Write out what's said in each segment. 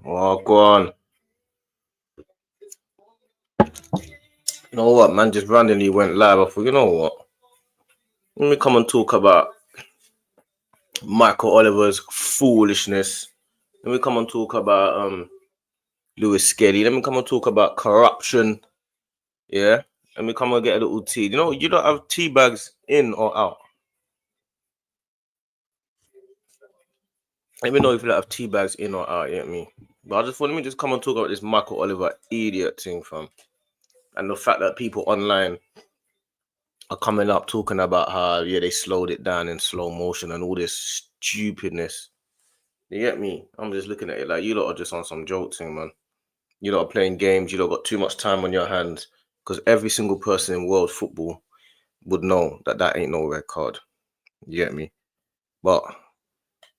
Oh, go on. You know what, man? Just randomly went live. I thought, you know what? Let me come and talk about Michael Oliver's foolishness. Let me come and talk about Lewis Skelly. Let me come and talk about corruption. Yeah. Let me come and get a little tea. You know, you don't have tea bags in or out. Let me know if you don't have tea bags in or out. You get me? But I just want let me just come and talk about this Michael Oliver idiot thing, fam, and the fact that people online are coming up talking about how they slowed it down in slow motion and all this stupidness. You get me? I'm just looking at it like you lot are just on some joke thing, man. You lot are playing games. You lot got too much time on your hands because every single person in world football would know that that ain't no red card. You get me? But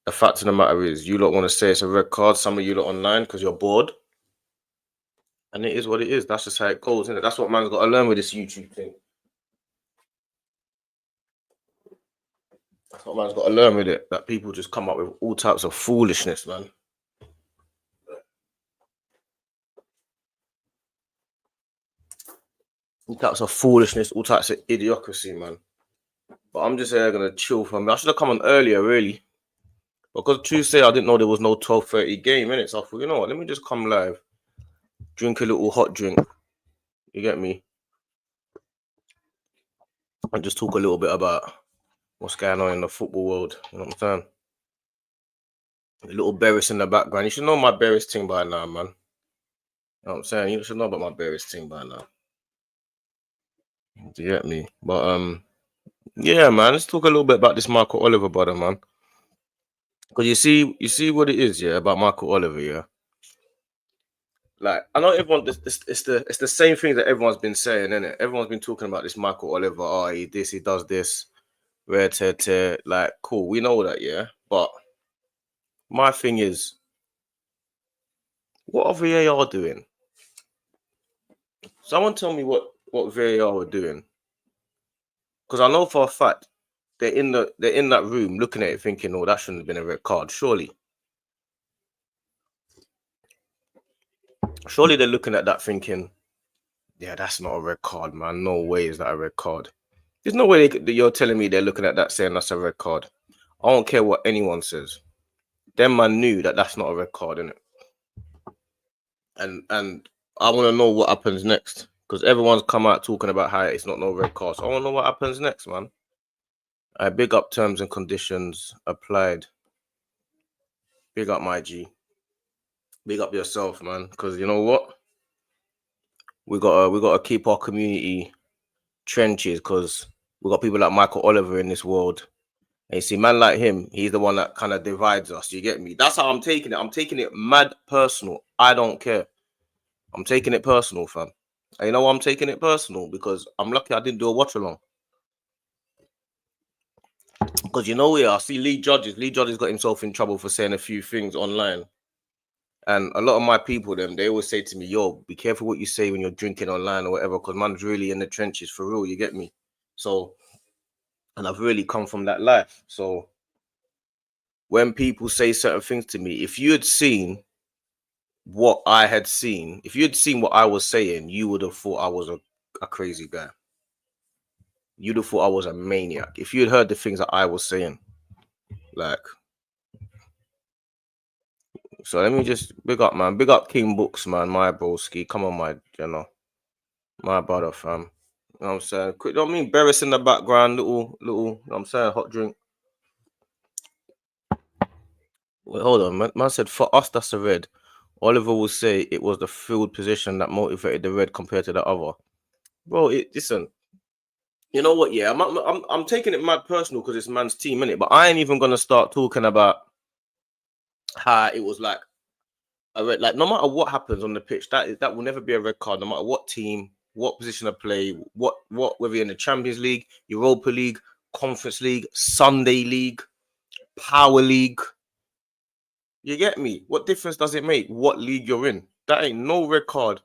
the fact of the matter is, you lot want to say it's a red card. Some of you lot online because you're bored, and it is what it is. That's just how it goes, isn't it? That's what man's got to learn with this YouTube thing. That's what man's got to learn with it. That people just come up with all types of foolishness, man. All types of foolishness, all types of idiocracy, man. But I'm just gonna chill for me. I should have come on earlier, really. Because Tuesday I didn't know there was no 12:30 game in it. So I thought, you know what, let me just come live, drink a little hot drink. You get me? And just talk a little bit about what's going on in the football world. You know what I'm saying? A little Beres in the background. You should know my Beres thing by now, man. You know what I'm saying? You should know about my Beres thing by now. Do you get me? But yeah, man. Let's talk a little bit about this Michael Oliver brother, man. Because you see what it is, yeah, about Michael Oliver, yeah. Like I know everyone, it's the same thing that everyone's been saying, isn't it? Everyone's been talking about this Michael Oliver. Oh, he does this, rare tear. Like, cool, we know that, yeah. But my thing is, what are VAR doing? Someone tell me what VAR are doing, because I know for a fact they're in that room looking at it, thinking, "Oh, that shouldn't have been a red card." Surely they're looking at that thinking, "Yeah, that's not a red card, man. No way is that a red card." There's no way you're telling me they're looking at that saying that's a red card. I don't care what anyone says. Them man knew that that's not a red card, innit? And I want to know what happens next, because everyone's come out talking about how it's not no red card. So I want to know what happens next, man. I big up terms and conditions applied. Big up my G. Big up yourself, man. Because you know what? We gotta keep our community trenches, because we got people like Michael Oliver in this world. And you see, man like him, he's the one that kind of divides us. You get me? That's how I'm taking it. I'm taking it mad personal. I don't care. I'm taking it personal, fam. And you know why I'm taking it personal? Because I'm lucky I didn't do a watch along. Because you know, I see Lee Judges got himself in trouble for saying a few things online. And a lot of my people, they always say to me, yo, be careful what you say when you're drinking online or whatever, because man's really in the trenches for real, you get me? So, and I've really come from that life. So when people say certain things to me, if you had seen what I had seen, if you had seen what I was saying, you would have thought I was a crazy guy. You'd have thought I was a maniac. If you had heard the things that I was saying, like, so let me just big up, man. Big up King Books, man. My broski. Come on, my brother, fam. You know what I'm saying? Quick, don't mean Beres in the background, little, you know what I'm saying, hot drink. Wait, hold on, man said, for us, that's a red. Oliver will say it was the field position that motivated the red compared to the other. Bro, listen, you know what? Yeah, I'm taking it mad personal because it's man's team, innit? But I ain't even gonna start talking about how it was like a red. Like, no matter what happens on the pitch, that will never be a red card. No matter what team, what position of play, what whether you're in the Champions League, Europa League, Conference League, Sunday League, Power League. You get me? What difference does it make what league you're in? That ain't no red card.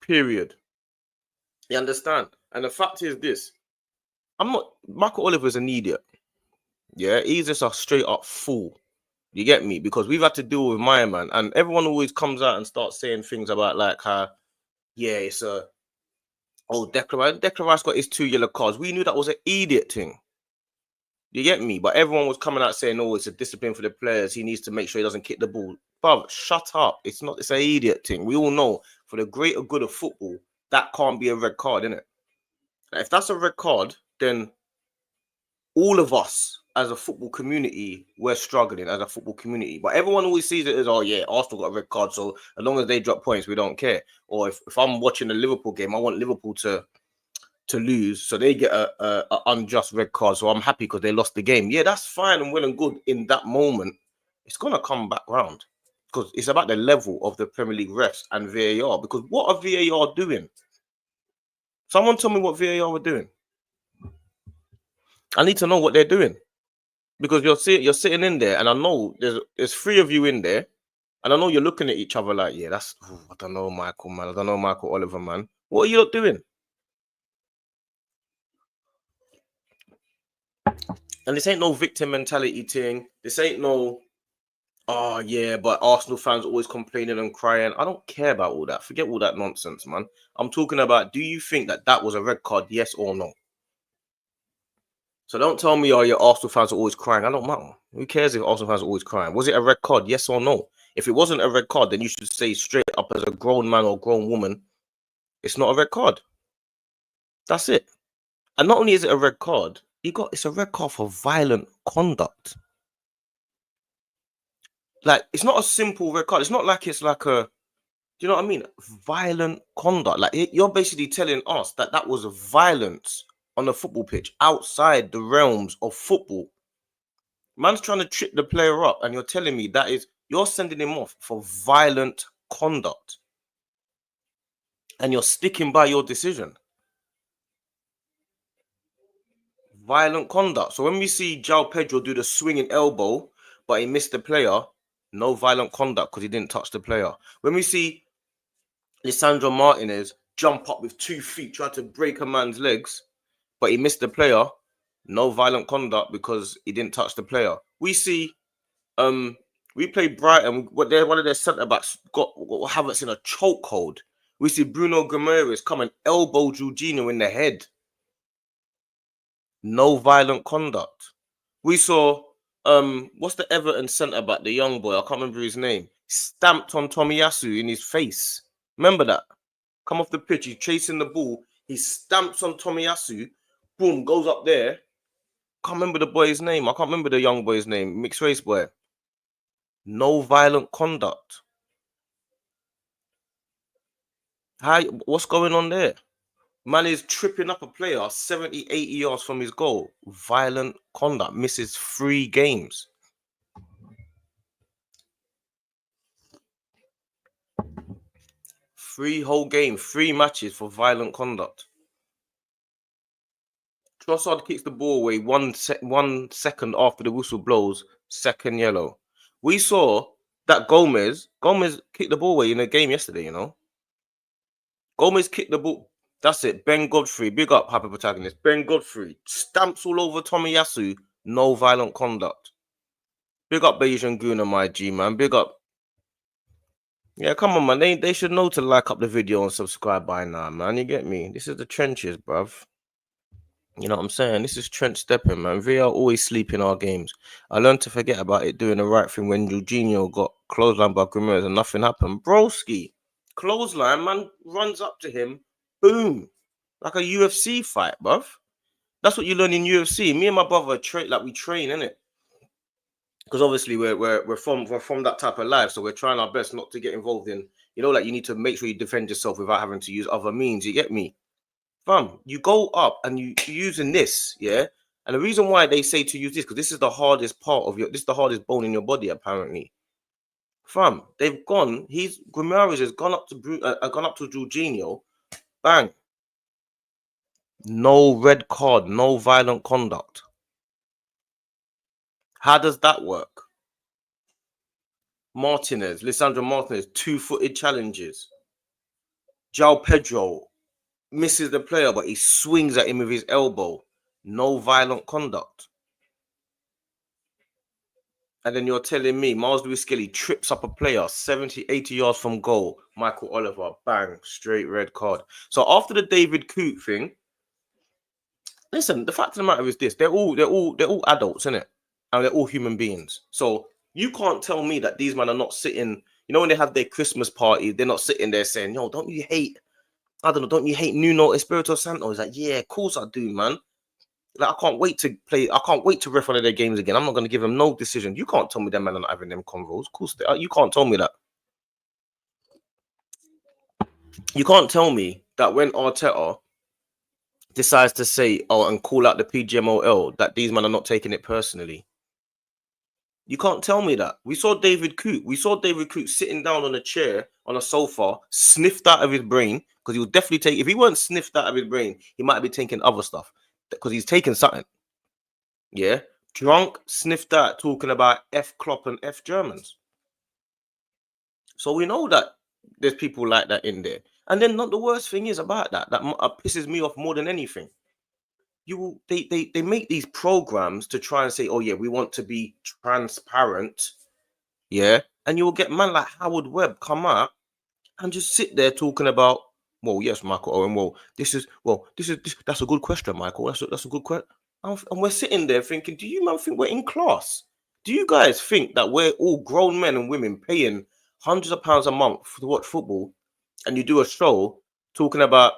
Period. You understand? And the fact is this: Michael Oliver's an idiot. Yeah, he's just a straight up fool. You get me? Because we've had to deal with my man, and everyone always comes out and starts saying things about like how, yeah, it's a Declan Rice got his 2 yellow cards. We knew that was an idiot thing. You get me? But everyone was coming out saying, "Oh, it's a discipline for the players. He needs to make sure he doesn't kick the ball." But shut up! It's not. It's an idiot thing. We all know for the greater good of football, that can't be a red card, innit? Like, if that's a red card, then all of us as a football community, we're struggling as a football community. But everyone always sees it as, oh yeah, Arsenal got a red card, so as long as they drop points, we don't care. Or if I'm watching a Liverpool game, I want Liverpool to lose, so they get a unjust red card. So I'm happy because they lost the game. Yeah, that's fine and well and good in that moment. It's gonna come back round because it's about the level of the Premier League refs and VAR. Because what are VAR doing? Someone tell me what VAR are doing. I need to know what they're doing because you're sitting in there, and I know there's three of you in there, and I know you're looking at each other like, yeah, that's I don't know, Michael, man. I don't know, Michael Oliver, man. What are you not doing? And this ain't no victim mentality thing. This ain't no, oh yeah, but Arsenal fans always complaining and crying. I don't care about all that. Forget all that nonsense, man. I'm talking about, do you think that that was a red card, yes or no? So don't tell me, oh yeah, Arsenal fans are always crying. I don't matter. Who cares if Arsenal fans are always crying? Was it a red card, yes or no? If it wasn't a red card, then you should say straight up as a grown man or grown woman, it's not a red card. That's it. And not only is it a red card, it's a red card for violent conduct. Like, it's not a simple red card. It's not like it's like a, do you know what I mean? Violent conduct. Like, you're basically telling us that that was violence on the football pitch outside the realms of football. Man's trying to trip the player up, and you're telling me that is, you're sending him off for violent conduct, and you're sticking by your decision. Violent conduct. So when we see João Pedro do the swinging elbow, but he missed the player, no violent conduct because he didn't touch the player. When we see Lisandro Martinez jump up with 2 feet, try to break a man's legs, but he missed the player, no violent conduct because he didn't touch the player. We see, we played Brighton. One of their centre backs got Havertz in a chokehold. We see Bruno Guimaraes come and elbow Jorginho in the head. No violent conduct. We saw, what's the Everton centre back, the young boy? I can't remember his name. Stamped on Tomiyasu in his face. Remember that? Come off the pitch, he's chasing the ball. He stamps on Tomiyasu. Boom, goes up there. Can't remember the boy's name. I can't remember the young boy's name. Mixed race boy. No violent conduct. What's going on there? Man is tripping up a player 70, 80 yards from his goal. Violent conduct. Misses 3 games. 3 whole games, 3 matches for violent conduct. Trossard kicks the ball away 1 second after the whistle blows. Second yellow. We saw that Gomez kicked the ball away in a game yesterday, you know. Gomez kicked the ball. That's it. Ben Godfrey, big up Hyper Protagonist. Ben Godfrey stamps all over Tomiyasu. No violent conduct. Big up Bayesian Guna, my G, man. Big up. Yeah, come on, man. They should know to like up the video and subscribe by now, man. You get me? This is the trenches, bruv. You know what I'm saying? This is trench stepping, man. VR always sleep in our games. I learned to forget about it doing the right thing when Jorginho got clothesline by Guimaraes and nothing happened. Broski, clothesline, man runs up to him, boom, like a UFC fight, bruv. That's what you learn in UFC. Me and my brother train, like we train, innit? Because obviously we're from that type of life, so we're trying our best not to get involved in, you know, like you need to make sure you defend yourself without having to use other means. You get me? Fam, you go up and you're using this, yeah? And the reason why they say to use this, because this is the hardest part of this is the hardest bone in your body, apparently. Fam, Guimaraes has gone up to Jorginho, bang. No red card, no violent conduct. How does that work? Lisandro Martinez, 2-footed challenges. João Pedro misses the player, but he swings at him with his elbow. No violent conduct. And then you're telling me Miles Lewis Skelly trips up a player 70, 80 yards from goal. Michael Oliver, bang, straight red card. So after the David Coote thing, listen, the fact of the matter is this: they're all adults, innit? And they're all human beings. So you can't tell me that these men are not sitting. You know, when they have their Christmas party, they're not sitting there saying, "Yo, don't you hate? I don't know, don't you hate Nuno Espirito Santo?" He's like, "Yeah, of course I do, man. Like, I can't wait to play. I can't wait to ref one of their games again. I'm not going to give them no decision. You can't tell me them men are not having them convos. Of course, you can't tell me that. You can't tell me that when Arteta decides to say, oh, and call out the PGMOL, that these men are not taking it personally. You can't tell me that. We saw David Coote. We saw David Coote sitting down on a chair, on a sofa, sniffed out of his brain, because he would definitely take, if he weren't sniffed out of his brain, he might be taking other stuff, because he's taking something. Yeah. Drunk, sniffed out, talking about F Klopp and F Germans. So we know that there's people like that in there. And then not the worst thing is about that pisses me off more than anything. They make these programs to try and say, oh yeah, we want to be transparent, yeah, and you will get man like Howard Webb come out and just sit there talking about, well, yes, Michael Owen, that's a good question, Michael. That's a good question. And we're sitting there thinking, do you man think we're in class? Do you guys think that we're all grown men and women paying hundreds of pounds a month to watch football, and you do a show talking about,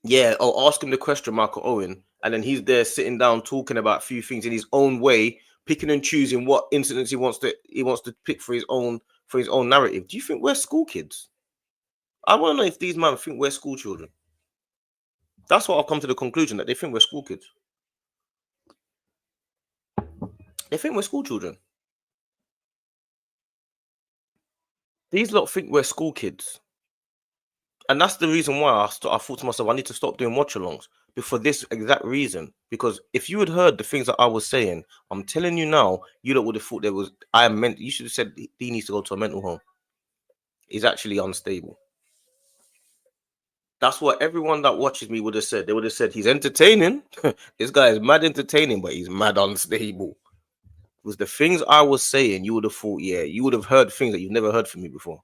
yeah, I'll ask him the question, Michael Owen, and then he's there sitting down talking about a few things in his own way, picking and choosing what incidents he wants to pick for his own narrative. Do you think we're school kids? I want to know if these men think we're school children. That's what I've come to the conclusion, that they think we're school kids. They think we're school children. These lot think we're school kids. And that's the reason why I thought to myself, I need to stop doing watch-alongs, for this exact reason. Because if you had heard the things that I was saying, I'm telling you now, you lot would have thought you should have said he needs to go to a mental home. He's actually unstable. That's what everyone that watches me would have said. They would have said he's entertaining. This guy is mad entertaining, but he's mad unstable. It was the things I was saying, you would have thought, yeah, you would have heard things that you've never heard from me before.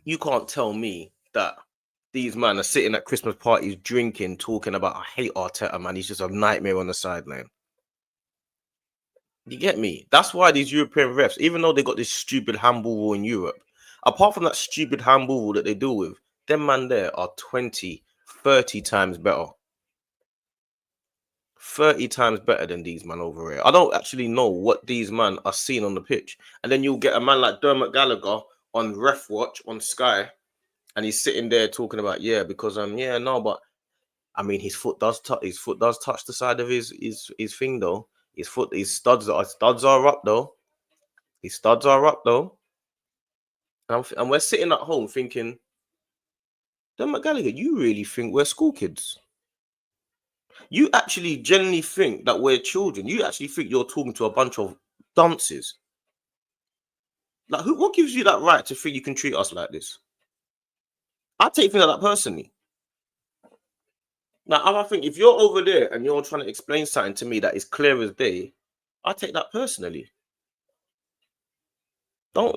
You can't tell me that these men are sitting at Christmas parties drinking, talking about, I hate Arteta, man. He's just a nightmare on the sideline. You get me? That's why these European refs, even though they got this stupid handball rule in Europe, apart from that stupid handball rule that they deal with, them man there are 20, 30 times better. 30 times better than these man over here. I don't actually know what these man are seeing on the pitch. And then you'll get a man like Dermot Gallagher on Ref Watch on Sky, and he's sitting there talking about, yeah, because but I mean his foot does touch the side of his thing though. His studs are up though. His studs are up though. And we're sitting at home thinking, Dermot Gallagher, you really think we're school kids? You actually genuinely think that we're children? You actually think you're talking to a bunch of dunces? Like, what gives you that right to think you can treat us like this? I take things like that personally. Now, I think if you're over there and you're trying to explain something to me that is clear as day, I take that personally.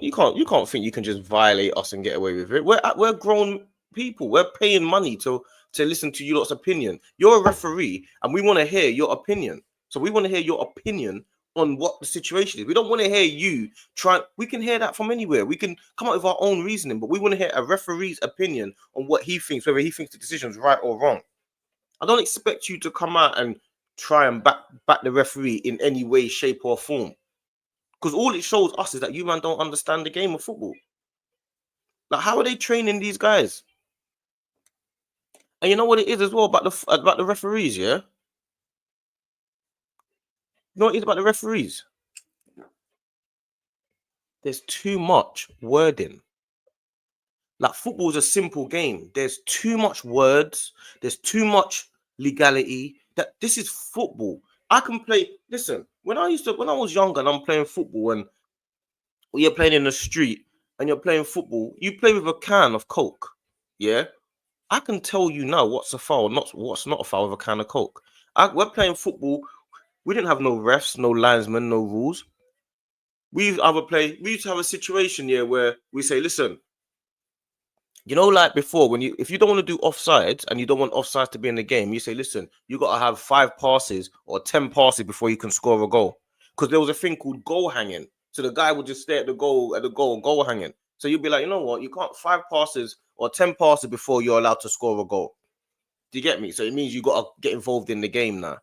You can't think you can just violate us and get away with it. We're grown people. We're paying money to listen to you lot's opinion. You're a referee, and we want to hear your opinion. So we want to hear your opinion on what the situation is. We don't want to hear you try. We can hear that from anywhere. We can come up with our own reasoning, but we want to hear a referee's opinion on what he thinks, whether he thinks the decision's right or wrong. I don't expect you to come out and try and back the referee in any way, shape, or form. Because all it shows us is that you man don't understand the game of football. Like, how are they training these guys? And you know what it is as well about the referees, yeah? You know what it is about the referees? There's too much wording. Like, football is a simple game. There's too much words. There's too much legality. That this is football. I can play. Listen, when I was younger and I'm playing football, and you're playing in the street and you're playing football, you play with a can of Coke. Yeah, I can tell you now what's a foul, what's not a foul with a can of Coke. We're playing football. We didn't have no refs, no linesmen, no rules. We used to have a situation here where we say, listen, like before, if you don't want to do offsides and you don't want offsides to be in the game, you say, listen, you got to have 5 passes or 10 passes before you can score a goal. Because there was a thing called goal hanging. So the guy would just stay at the goal hanging. So you'd be like, you know what? You can't 5 passes or 10 passes before you're allowed to score a goal. Do you get me? So it means you got to get involved in the game now.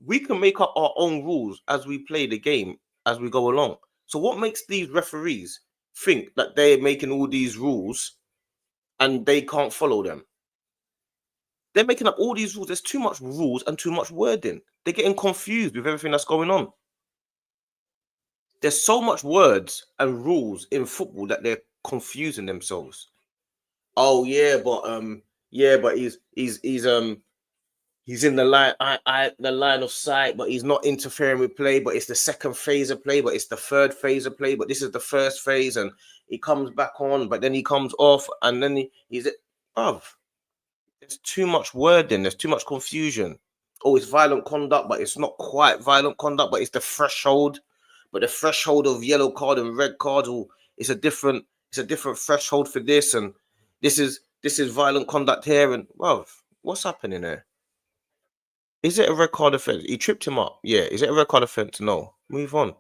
We can make up our own rules as we play the game, as we go along. So what makes these referees think that they're making all these rules and they can't follow them? They're making up all these rules. There's too much rules and too much wording. They're getting confused with everything that's going on. There's so much words and rules in football that they're confusing themselves. Oh yeah, but he's in the line of sight, but he's not interfering with play. But it's the second phase of play, but it's the third phase of play. But this is the first phase, and he comes back on, but then he comes off, and then he's above. There's too much wording. There's too much confusion. Oh, it's violent conduct, but it's not quite violent conduct. But it's the threshold. But the threshold of yellow card and red card, it's a different threshold for this, and this is violent conduct here. And well, what's happening there? Is it a red card offense? He tripped him up. Yeah. Is it a red card offense? No. Move on.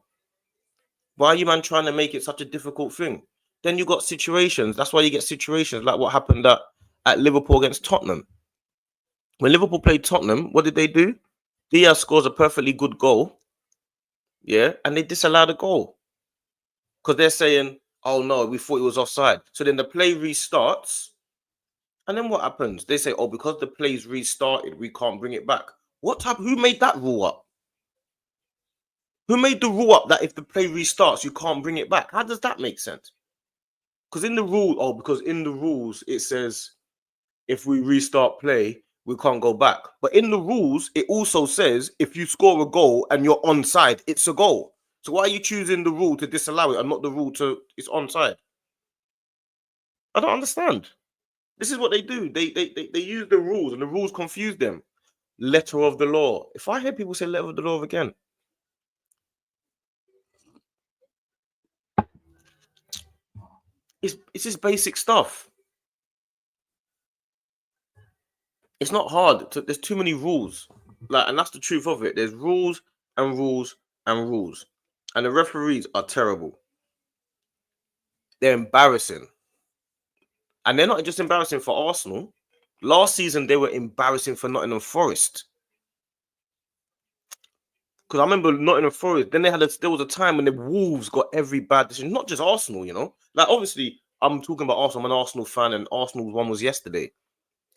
Why are you, man, trying to make it such a difficult thing? Then you got situations. That's why you get situations like what happened at Liverpool against Tottenham. When Liverpool played Tottenham, what did they do? Diaz scores a perfectly good goal. Yeah. And they disallow the goal. Because they're saying, oh, no, we thought it was offside. So then the play restarts. And then what happens? They say, oh, because the play's restarted, we can't bring it back. Who made that rule up? Who made the rule up that if the play restarts, you can't bring it back? How does that make sense? Because in the rules, it says if we restart play, we can't go back. But in the rules, it also says if you score a goal and you're onside, it's a goal. So why are you choosing the rule to disallow it and not the rule to it's onside? I don't understand. This is what they do. They use the rules and the rules confuse them. Letter of the law. If I hear people say letter of the law again, it's just basic stuff. It's not hard. There's too many rules. And that's the truth of it. There's rules and rules and rules. And the referees are terrible. They're embarrassing. And they're not just embarrassing for Arsenal. Last season, they were embarrassing for Nottingham Forest. Because I remember Nottingham Forest, then there was a time when the Wolves got every bad decision. Not just Arsenal, Like, obviously, I'm talking about Arsenal. I'm an Arsenal fan, and Arsenal's one was yesterday.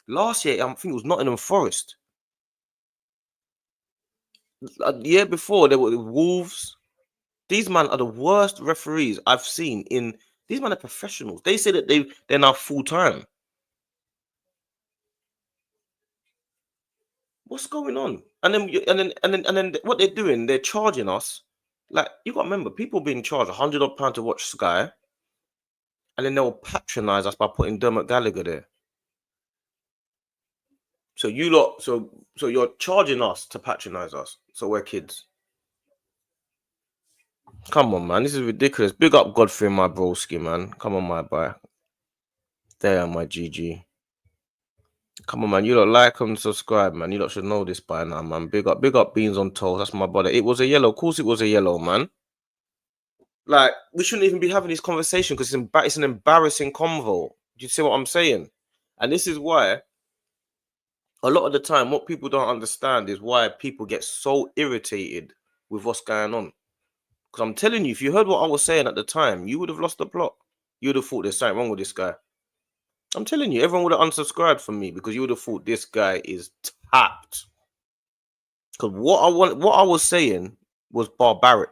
Last year, I think it was Nottingham Forest. The year before, there were the Wolves. These men are the worst referees I've seen these men are professionals. They say that they're now full-time. What's going on? And then what they're doing, they're charging us. Like, you got to remember, people being charged £100 to watch Sky, and then they'll patronize us by putting Dermot Gallagher there. So so you're charging us to patronize us. So we're kids. Come on, man. This is ridiculous. Big up Godfrey, my broski, man. Come on, my boy. There, my GG. Come on, man. You lot like and subscribe, man. You lot should know this by now, man. Big up Beans on Toast. That's my brother. It was a yellow. Of course it was a yellow, man. Like, we shouldn't even be having this conversation because it's an embarrassing convo. Do you see what I'm saying? And this is why a lot of the time, what people don't understand is why people get so irritated with what's going on. Because I'm telling you, if you heard what I was saying at the time, you would have lost the plot. You would have thought there's something wrong with this guy. I'm telling you, everyone would have unsubscribed from me because you would have thought this guy is tapped. Because what I was saying was barbaric.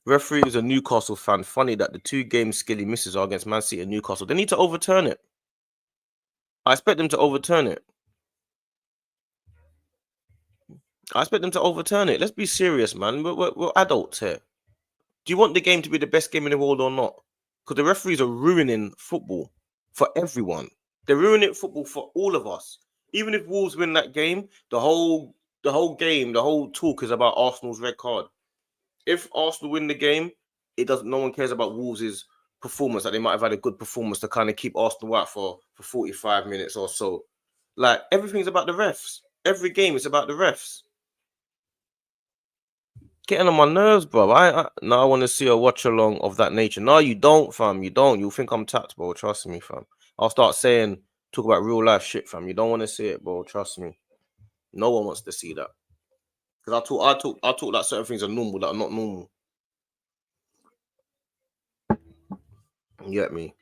Referee is a Newcastle fan. Funny that the 2 games Skilly misses are against Man City and Newcastle. They need to overturn it. I expect them to overturn it. Let's be serious, man. We're adults here. Do you want the game to be the best game in the world or not? Because the referees are ruining football for everyone. They're ruining football for all of us. Even if Wolves win that game, the whole the whole game, the whole talk is about Arsenal's red card. If Arsenal win the game, it doesn't. No one cares about Wolves' performance. That they might have had a good performance to kind of keep Arsenal out for 45 minutes or so. Like everything's about the refs. Every game is about the refs. Getting on my nerves, bro. Now I want to see a watch along of that nature. No, you don't, fam. You don't. You think I'm tapped, bro. Trust me, fam. I'll start talk about real life shit, fam. You don't want to see it, bro. Trust me. No one wants to see that. Because I talk that certain things are normal that are not normal. You get me?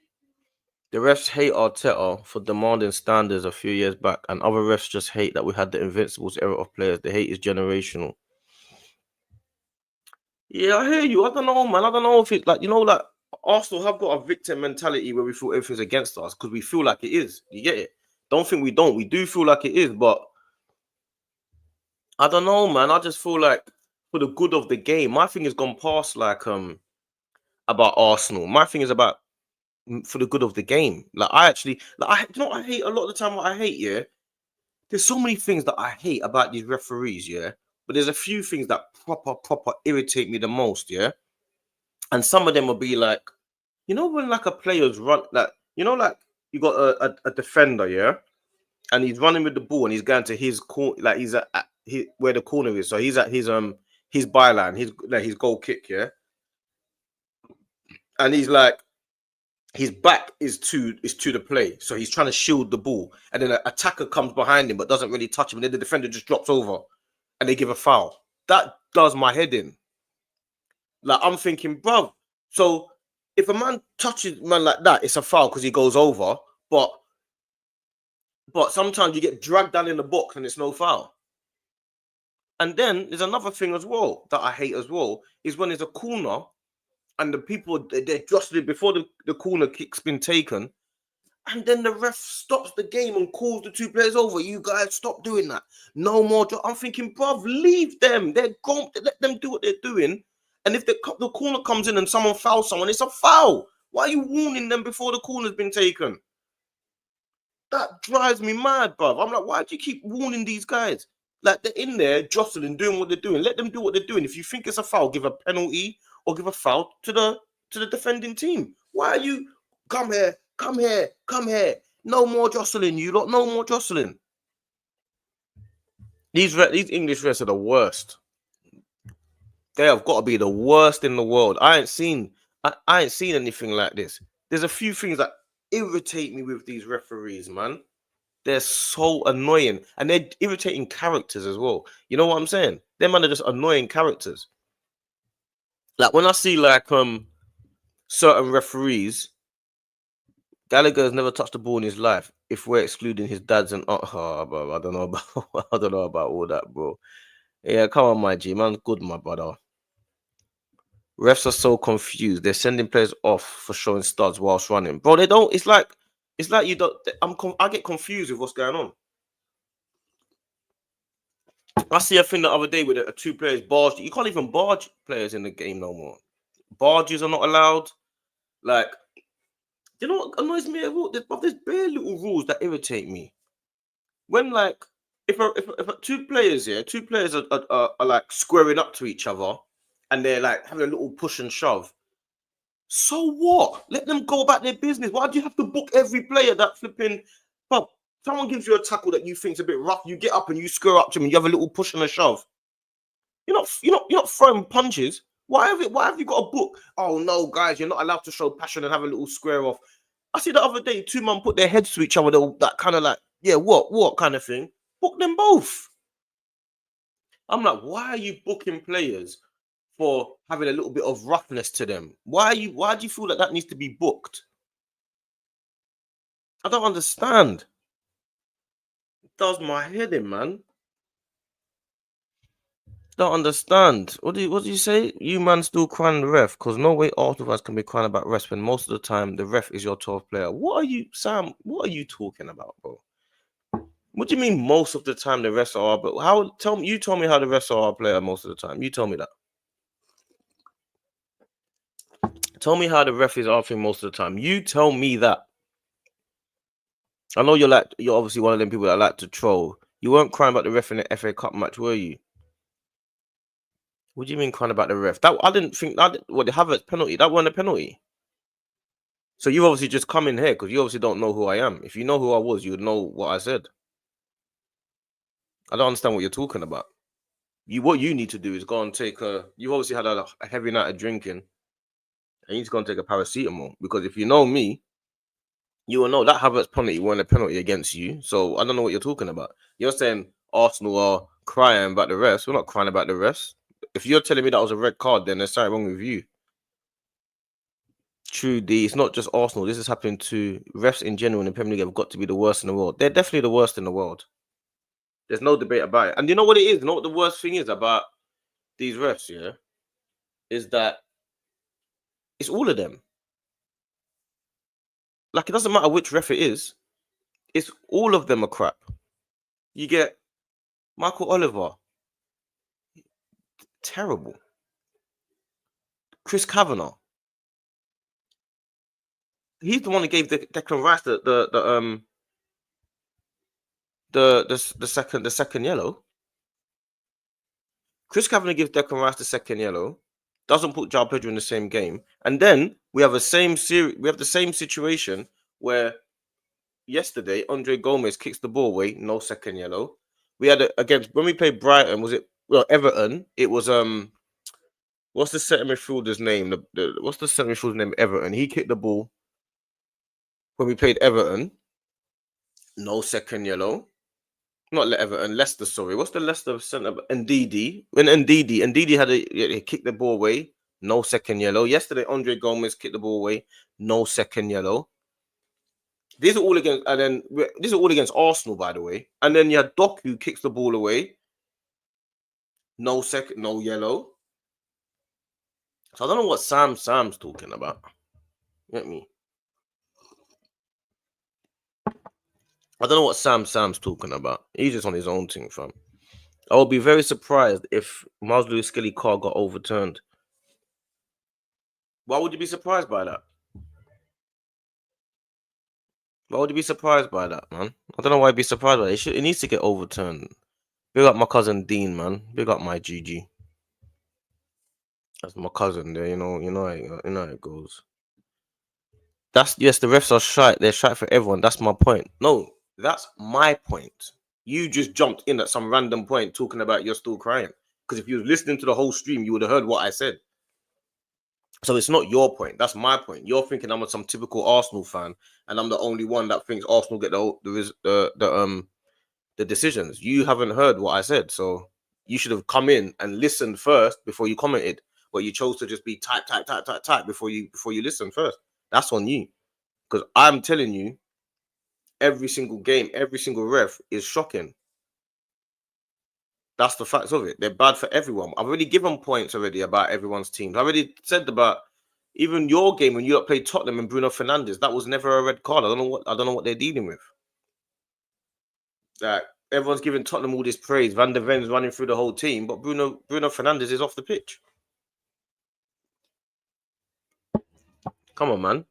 The refs hate Arteta for demanding standards a few years back, and other refs just hate that we had the Invincibles era of players. The hate is generational. Yeah, I hear you. I don't know, man. I don't know if it's like, like Arsenal have got a victim mentality where we feel everything's against us because we feel like it is. You get it? Don't think we don't. We do feel like it is, but I don't know, man. I just feel like for the good of the game, my thing has gone past like about Arsenal. My thing is about for the good of the game. Like I actually, I hate a lot of the time. What I hate, yeah. There's so many things that I hate about these referees, yeah. But there's a few things that proper irritate me the most, yeah. And some of them will be like, when like a player's run, like like you got a defender, yeah, and he's running with the ball and he's going to his corner, like he's at where the corner is, so he's at his byline, his goal kick, yeah, and he's like his back is to the play, so he's trying to shield the ball, and then an attacker comes behind him but doesn't really touch him, and then the defender just drops over, and they give a foul. That does my head in. Like I'm thinking, bruv, so if a man touches man like that, it's a foul because he goes over, but sometimes you get dragged down in the box and it's no foul. And then there's another thing as well that I hate as well is when there's a corner and the people they're jostling before the corner kick's been taken, and then the ref stops the game and calls the two players over. You guys stop doing that. No more. I'm thinking, bruv, leave them. They're gone. Let them do what they're doing. And if the corner comes in and someone fouls someone, it's a foul. Why are you warning them before the corner's been taken? That drives me mad, bruv. I'm like, why do you keep warning these guys? Like, they're in there jostling, doing what they're doing. Let them do what they're doing. If you think it's a foul, give a penalty or give a foul to the defending team. Why are you come here, come here, come here? No more jostling, you lot. No more jostling. These English refs are the worst. They have got to be the worst in the world. I ain't seen anything like this. There's a few things that irritate me with these referees, man. They're so annoying, and they're irritating characters as well. You know what I'm saying? Them man are just annoying characters. Like when I see like certain referees, Gallagher has never touched the ball in his life. If we're excluding his dads and bro, I don't know about I don't know about all that, bro. Yeah, come on, my G, man, good, my brother. Refs are so confused. They're sending players off for showing studs whilst running, bro. They don't. It's like you don't. I get confused with what's going on. I see a thing the other day with two players barged. You can't even barge players in the game no more. Barges are not allowed. Like, you know what annoys me? There's bare little rules that irritate me. When like, if two players are like squaring up to each other, and they're like having a little push and shove. So what? Let them go about their business. Why do you have to book every player that flipping? But someone gives you a tackle that you think's a bit rough. You get up and you square up to him. And you have a little push and a shove. You're not throwing punches. Why have you got a book? Oh no, guys, you're not allowed to show passion and have a little square off. I see the other day, two men put their heads to each other. That kind of like, yeah, what kind of thing? Book them both. I'm like, why are you booking players for having a little bit of roughness to them? Why do you feel that needs to be booked? I don't understand. It does my head in, man. Don't understand. What do you say? You man still crying the ref? Because no way Arsenal fans can be crying about refs when most of the time the ref is your 12th player. What are you, Sam? What are you talking about, bro? What do you mean most of the time the refs are? But you tell me how the refs are our player most of the time. You tell me that. Tell me how the ref is our thing most of the time. You tell me that. I know you're obviously one of them people that like to troll. You weren't crying about the ref in the FA Cup match, were you? What do you mean crying about the ref? That I didn't think that. What, the Havertz penalty? That wasn't a penalty. So you obviously just come in here because you obviously don't know who I am. If you know who I was, you would know what I said. I don't understand what you're talking about. What you need to do is go and take a. You obviously had a heavy night of drinking. And you need to go and take a paracetamol because if you know me, you will know that Havertz penalty wasn't a penalty against you. So I don't know what you're talking about. You're saying Arsenal are crying about the refs. We're not crying about the refs. If you're telling me that was a red card, then there's something wrong with you. True, D. It's not just Arsenal. This is happening to refs in general in the Premier League. Have got to be the worst in the world. They're definitely the worst in the world. There's no debate about it. And you know what it is? You know what the worst thing is about these refs? Yeah, is that it's all of them. Like, it doesn't matter which ref it is. It's all of them are crap. You get Michael Oliver, terrible. Chris Kavanagh, he's the one that gave Declan Rice the second yellow. Chris Kavanagh gives Declan Rice the second yellow, doesn't put João Pedro in the same game, and then we have the same situation where yesterday Andre Gomez kicks the ball away, no second yellow. We had against when we played Brighton, was it Everton? It was what's the centre midfielder's name? What's the centre midfielder's name? Everton. He kicked the ball when we played Everton. No second yellow. Not Everton, Leicester. Sorry, what's the Leicester centre? Ndidi. When Ndidi had he kicked the ball away. No second yellow. Yesterday, Andre Gomez kicked the ball away. No second yellow. These are all against, and then these are all against Arsenal, by the way. And then you had Doc who kicks the ball away. No second, no yellow. So I don't know what Sam's talking about. Get me? I don't know what Sam's talking about. He's just on his own thing, fam. I would be very surprised if Miles Lewis Skelly car got overturned. Why would you be surprised by that? Why would you be surprised by that, man? I don't know why I'd be surprised by it. It needs to get overturned. Big up my cousin Dean, man. Big up my GG. That's my cousin there, you know how it goes. Yes, the refs are shite. They're shite for everyone. That's my point. No, that's my point. You just jumped in at some random point talking about you're still crying. Because if you were listening to the whole stream, you would have heard what I said. So it's not your point. That's my point. You're thinking I'm some typical Arsenal fan, and I'm the only one that thinks Arsenal get the decisions. You haven't heard what I said, so you should have come in and listened first before you commented. But you chose to just be type before you listen first. That's on you. Because I'm telling you, every single game, every single ref is shocking. That's the facts of it. They're bad for everyone. I've already given points already about everyone's teams. I already said about even your game when you played Tottenham and Bruno Fernandes. That was never a red card. I don't know what they're dealing with. Like, everyone's giving Tottenham all this praise. Van der Ven's running through the whole team, but Bruno Fernandes is off the pitch. Come on, man.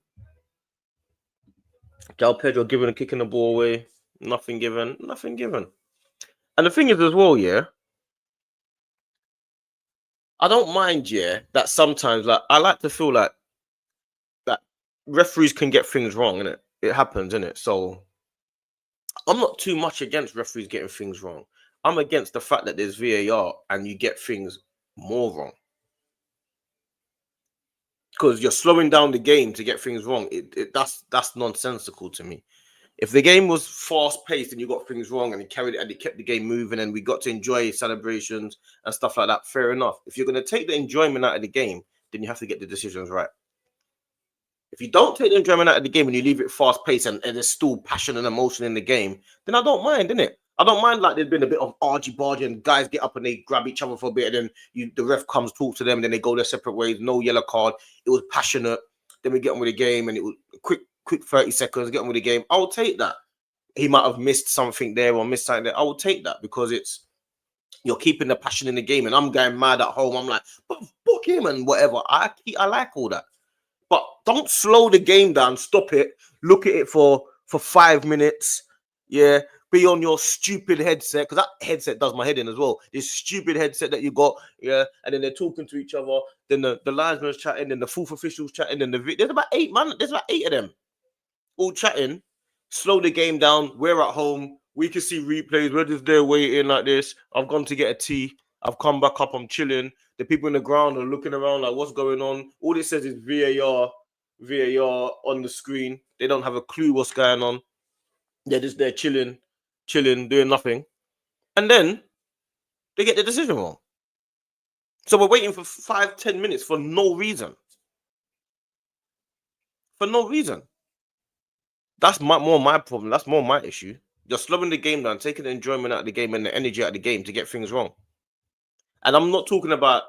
João Pedro kicking the ball away. Nothing given. And the thing is as well, yeah, I don't mind, yeah, that sometimes, like, I like to feel like that referees can get things wrong, innit? It happens, innit? So I'm not too much against referees getting things wrong. I'm against the fact that there's VAR and you get things more wrong. Because you're slowing down the game to get things wrong. That's nonsensical to me. If the game was fast-paced and you got things wrong and it kept the game moving and we got to enjoy celebrations and stuff like that, fair enough. If you're going to take the enjoyment out of the game, then you have to get the decisions right. If you don't take the enjoyment out of the game and you leave it fast-paced and there's still passion and emotion in the game, then I don't mind, innit? I don't mind like there's been a bit of argy-bargy and guys get up and they grab each other for a bit and then the ref comes, talk to them, then they go their separate ways, no yellow card. It was passionate. Then we get on with the game and it was quick 30 seconds, get on with the game. I'll take that. He might have missed something there or missed something there. I will take that because you're keeping the passion in the game and I'm going mad at home. I'm like, fuck him and whatever. I like all that. But don't slow the game down, stop it, look at it for 5 minutes. Yeah, be on your stupid headset, because that headset does my head in as well. This stupid headset that you got, yeah, and then they're talking to each other. Then the linesman's chatting, then the fourth official's chatting, and there's about 8 man. There's about 8 of them all chatting. Slow the game down. We're at home. We can see replays. We're just there waiting like this. I've gone to get a tea. I've come back up. I'm chilling. The people in the ground are looking around like, what's going on? All it says is VAR on the screen. They don't have a clue what's going on. They're just there chilling, doing nothing. And then they get the decision wrong. So we're waiting for 5-10 minutes for no reason. For no reason. That's more my problem. That's more my issue. You're slowing the game down, taking the enjoyment out of the game and the energy out of the game to get things wrong. And I'm not talking about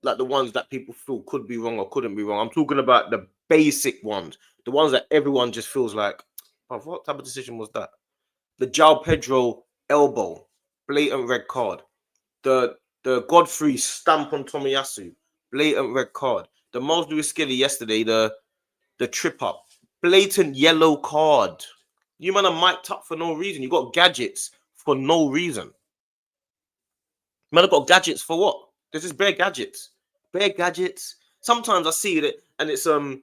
like the ones that people feel could be wrong or couldn't be wrong. I'm talking about the basic ones, the ones that everyone just feels like, oh, what type of decision was that? The João Pedro elbow, blatant red card. The Godfrey stamp on Tomiyasu, blatant red card. The Miles Lewis Skelly yesterday, the trip up, blatant yellow card. You man are mic'd up for no reason. You got gadgets for no reason. Man, I got gadgets for what? There's just bare gadgets. Bare gadgets. Sometimes I see it and it's and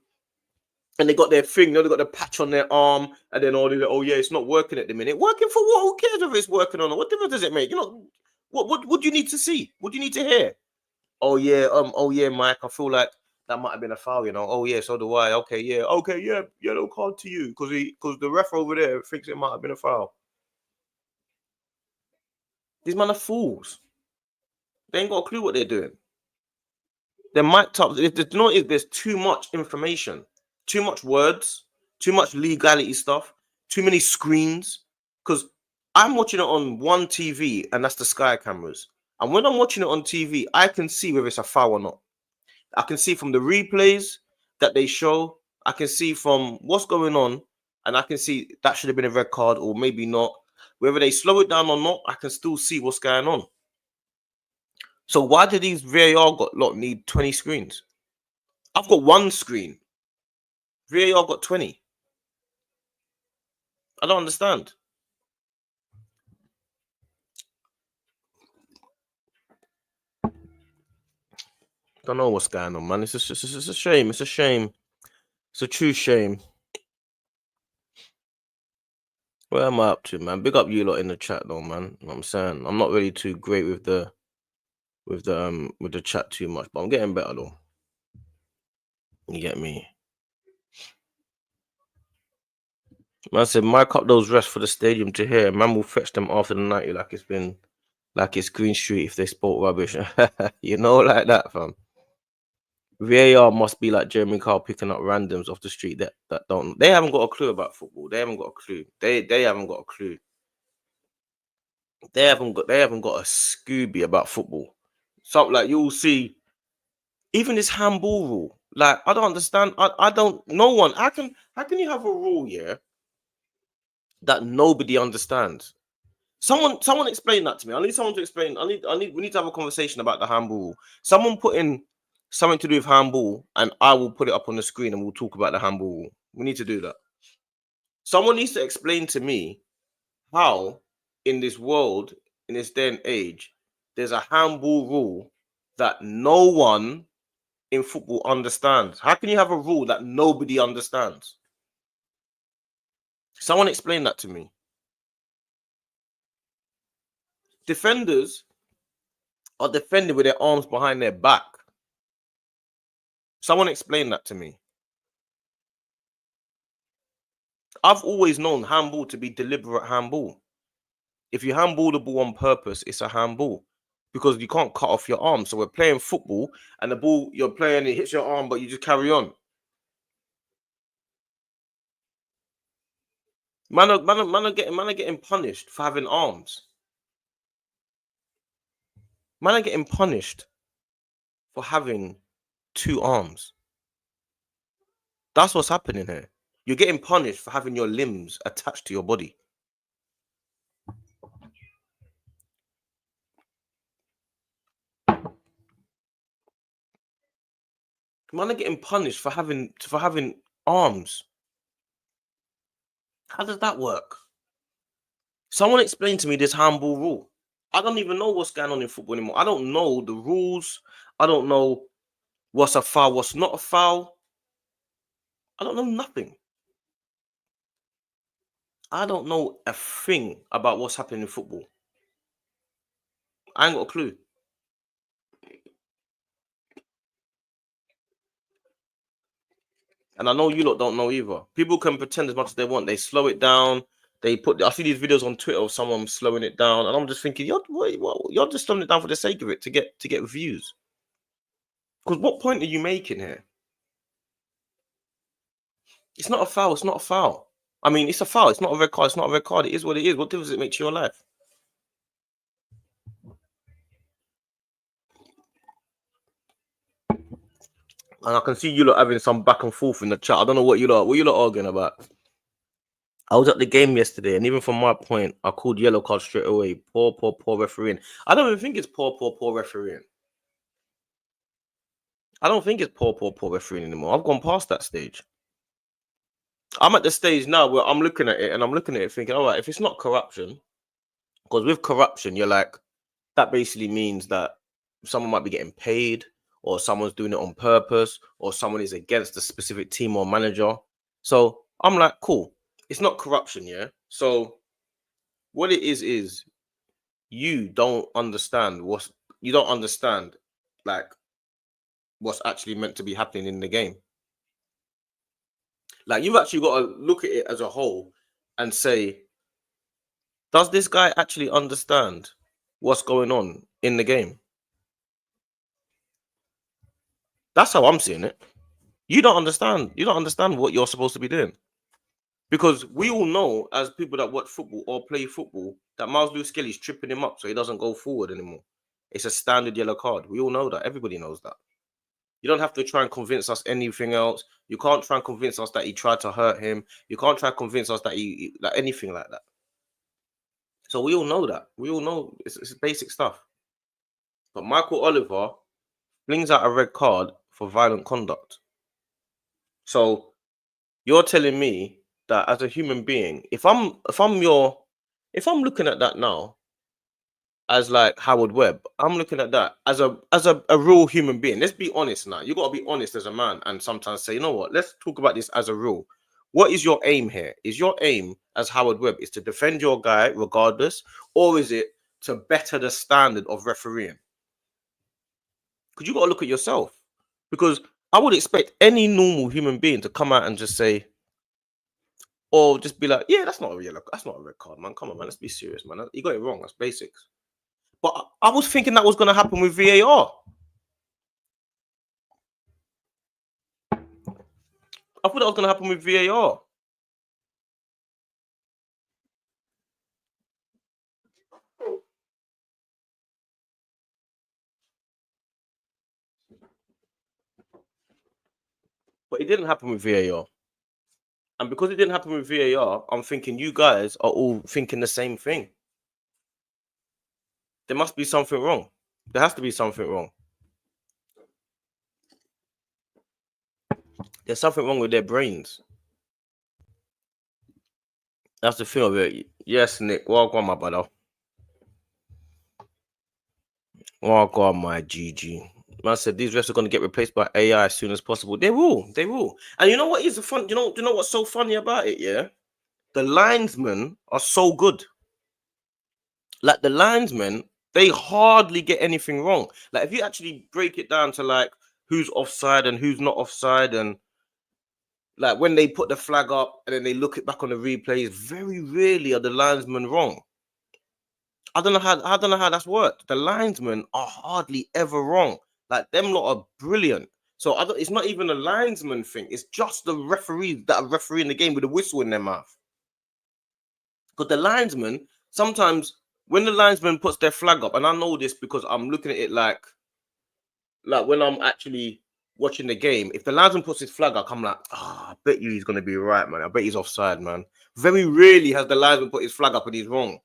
they got their thing, you know, they got the patch on their arm, and then oh yeah, it's not working at the minute. Working for what? Who cares if it's working or not? What difference does it make? You know, what do you need to see? What do you need to hear? Oh yeah, Mike, I feel like that might have been a foul, you know. Oh yeah, so do I. Okay, yeah, yellow card to you, because the ref over there thinks it might have been a foul. These men are fools. They ain't got a clue what they're doing. They're mic'd up. There's too much information, too much words, too much legality stuff, too many screens. Because I'm watching it on one TV, and that's the Sky cameras. And when I'm watching it on TV, I can see whether it's a foul or not. I can see from the replays that they show. I can see from what's going on, and I can see that should have been a red card or maybe not. Whether they slow it down or not, I can still see what's going on. So why do these VAR need 20 screens? I've got one screen. VAR got 20. I don't understand. Don't know what's going on, man. It's a shame. It's a shame. It's a true shame. Where am I up to, man? Big up you lot in the chat, though, man. You know what I'm saying? I'm not really too great with the chat too much, but I'm getting better though. You get me? Man said, mic up those refs for the stadium to hear. Man will fetch them after the 90 like it's Green Street if they spoke rubbish. You know, like that, fam. VAR must be like Jeremy Carl picking up randoms off the street that don't. They haven't got a clue about football. They haven't got a clue. They haven't got a clue. They haven't got a Scooby about football. So like you'll see, even this handball rule. Like I don't understand. I don't. No one. How can you have a rule, yeah, that nobody understands? Someone explain that to me. I need someone to explain. We need to have a conversation about the handball rule. Someone put in something to do with handball, and I will put it up on the screen, and we'll talk about the handball rule. We need to do that. Someone needs to explain to me how, in this world, in this day and age, there's a handball rule that no one in football understands. How can you have a rule that nobody understands? Someone explain that to me. Defenders are defending with their arms behind their back. Someone explain that to me. I've always known handball to be deliberate handball. If you handball the ball on purpose, it's a handball because you can't cut off your arm. So we're playing football and the ball you're playing, it hits your arm, but you just carry on. Man are getting punished for having arms. Man are getting punished for having 2 arms. That's what's happening here. You're getting punished for having your limbs attached to your body. Man are getting punished for having arms. How does that work? Someone explain to me this handball rule. I don't even know what's going on in football anymore. I don't know the rules. I don't know what's a foul, what's not a foul. I don't know nothing. I don't know a thing about what's happening in football. I ain't got a clue. And I know you lot don't know either. People can pretend as much as they want. They slow it down. I see these videos on Twitter of someone slowing it down, and I'm just thinking, you're just slowing it down for the sake of it to get views. Because what point are you making here? It's not a foul. It's not a foul. I mean, it's a foul. It's not a red card. It's not a red card. It is what it is. What difference does it make to your life? And I can see you lot having some back and forth in the chat. I don't know what you lot arguing about. I was at the game yesterday, and even from my point, I called yellow card straight away. Poor refereeing. I don't even think it's poor refereeing. I don't think it's poor refereeing anymore. I've gone past that stage. I'm at the stage now where I'm looking at it and I'm looking at it thinking, all right, if it's not corruption, because with corruption, you're like, that basically means that someone might be getting paid, or someone's doing it on purpose, or someone is against a specific team or manager. So I'm like, cool. It's not corruption, yeah? So what it is you don't understand like what's actually meant to be happening in the game. Like, you've actually got to look at it as a whole and say, does this guy actually understand what's going on in the game? That's how I'm seeing it. You don't understand. You don't understand what you're supposed to be doing. Because we all know, as people that watch football or play football, that Miles Lewis Skelly's tripping him up so he doesn't go forward anymore. It's a standard yellow card. We all know that. Everybody knows that. You don't have to try and convince us anything else. You can't try and convince us that he tried to hurt him. You can't try and convince us that he like anything like that. So we all know that. We all know it's basic stuff. But Michael Oliver flings out a red card for violent conduct. So you're telling me that as a human being, if I'm looking at that now as like Howard Webb, I'm looking at that as a real human being. Let's be honest now. You got to be honest as a man and sometimes say, you know what? Let's talk about this as a rule. What is your aim here? Is your aim as Howard Webb is to defend your guy regardless, or is it to better the standard of refereeing? Because you got to look at yourself. Because I would expect any normal human being to come out and just say, or just be like, yeah, that's not a red card, man. Come on, man. Let's be serious, man. You got it wrong. That's basics. But I was thinking that was going to happen with VAR. I thought that was going to happen with VAR. But it didn't happen with VAR. And because it didn't happen with VAR, I'm thinking you guys are all thinking the same thing. There must be something wrong. There has to be something wrong. There's something wrong with their brains. That's the thing of it. Yes, Nick. Welcome, my brother. Welcome, my GG. Man said these refs are going to get replaced by AI as soon as possible. They will. They will. And you know what is the fun? Do you know what's so funny about it? Yeah, the linesmen are so good. Like, the linesmen, they hardly get anything wrong. Like, if you actually break it down to like who's offside and who's not offside, and like when they put the flag up and then they look it back on the replays, very rarely are the linesmen wrong. I don't know how that's worked. The linesmen are hardly ever wrong. Like, them lot are brilliant. So it's not even a linesman thing. It's just the referees that are refereeing the game with a whistle in their mouth. Because the linesman, sometimes when the linesman puts their flag up, and I know this because I'm looking at it like when I'm actually watching the game, if the linesman puts his flag up, I'm like, I bet you he's going to be right, man. I bet he's offside, man. Very rarely has the linesman put his flag up and he's wrong.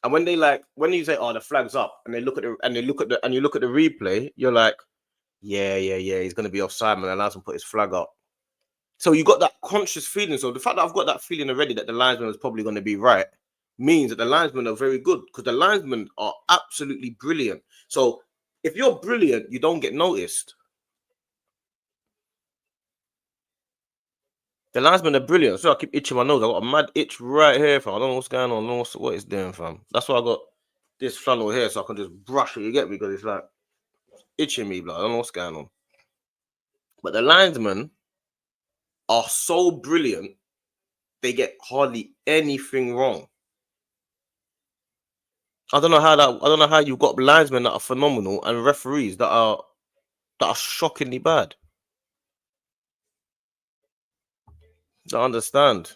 And when you say, the flag's up, and you look at the replay, you're like, yeah, he's going to be offside, man. The linesman put his flag up. So you got that conscious feeling. So the fact that I've got that feeling already that the linesman is probably going to be right, means that the linesmen are very good, because the linesmen are absolutely brilliant. So if you're brilliant, you don't get noticed. The linesmen are brilliant. So I keep itching my nose. I got a mad itch right here, fam. I don't know what's going on. I don't know what it's doing, fam. That's why I got this flannel here, so I can just brush it. You get me? Because it's like itching me, blood. I don't know what's going on. But the linesmen are so brilliant, they get hardly anything wrong. I don't know how you've got linesmen that are phenomenal and referees that are shockingly bad. Don't understand.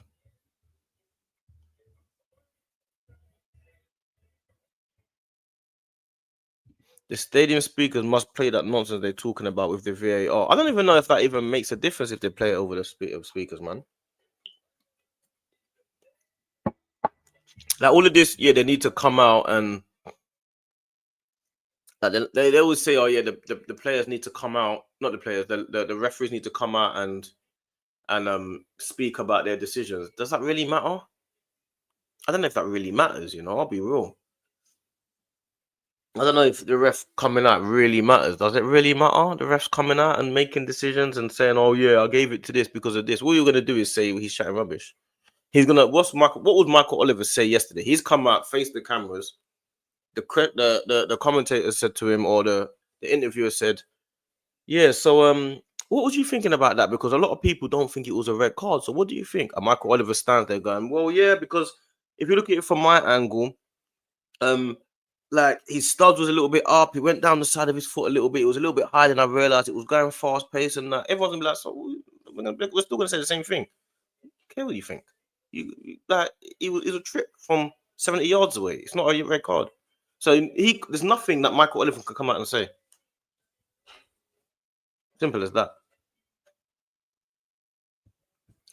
The stadium speakers must play that nonsense they're talking about with the VAR. I don't even know if that even makes a difference if they play it over the speakers, man. Like all of this, yeah, they need to come out and like they always say, oh yeah, the players need to come out, not the players, the referees need to come out and speak about their decisions. Does that really matter? I don't know if that really matters, I'll be real. I don't know if the ref coming out really matters. Does it really matter? The refs coming out and making decisions and saying, "Oh yeah, I gave it to this because of this." All you're gonna do is say he's chatting rubbish. He's gonna. What would Michael Oliver say yesterday? He's come out, faced the cameras. The commentator said to him, or the interviewer said, "Yeah, so what was you thinking about that? Because a lot of people don't think it was a red card. So what do you think?" And Michael Oliver stands there going, "Well, yeah, because if you look at it from my angle, um." Like his studs was a little bit up. He went down the side of his foot a little bit. It was a little bit higher than I realized. It was going fast pace, and everyone's gonna be like, "So we're still gonna say the same thing." Okay, what do you think? Like it was a trip from 70 yards away. It's not a red card. So there's nothing that Michael Oliver could come out and say. Simple as that.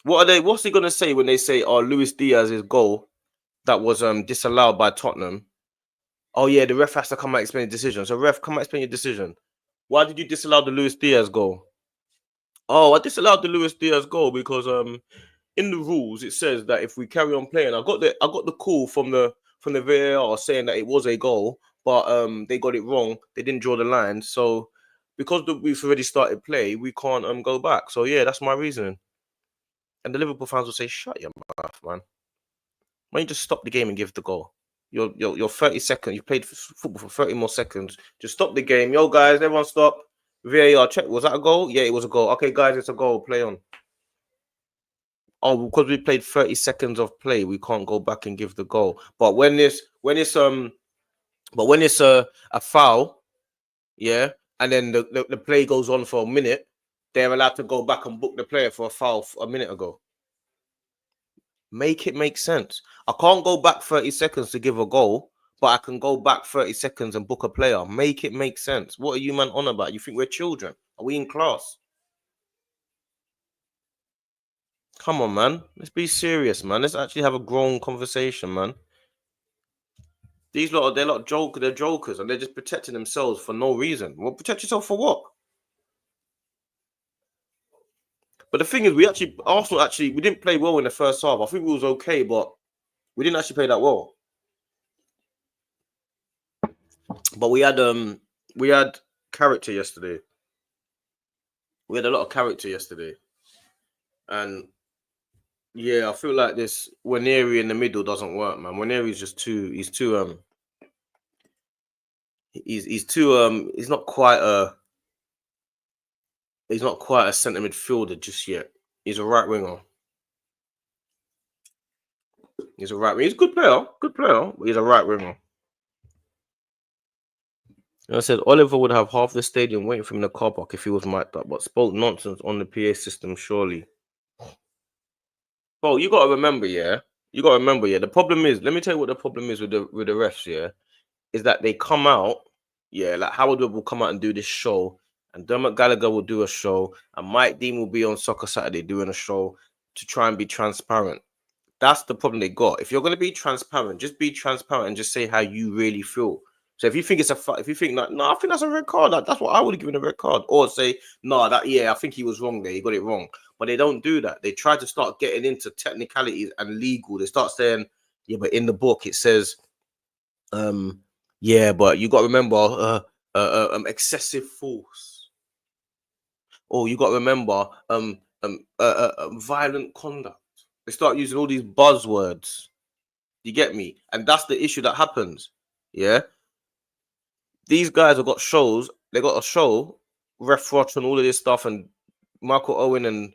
What's he gonna say when they say, "Oh, Luis Diaz's goal that was disallowed by Tottenham"? Oh yeah, the ref has to come out and explain the decision. So ref, come out and explain your decision. Why did you disallow the Luis Diaz goal? Oh, I disallowed the Luis Diaz goal because in the rules it says that if we carry on playing, I got the call from the VAR saying that it was a goal, but they got it wrong. They didn't draw the line, so because we've already started play, we can't go back. So yeah, that's my reasoning. And the Liverpool fans will say, "Shut your mouth, man. Why don't you just stop the game and give the goal? You're 30 seconds. You played football for 30 more seconds. Just stop the game. Yo, guys, everyone stop. VAR check. Was that a goal? Yeah, it was a goal. Okay, guys, it's a goal. Play on." Oh, because we played 30 seconds of play, we can't go back and give the goal. But when it's a foul, yeah, and then the play goes on for a minute, they're allowed to go back and book the player for a foul a minute ago. Make it make sense. I can't go back 30 seconds to give a goal, but I can go back 30 seconds and book a player. Make it make sense. What are you man on about? You think we're children? Are we in class? Come on, man. Let's be serious, man. Let's actually have a grown conversation, man. These lot, they're jokers, and they're just protecting themselves for no reason. Well, protect yourself for what? But the thing is, Arsenal we didn't play well in the first half. I think we was okay, but we didn't actually play that well. But we had character yesterday. We had a lot of character yesterday, and yeah, I feel like this Waneri in the middle doesn't work, man. Waneri's just he's not quite a centre midfielder just yet. He's a right winger. He's a right winger. He's a good player, but he's a right winger. And I said Oliver would have half the stadium waiting for him in the car park if he was mic'd up, but spoke nonsense on the PA system, surely. Bro, you gotta remember, yeah. The problem is, let me tell you what the problem is with the refs, yeah, is that they come out, yeah, like Howard Webb will come out and do this show, and Dermot Gallagher will do a show, and Mike Dean will be on Soccer Saturday doing a show to try and be transparent. That's the problem they got. If you're going to be transparent, just be transparent and just say how you really feel. So if you think if you think that, no, I think that's a red card. That's what I would have given a red card. Or say, no, I think he was wrong there. He got it wrong. But they don't do that. They try to start getting into technicalities and legal. They start saying, Yeah, but in the book it says, yeah, but you got to remember, excessive force. Or you got to remember, violent conduct. They start using all these buzzwords. You get me? And that's the issue that happens. Yeah, these guys have got shows. They got a show, Ref Watch and all of this stuff, and Michael Owen and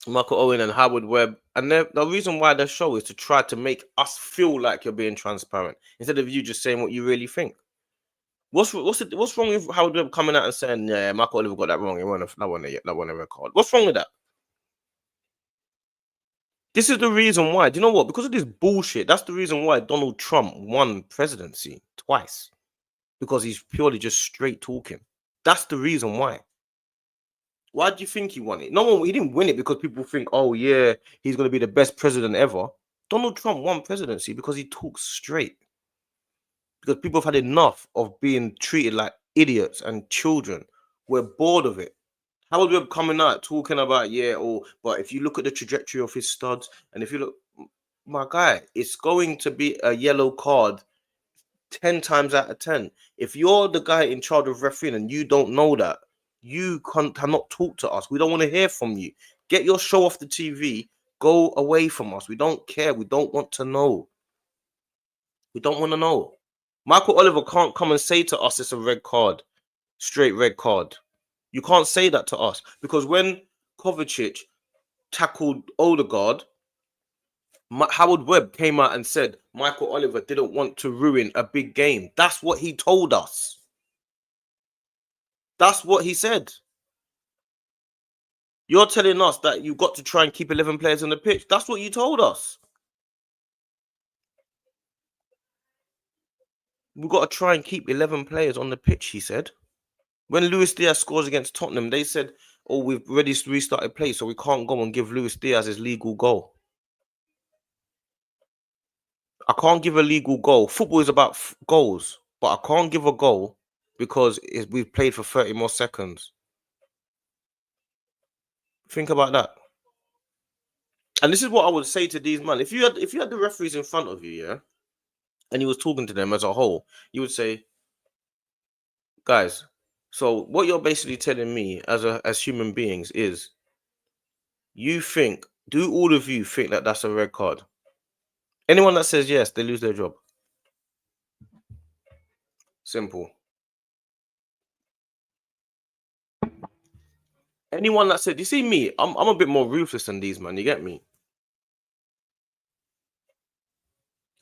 Michael Owen and Howard Webb. And the reason why their show is to try to make us feel like you're being transparent instead of you just saying what you really think. What's wrong with Howard Webb coming out and saying, yeah, Michael Oliver got that wrong? He won a record. What's wrong with that? This is the reason why. Do you know what? Because of this bullshit, that's the reason why Donald Trump won presidency twice. Because he's purely just straight talking. That's the reason why. Why do you think he won it? He didn't win it because people think, oh yeah, he's going to be the best president ever. Donald Trump won presidency because he talks straight. Because people have had enough of being treated like idiots and children. We're bored of it. Howard Webb coming out talking about, but if you look at the trajectory of his studs, and if you look, my guy, it's going to be a yellow card 10 times out of 10. If you're the guy in charge of refereeing and you don't know that, you cannot talk to us. We don't want to hear from you. Get your show off the TV. Go away from us. We don't care. We don't want to know. We don't want to know. Michael Oliver can't come and say to us it's a red card, straight red card. You can't say that to us because when Kovacic tackled Odegaard, Howard Webb came out and said Michael Oliver didn't want to ruin a big game. That's what he told us. That's what he said. You're telling us that you've got to try and keep 11 players on the pitch. That's what you told us. We've got to try and keep 11 players on the pitch, he said. When Luis Diaz scores against Tottenham, they said, oh, we've already restarted play, so we can't go and give Luis Diaz his legal goal. I can't give a legal goal. Football is about goals, but I can't give a goal because we've played for 30 more seconds. Think about that. And this is what I would say to these men. If you had the referees in front of you, yeah, and you was talking to them as a whole, you would say, guys, so what you're basically telling me as human beings is do all of you think that that's a red card? Anyone that says yes, they lose their job. Simple. Anyone that said, you see me, I'm a bit more ruthless than these, man. You get me?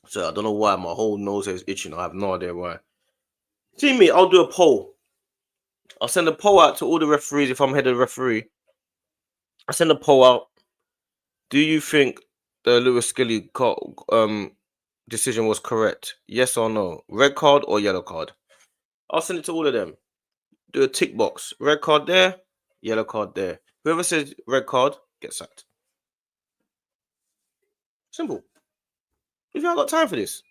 So I don't know why my whole nose is itching. I have no idea why. See me, I'll do a poll. I'll send a poll out to all the referees if I'm head of the referee. I send a poll out. Do you think the Lewis Skelly decision was correct? Yes or no? Red card or yellow card? I'll send it to all of them. Do a tick box. Red card there, yellow card there. Whoever says red card gets sacked. Simple. If you haven't got time for this,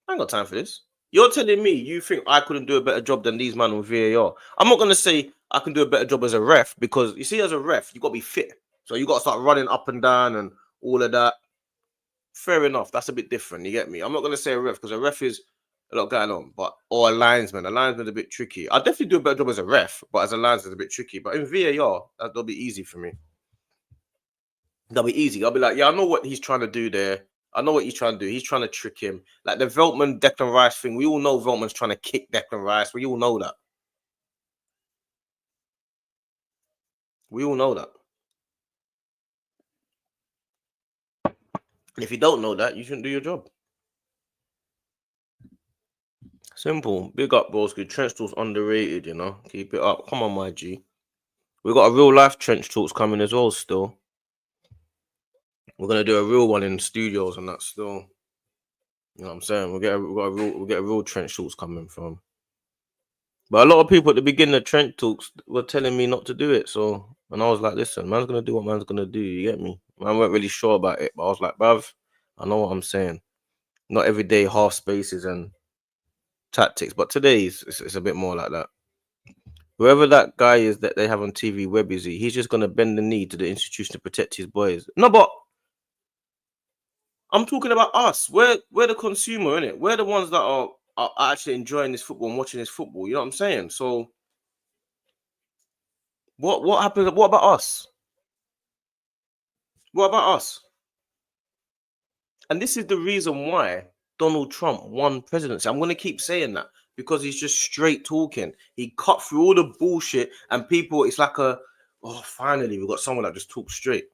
I ain't got time for this. You're telling me you think I couldn't do a better job than these men with VAR. I'm not gonna say I can do a better job as a ref because you see, as a ref, you gotta be fit. So you gotta start running up and down and all of that. Fair enough. That's a bit different. You get me? I'm not gonna say a ref because a ref is a lot going on, or a linesman. A linesman's a bit tricky. I'll definitely do a better job as a ref, but as a linesman, it's a bit tricky. But in VAR, that'll be easy for me. That'll be easy. I'll be like, yeah, I know what he's trying to do there. I know what he's trying to do. He's trying to trick him. Like the Veltman Declan Rice thing. We all know Veltman's trying to kick Declan Rice. We all know that. We all know that. And if you don't know that, you shouldn't do your job. Simple. Big up, broski. Trench talks underrated, you know. Keep it up. Come on, my G. We got a real life trench talks coming as well still. We're gonna do a real one in studios and that still. You know what I'm saying? We'll get a real trench talks coming from. But a lot of people at the beginning of trench talks were telling me not to do it. So, and I was like, listen, man's gonna do what man's gonna do. You get me? Man weren't really sure about it, but I was like, bruv, I know what I'm saying. Not every day half spaces and tactics, but today's it's a bit more like that. Whoever that guy is that they have on TV, where is he? He's just gonna bend the knee to the institution to protect his boys. No, but I'm talking about us. We're the consumer, innit? We're the ones that are actually enjoying this football and watching this football. You know what I'm saying? So what happens? What about us? What about us? And this is the reason why Donald Trump won presidency. I'm gonna keep saying that because he's just straight talking. He cut through all the bullshit, and people, it's like finally we got someone that just talks straight.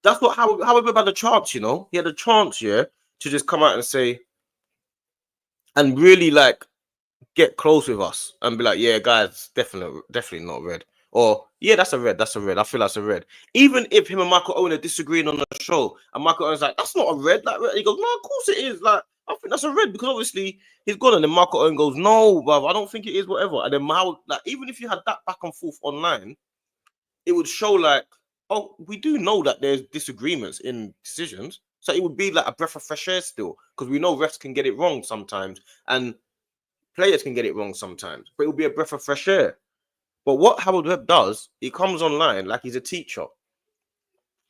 That's what how about the chance, you know? He had a chance, yeah, to just come out and say and really like get close with us and be like, yeah, guys, definitely not red. Or yeah, that's a red, that's a red. I feel that's a red. Even if him and Michael Owen are disagreeing on the show, and Michael Owen's like, that's not a red. Like he goes, no, of course it is. Like, I think that's a red because obviously he's gone, and then Michael Owen goes, no, bruv, I don't think it is, whatever. And then how like even if you had that back and forth online, it would show like, oh, we do know that there's disagreements in decisions. So it would be like a breath of fresh air still, because we know refs can get it wrong sometimes. And players can get it wrong sometimes, but it will be a breath of fresh air. But what Harold Webb does, he comes online like he's a teacher,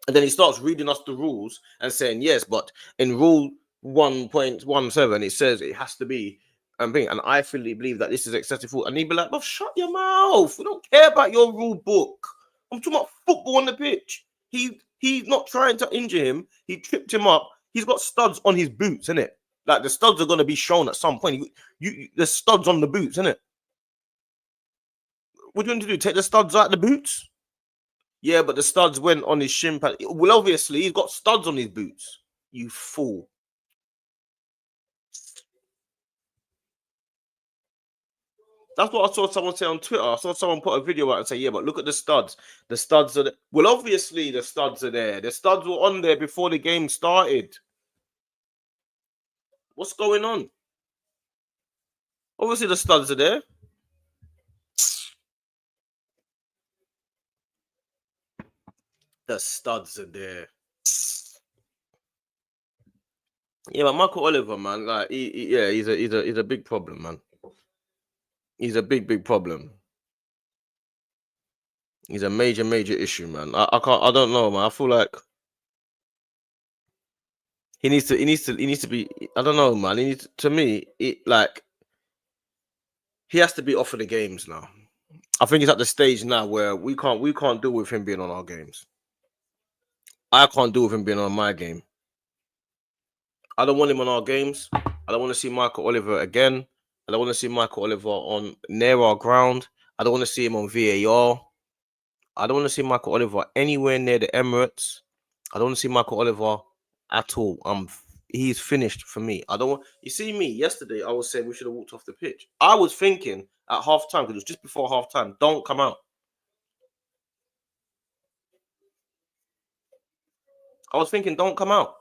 and then he starts reading us the rules and saying, yes, but in rule 1.17, it says it has to be and I fully believe that this is excessive fault. And he'd be like, well, shut your mouth. We don't care about your rule book. I'm talking about football on the pitch. He's not trying to injure him. He tripped him up. He's got studs on his boots, innit? Like the studs are going to be shown at some point. The studs on the boots, innit? What do you want to do? Take the studs out of the boots? Yeah, but the studs went on his shin pad. Well, obviously, he's got studs on his boots. You fool. That's what I saw someone say on Twitter. I saw someone put a video out and say, yeah, but look at the studs. The studs are there. Well, obviously, the studs are there. The studs were on there before the game started. What's going on? Obviously, the studs are there. The studs are there. Yeah, but Michael Oliver, man, like, he's a big problem, man. He's a big problem. He's a major issue, man. I don't know, man. I feel like he needs to be. I don't know, man. To me, he has to be off of the games now. I think he's at the stage now where we can't deal with him being on our games. I can't deal with him being on my game. I don't want him on our games. I don't want to see Michael Oliver again. I don't want to see Michael Oliver on near our ground. I don't want to see him on VAR. I don't want to see Michael Oliver anywhere near the Emirates. I don't want to see Michael Oliver at all. He's finished for me. I don't want you see me yesterday. I was saying we should have walked off the pitch. I was thinking at half time, because it was just before half time, don't come out. I was thinking, don't come out.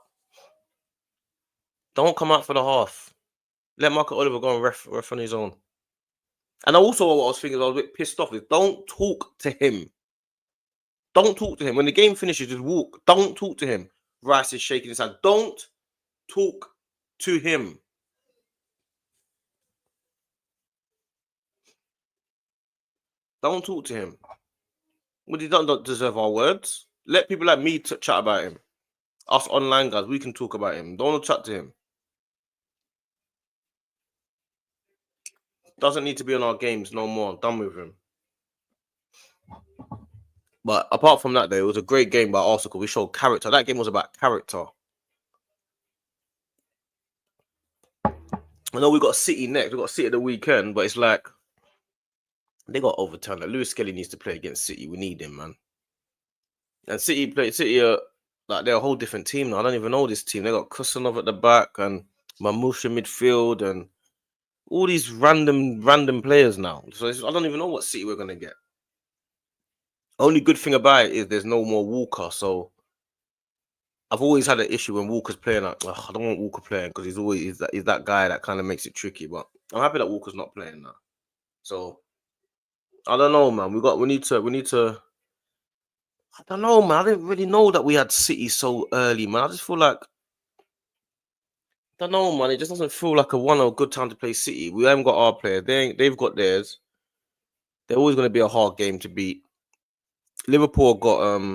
Don't come out for the half. Let Michael Oliver go and ref on his own. And also what I was thinking, I was a bit pissed off, is don't talk to him. Don't talk to him. When the game finishes, just walk. Don't talk to him. Rice is shaking his hand. Don't talk to him. Don't talk to him. Well, he don't deserve our words. Let people like me chat about him. Us online guys, we can talk about him. Don't chat to him. Doesn't need to be on our games no more. Done with him. But apart from that, though, it was a great game by Arsenal. We showed character. That game was about character. I know we got City next. We got City at the weekend, but it's like they got overturned. Like, Lewis Skelly needs to play against City. We need him, man. And City are like they're a whole different team now. I don't even know this team. They got Kusanov at the back and Mamusha midfield and all these random players now. So I don't even know what City we're gonna get. Only good thing about it is there's no more Walker. So I've always had an issue when Walker's playing. Like, I don't want Walker playing because he's that guy that kind of makes it tricky. But I'm happy that Walker's not playing now. So I don't know, man. We need to. I don't know, man. I didn't really know that we had City so early, man. I just feel like I don't know, man. It just doesn't feel like a good time to play City. We haven't got our players. They've got theirs. They're always going to be a hard game to beat. Liverpool got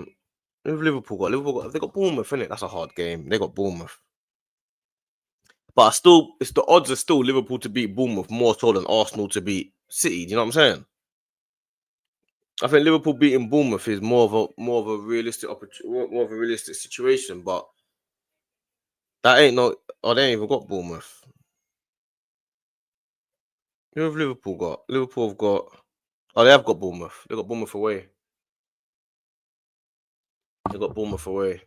Liverpool got they got Bournemouth, innit? That's a hard game. They got Bournemouth. But it's the odds are still Liverpool to beat Bournemouth more so than Arsenal to beat City. Do you know what I'm saying? I think Liverpool beating Bournemouth is more of a realistic more of a realistic situation. But that ain't no. Oh, they ain't even got Bournemouth. Who have Liverpool got? Liverpool have got. Oh, they have got Bournemouth. They got Bournemouth away. They got Bournemouth away.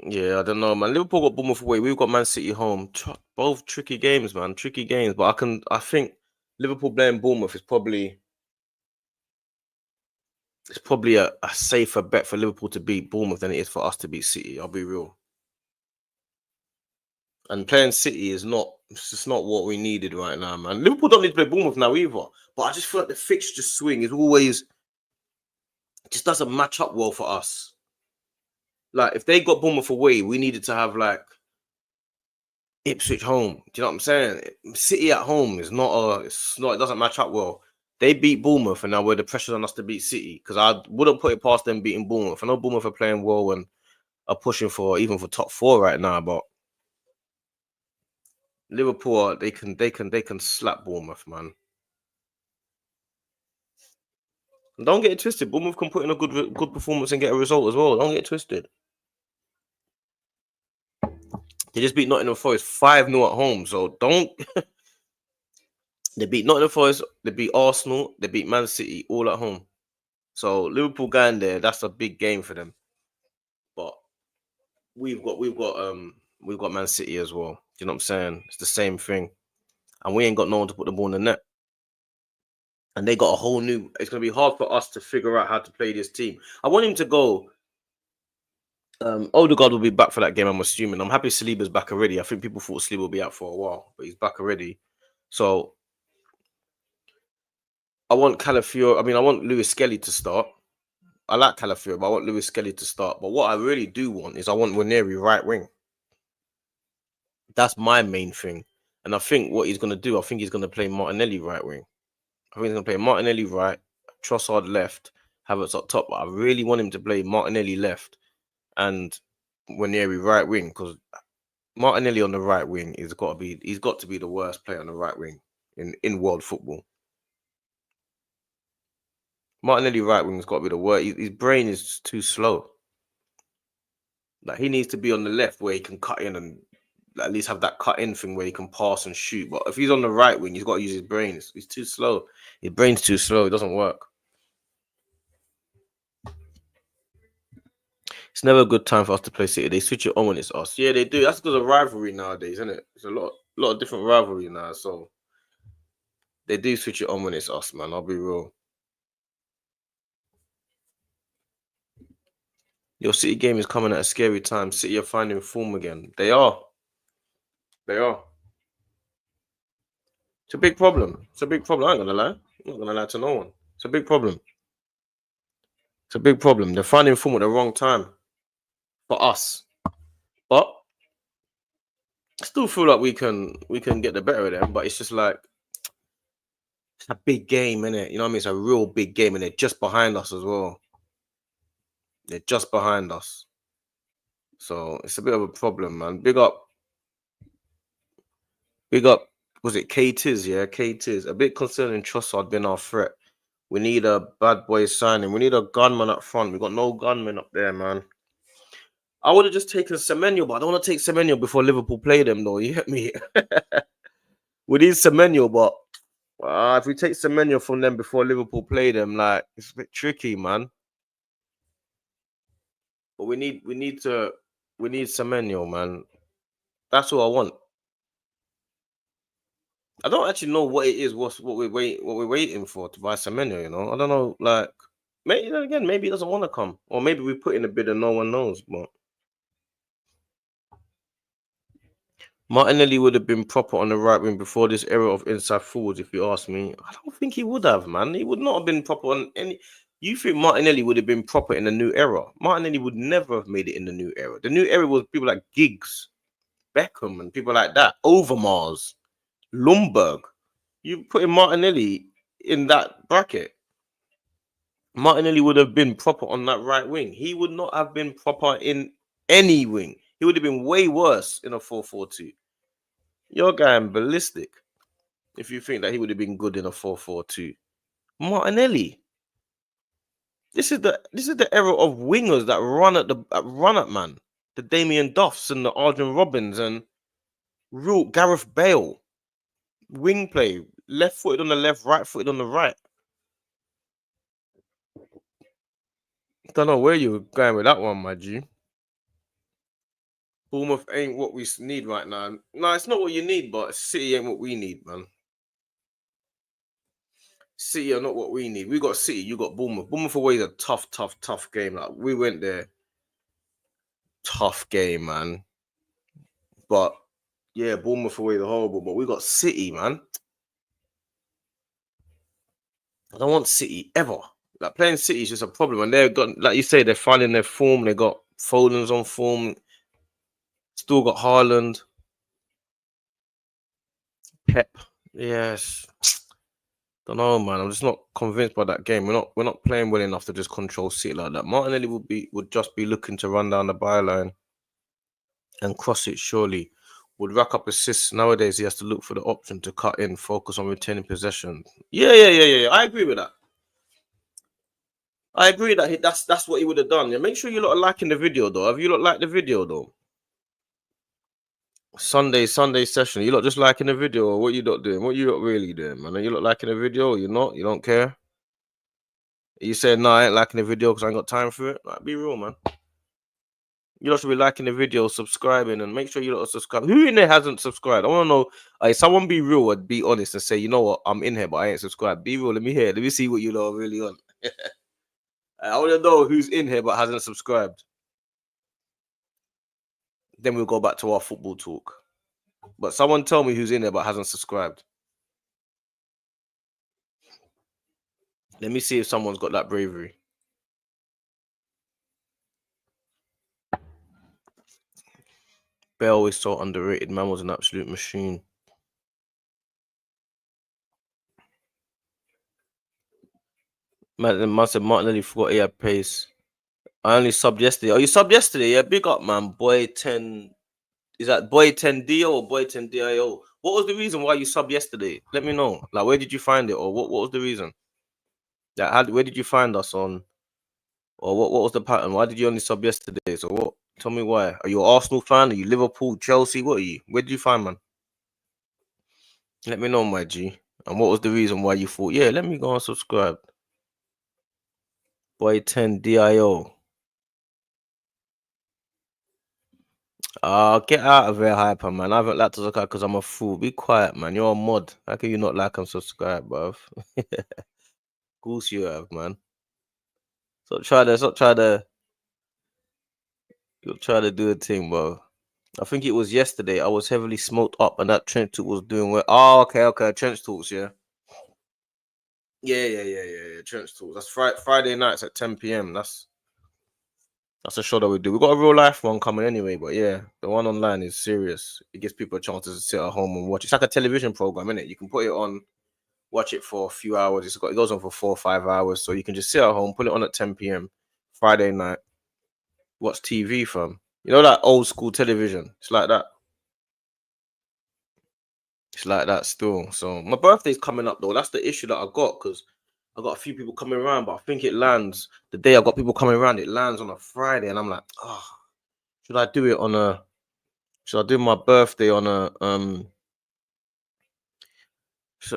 Yeah, I don't know, man. Liverpool got Bournemouth away. We've got Man City home. Both tricky games, man. Tricky games. But I think Liverpool playing Bournemouth is probably a safer bet for Liverpool to beat Bournemouth than it is for us to beat City. I'll be real. And playing City is not. It's just not what we needed right now, man. Liverpool don't need to play Bournemouth now either. But I just feel like the fixture swing is always just doesn't match up well for us. Like if they got Bournemouth away, we needed to have like Ipswich home. Do you know what I'm saying? City at home is not. It doesn't match up well. They beat Bournemouth, and now we're the pressure's on us to beat City because I wouldn't put it past them beating Bournemouth. I know Bournemouth are playing well and are pushing for even for top 4 right now, but Liverpool they can slap Bournemouth, man. And don't get it twisted. Bournemouth can put in a good performance and get a result as well. Don't get it twisted. They just beat Nottingham Forest 5-0 at home, so don't. They beat Nottingham Forest, they beat Arsenal, they beat Man City all at home. So Liverpool going there, that's a big game for them. But we've got Man City as well. Do you know what I'm saying? It's the same thing. And we ain't got no one to put the ball in the net. And they got a whole new. It's gonna be hard for us to figure out how to play this team. I want him to go. Odegaard will be back for that game, I'm assuming. I'm happy Saliba's back already. I think people thought Saliba will be out for a while, but he's back already. So I want Calafiori. I want Lewis Skelly to start. I like Calafiori, but I want Lewis Skelly to start. But what I really do want is I want Ranieri right wing. That's my main thing. And I think what he's going to do, I think he's going to play Martinelli right wing. I think he's going to play Martinelli right, Trossard left, Havertz up top. But I really want him to play Martinelli left and Ranieri right wing because Martinelli on the right wing he's got to be the worst player on the right wing in world football. Martinelli right wing's got to be the worst. His brain is too slow. Like he needs to be on the left where he can cut in and at least have that cut in thing where he can pass and shoot. But if he's on the right wing, he's got to use his brains. He's too slow. His brain's too slow. It doesn't work. It's never a good time for us to play City. They switch it on when it's us. Yeah, they do. That's because of rivalry nowadays, isn't it? It's a lot of different rivalry now. So they do switch it on when it's us, man. I'll be real. Your City game is coming at a scary time. City are finding form again. They are. They are. It's a big problem. It's a big problem. I ain't gonna lie. I'm not gonna lie to no one. It's a big problem. It's a big problem. They're finding form at the wrong time for us. But I still feel like we can get the better of them. But it's just like it's a big game, innit? You know what I mean? It's a real big game, and they're just behind us as well. They're just behind us. So it's a bit of a problem, man. Big up. Was it K-Tiz? Yeah, K-Tiz. A bit concerning Trossard being our threat. We need a bad boy signing. We need a gunman up front. We got no gunman up there, man. I would have just taken Semenyo, but I don't want to take Semenyo before Liverpool play them, though. You get me? We need Semenyo, but if we take Semenyo from them before Liverpool play them, like it's a bit tricky, man. But we need Semenyo, man. That's all I want. I don't actually know what it is. What we're waiting for to buy Semenyo. You know, I don't know. Like maybe again, maybe he doesn't want to come, or maybe we put in a bid and no one knows. But Martinelli would have been proper on the right wing before this era of inside forwards. If you ask me, I don't think he would have, man. He would not have been proper on any. You think Martinelli would have been proper in the new era? Martinelli would never have made it in the new era. The new era was people like Giggs, Beckham, and people like that. Overmars, Lumberg. You put in Martinelli in that bracket. Martinelli would have been proper on that right wing. He would not have been proper in any wing. He would have been way worse in a 4-4-2. You're going ballistic if you think that he would have been good in a 4-4-2. Martinelli. This is the era of wingers that run at man. The Damien Duffs and the Arjen Robbins and real Gareth Bale. Wing play. Left footed on the left, right footed on the right. Don't know where you were going with that one, my G. Bournemouth ain't what we need right now. No, it's not what you need, but City ain't what we need, man. City are not what we need. We got City, you got Bournemouth. Bournemouth away is a tough game. Like, we went there. Tough game, man. But yeah, Bournemouth away is horrible. But we got City, man. I don't want City ever. Like, playing City is just a problem. And they've got, like you say, they're finding their form. They got Foden's on form. Still got Haaland. Pep. Yes. Don't know, man. I'm just not convinced by that game. We're not playing well enough to just control City like that. Martinelli would just be looking to run down the byline and cross it. Surely would rack up assists. Nowadays, he has to look for the option to cut in, focus on retaining possession. Yeah. I agree with that. I agree that that's what he would have done. Yeah, make sure you lot are liking the video though. Have you lot liked the video though? Sunday session. You lot just liking the video, or what you lot doing? What you lot really doing, man? Are you lot liking the video? Or you're not? You don't care? You said no, I ain't liking the video because I ain't got time for it. Like, be real, man. You lot should be liking the video, subscribing, and make sure you lot are subscribed. Who in there hasn't subscribed? I want to know. Someone be real and be honest and say, you know what, I'm in here, but I ain't subscribed. Be real. Let me hear. Let me see what you lot are really on. I want to know who's in here but hasn't subscribed. Then we'll go back to our football talk. But someone tell me who's in there but hasn't subscribed. Let me see if someone's got that bravery. Bale is so underrated. Man was an absolute machine. Man said Martinelli forgot he had pace. I only subbed yesterday. Oh, you subbed yesterday? Yeah, big up, man. Boy 10. Is that Boy 10DO or Boy 10DIO? What was the reason why you subbed yesterday? Let me know. Like, where did you find it? Or what was the reason? Like, where did you find us on? Or what was the pattern? Why did you only sub yesterday? So what? Tell me why. Are you an Arsenal fan? Are you Liverpool, Chelsea? What are you? Where did you find, man? Let me know, my G. And what was the reason why you thought, yeah, let me go and subscribe? Boy 10DIO. Get out of here, hyper, man. I haven't liked to subscribe because I'm a fool. Be quiet, man. You're a mod. How can you not like and subscribe, bruv? Of course you have, man. Stop try to do a thing, bro. I think it was yesterday. I was heavily smoked up, and that trench talk was doing well. Oh, okay. Trench talks, yeah. Yeah. Trench talks. That's Friday nights at 10 p.m. That's a show that we do. We got a real life one coming anyway, but yeah, the one online is serious. It gives people a chance to sit at home and watch. It's like a television program, isn't it? You can put it on, watch it for a few hours. It goes on for 4 or 5 hours, so you can just sit at home, put it on at 10 p.m. Friday night, watch TV from. You know that old school television? It's like that. It's like that still. So my birthday's coming up though. That's the issue that I got because I got a few people coming around, but I think it lands the day I got people coming around. It lands on a Friday, and I'm like, oh, should I do it on a? Should I do my birthday on a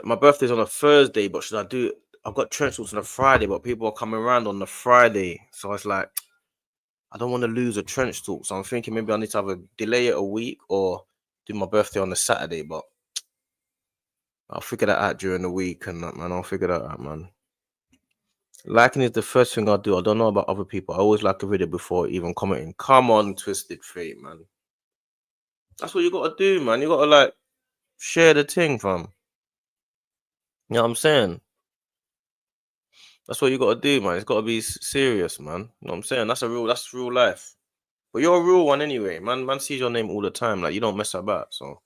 my birthday's on a Thursday, but should I do it? I've got trench talks on a Friday, but people are coming around on the Friday, so it's like I don't want to lose a trench talk. So I'm thinking maybe I need to either delay it a week or do my birthday on the Saturday, but I'll figure that out during the week and that, man. I'll figure that out, man. Liking is the first thing I do. I don't know about other people. I always like a video before even commenting. Come on, Twisted Fate, man. That's what you gotta do, man. You gotta like share the thing, fam. You know what I'm saying? That's what you gotta do, man. It's gotta be serious, man. You know what I'm saying? That's real life. But you're a real one anyway. Man sees your name all the time. Like, you don't mess about. So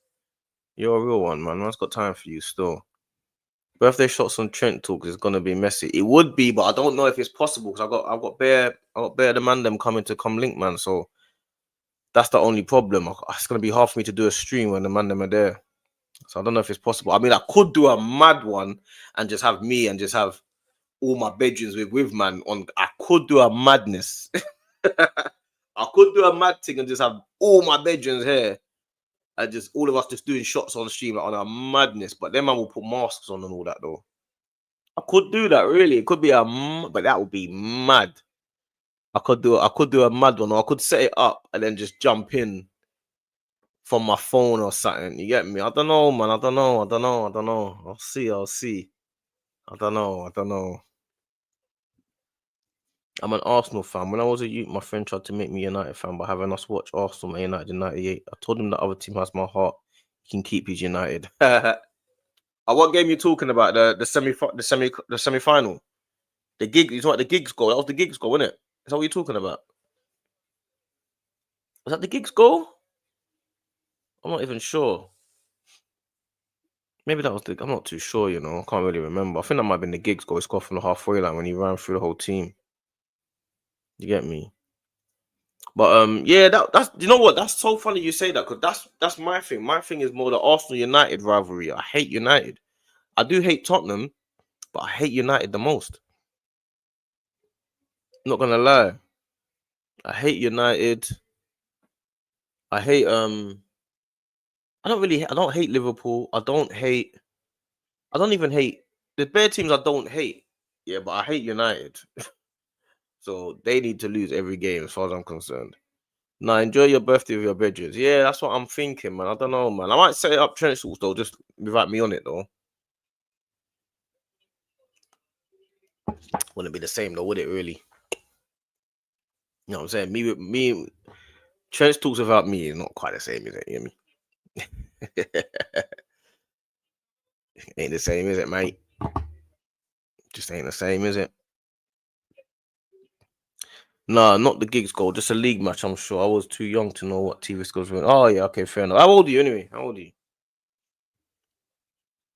you're a real one, man. Man's got time for you still. Birthday shots on Trent talks is gonna be messy. It would be, but I don't know if it's possible because I've got bare the man them coming to come link, man. So That's the only problem. It's gonna be hard for me to do a stream when the man them are there. So I don't know if it's possible. I mean, I could do a mad one and just have me and just have all my bedrooms with man on. I could do a madness. I could do a mad thing and just have all my bedrooms here and just all of us just doing shots on stream like, on a madness. But then man will put masks on and all that though. I could do that really. It could be but that would be mad. I could do a mad one, or I could set it up and then just jump in from my phone or something. You get me? I don't know, man. I don't know. I'll see. I don't know. I'm an Arsenal fan. When I was a youth, my friend tried to make me a United fan by having us watch Arsenal Man United in '98. I told him the other team has my heart. He can keep his United. What game you talking about? The semi final. The gig. You talking about the gigs goal? That was the gigs goal, wasn't it? Is that what you're talking about? Was that the gigs goal? I'm not even sure. Maybe that was the. I'm not too sure. You know, I can't really remember. I think that might have been the gigs goal. He scored from the halfway line when he ran through the whole team. You get me? But yeah, that's you know what? That's so funny you say that because that's my thing. My thing is more the Arsenal United rivalry. I hate United. I do hate Tottenham, but I hate United the most. Not gonna lie, I hate United. I hate I don't hate Liverpool. I don't even hate the bare teams. I don't hate. Yeah, but I hate United. So they need to lose every game as far as I'm concerned. Now enjoy your birthday with your bedrooms. Yeah, that's what I'm thinking, man. I don't know, man. I might set it up trench talks though, just without me on it though. Wouldn't be the same though, would it really? You know what I'm saying? Me trench talks without me is not quite the same, is it? You hear me? Ain't the same, is it, mate? Just ain't the same, is it? Nah, not the gigs goal, just a league match, I'm sure. I was too young to know what TV scores were. Oh yeah, okay, fair enough. How old are you anyway? How old are you?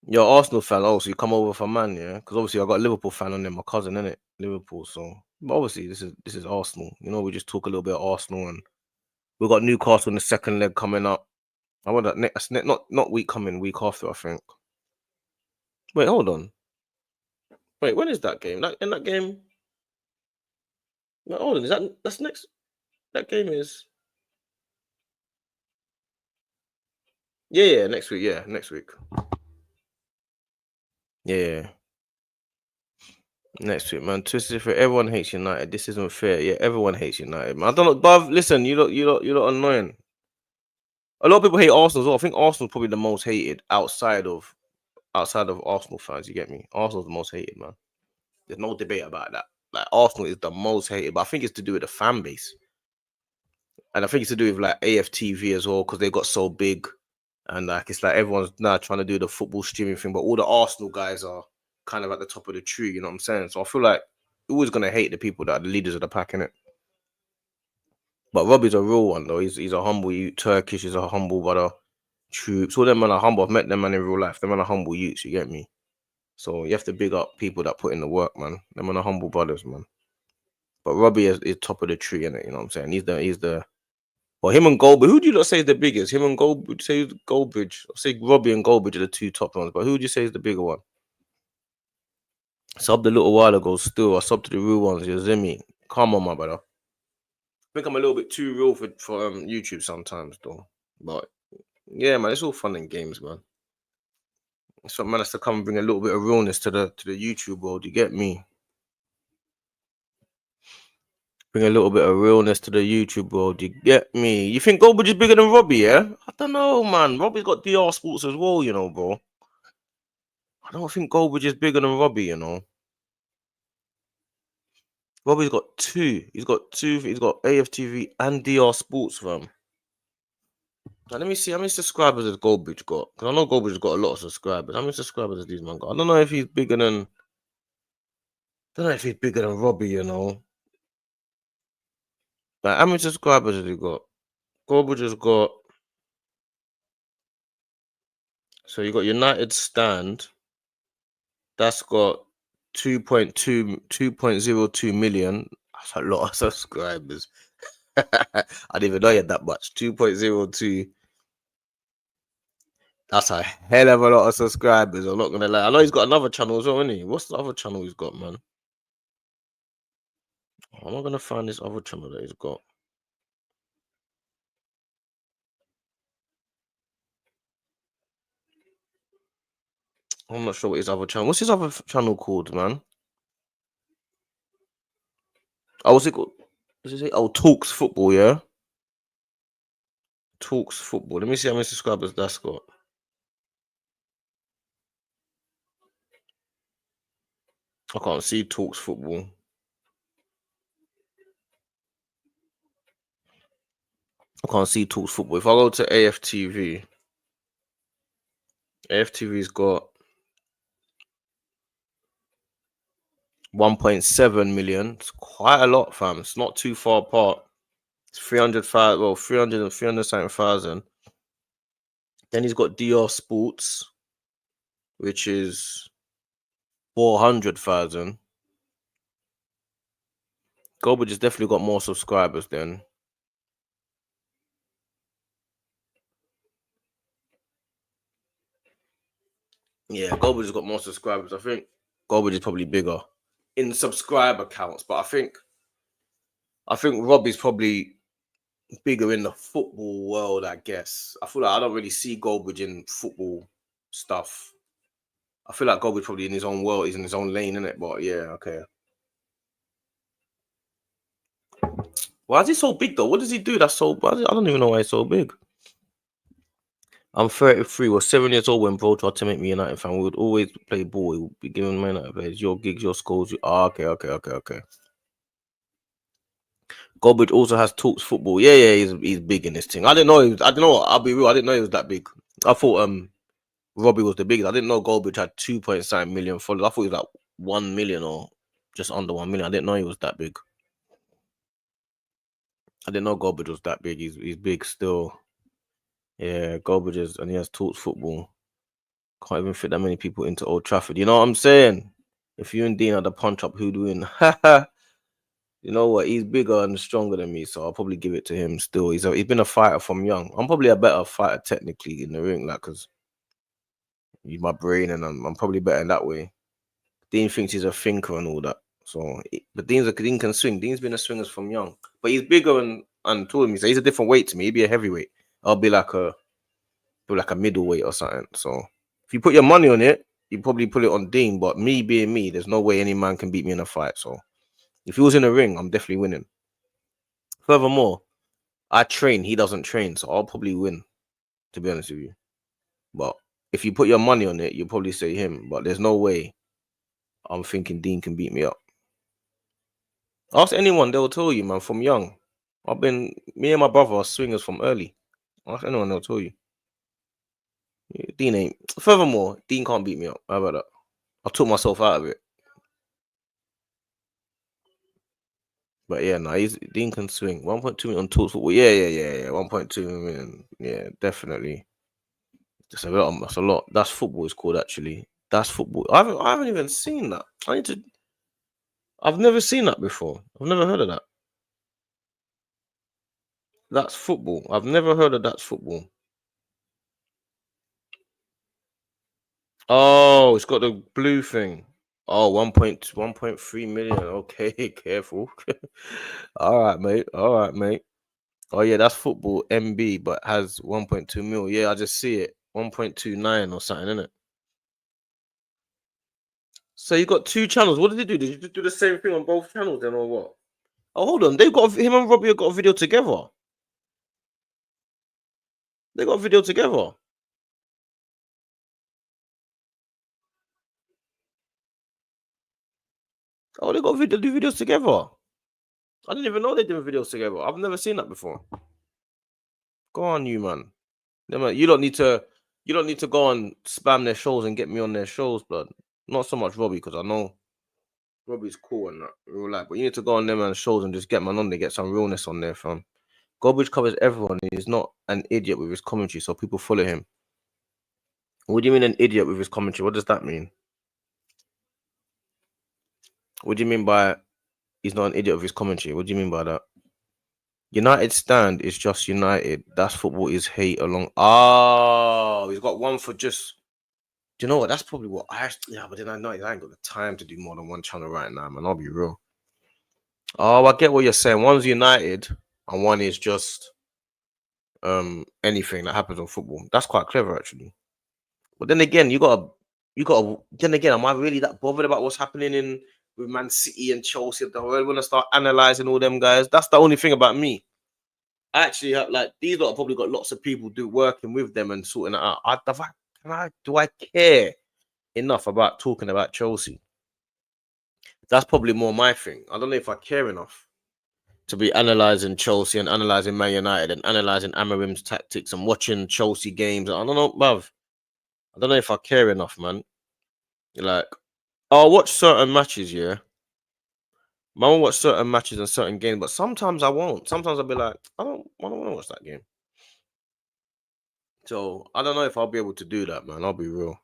You're an Arsenal fan, oh, so you come over for man, yeah? Because obviously I got a Liverpool fan on there, my cousin, innit? Liverpool, so but obviously this is Arsenal. You know, we just talk a little bit of Arsenal and we got Newcastle in the second leg coming up. I want that next not week coming, week after, I think. Wait, hold on. Wait, when is that game? That game. Wait, hold on, that's next that game is yeah, next week, yeah, next week. Yeah. Next week, man. Twisted for everyone hates United. This isn't fair. Yeah, everyone hates United, man. I don't know, Buv. Listen, you lot annoying. A lot of people hate Arsenal as well. I think Arsenal's probably the most hated outside of Arsenal fans. You get me? Arsenal's the most hated, man. There's no debate about that. Like Arsenal is the most hated, but I think it's to do with the fan base, and I think it's to do with like AFTV as well because they got so big, and like it's like everyone's now trying to do the football streaming thing, but all the Arsenal guys are kind of at the top of the tree. You know what I'm saying? So I feel like you're always gonna hate the people that are the leaders of the pack, innit? But Robbie's a real one though. He's a humble youth. Turkish. He's a humble brother. Troops. All them men are humble. I've met them man in real life. Them man are humble youths. You get me? So you have to big up people that put in the work, man. Them man are humble brothers, man. But Robbie is top of the tree, innit? You know what I'm saying? He's the. Well, him and Goldbridge. Who do you not say is the biggest? Him and Goldbridge. Say Goldbridge. I'll say Robbie and Goldbridge are the two top ones. But who would you say is the bigger one? Subbed a little while ago. Still, I subbed to the real ones. You Zimmy. Come on, my brother. I think I'm a little bit too real for YouTube sometimes, though. But yeah, man, it's all fun and games, man. It's what man has to come and bring a little bit of realness to the YouTube world. You get me? Bring a little bit of realness to the YouTube world. You get me? You think Goldbridge is bigger than Robbie? Yeah, I don't know, man. Robbie's got DR Sports as well, you know, bro. I don't think Goldbridge is bigger than Robbie, you know. Robbie's got two. He's got two. He's got AFTV and DR Sports, fam. Now, let me see how many subscribers has Goldbridge got. Because I know Goldbridge has got a lot of subscribers. How many subscribers has these man got? I don't know if he's bigger than. I don't know if he's bigger than Robbie, you know. Like, how many subscribers has he got? Goldbridge has got. So you got United Stand. That's got 2.02 million. That's a lot of subscribers. I didn't even know he had that much. 2.02. That's a hell of a lot of subscribers. I'm not gonna lie. I know he's got another channel as well, isn't he? What's the other channel he's got, man? I'm not gonna find this other channel that he's got. I'm not sure what his other channel. What's his other channel called, man? Oh, what's it called? Does it say? Oh, Talks Football, yeah. Talks Football. Let me see how many subscribers that's got. I can't see Talks Football. I can't see Talks Football. If I go to AFTV, AFTV's got 1.7 million. It's quite a lot, fam. It's not too far apart. It's 300,000. Well, 300 something thousand. Then he's got DR Sports, which is 400,000. Garbage has definitely got more subscribers then. Yeah, Garbage has got more subscribers. I think Garbage is probably bigger in subscriber counts, but I think Robbie's probably bigger in the football world, I guess. I feel like I don't really see Goldbridge in football stuff. I feel like Goldbridge probably in his own world, he's in his own lane, innit? But yeah, okay. Why is he so big though? What does he do that's so bad? I don't even know why he's so big. I'm 33, was 7 years old when bro tried to make me a United fan. We would always play ball. We would be giving Man United players your gigs, your scores. Okay. Goldbridge also has Talks Football. Yeah, he's big in this thing. I didn't know. I don't know. I'll be real. I didn't know he was that big. I thought Robbie was the biggest. I didn't know Goldbridge had 2.7 million followers. I thought he was like 1 million or just under 1 million. I didn't know he was that big. I didn't know Goldbridge was that big. He's big still. Yeah, Goldbridge is, and he has Talks Football. Can't even fit that many people into Old Trafford. You know what I'm saying? If you and Dean had a punch up, who'd win? You know what? He's bigger and stronger than me, so I'll probably give it to him. Still, he's been a fighter from young. I'm probably a better fighter technically in the ring, like because he's my brain, and I'm probably better in that way. Dean thinks he's a thinker and all that. So, but Dean can swing. Dean's been a swinger from young, but he's bigger and taller than me. So he's a different weight to me. He'd be a heavyweight. I'll be like a middleweight or something. So if you put your money on it, you probably put it on Dean. But me being me, there's no way any man can beat me in a fight. So if he was in a ring, I'm definitely winning. Furthermore, I train. He doesn't train, so I'll probably win. To be honest with you, but if you put your money on it, you'll probably say him. But there's no way I'm thinking Dean can beat me up. Ask anyone, they'll tell you, man. From young, me and my brother are swingers from early. Ask anyone, they'll tell you. Dean ain't. Furthermore, Dean can't beat me up. How about that? I took myself out of it. But yeah, no, Dean can swing. 1.2 million on Talks Football. Yeah. 1.2 million. Yeah, definitely. That's a lot. That's a lot. That's football. It's called actually. That's football. I haven't even seen that. I've never seen that before. I've never heard of that. That's football. I've never heard of that's football. Oh, it's got the blue thing. Oh, 1.3 million. Okay, careful. All right, mate. Oh yeah, that's football MB, but has 1.2 mil. Yeah, I just see it. 1.29 or something, isn't it? So you got two channels. What did they do? Did you just do the same thing on both channels then, or what? Oh, hold on. They've got him and Robbie have got a video together. They got a video together. Oh, they got do videos together. I didn't even know they did videos together. I've never seen that before. Go on, you man. Yeah, man, you don't need to go and spam their shows and get me on their shows, blood. Not so much Robbie, because I know Robbie's cool and that real life, but you need to go on them and shows and just get man on there, get some realness on there, fam. Garbage covers everyone. He's not an idiot with his commentary, so people follow him. What do you mean an idiot with his commentary? What does that mean? What do you mean by he's not an idiot with his commentary? What do you mean by that? United stand is just United. That's football is hate along. Oh, he's got one for just. Do you know what? That's probably what I. Yeah, but then I know I ain't got the time to do more than one channel right now, man. I'll be real. Oh, I get what you're saying. One's United, and one is just anything that happens on football. That's quite clever, actually. But then again, you gotta. Then again, am I really that bothered about what's happening in with Man City and Chelsea? I really want to start analyzing all them guys. That's the only thing about me. I actually have like these lot have probably got lots of people working with them and sorting it out. Do I care enough about talking about Chelsea? That's probably more my thing. I don't know if I care enough to be analysing Chelsea and analysing Man United and analysing Amarim's tactics and watching Chelsea games. I don't know, bruv. I don't know if I care enough, man. Like, I'll watch certain matches, yeah. Man will watch certain matches and certain games, but sometimes I won't. Sometimes I'll be like, I don't want to watch that game. So I don't know if I'll be able to do that, man. I'll be real.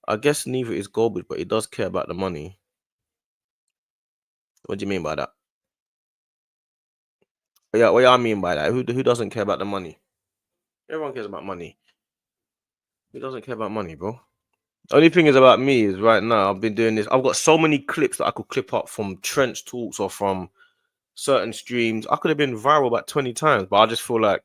I guess neither is Goldbridge, but he does care about the money. What do you mean by that? Yeah, what do I mean by that? Who doesn't care about the money? Everyone cares about money. Who doesn't care about money, bro? Only thing is about me is right now I've been doing this. I've got so many clips that I could clip up from trench talks or from certain streams. I could have been viral about 20 times, but I just feel like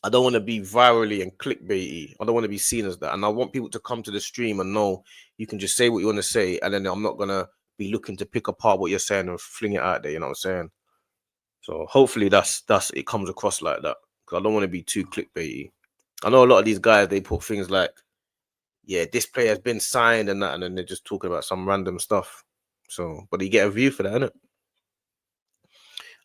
I don't want to be virally and clickbaity. I don't want to be seen as that. And I want people to come to the stream and know you can just say what you want to say. And then I'm not going to be looking to pick apart what you're saying and fling it out there. You know what I'm saying? So hopefully that's it comes across like that. Because I don't want to be too clickbaity. I know a lot of these guys, they put things like, yeah, this player has been signed and that. And then they're just talking about some random stuff. So, but you get a view for that, innit?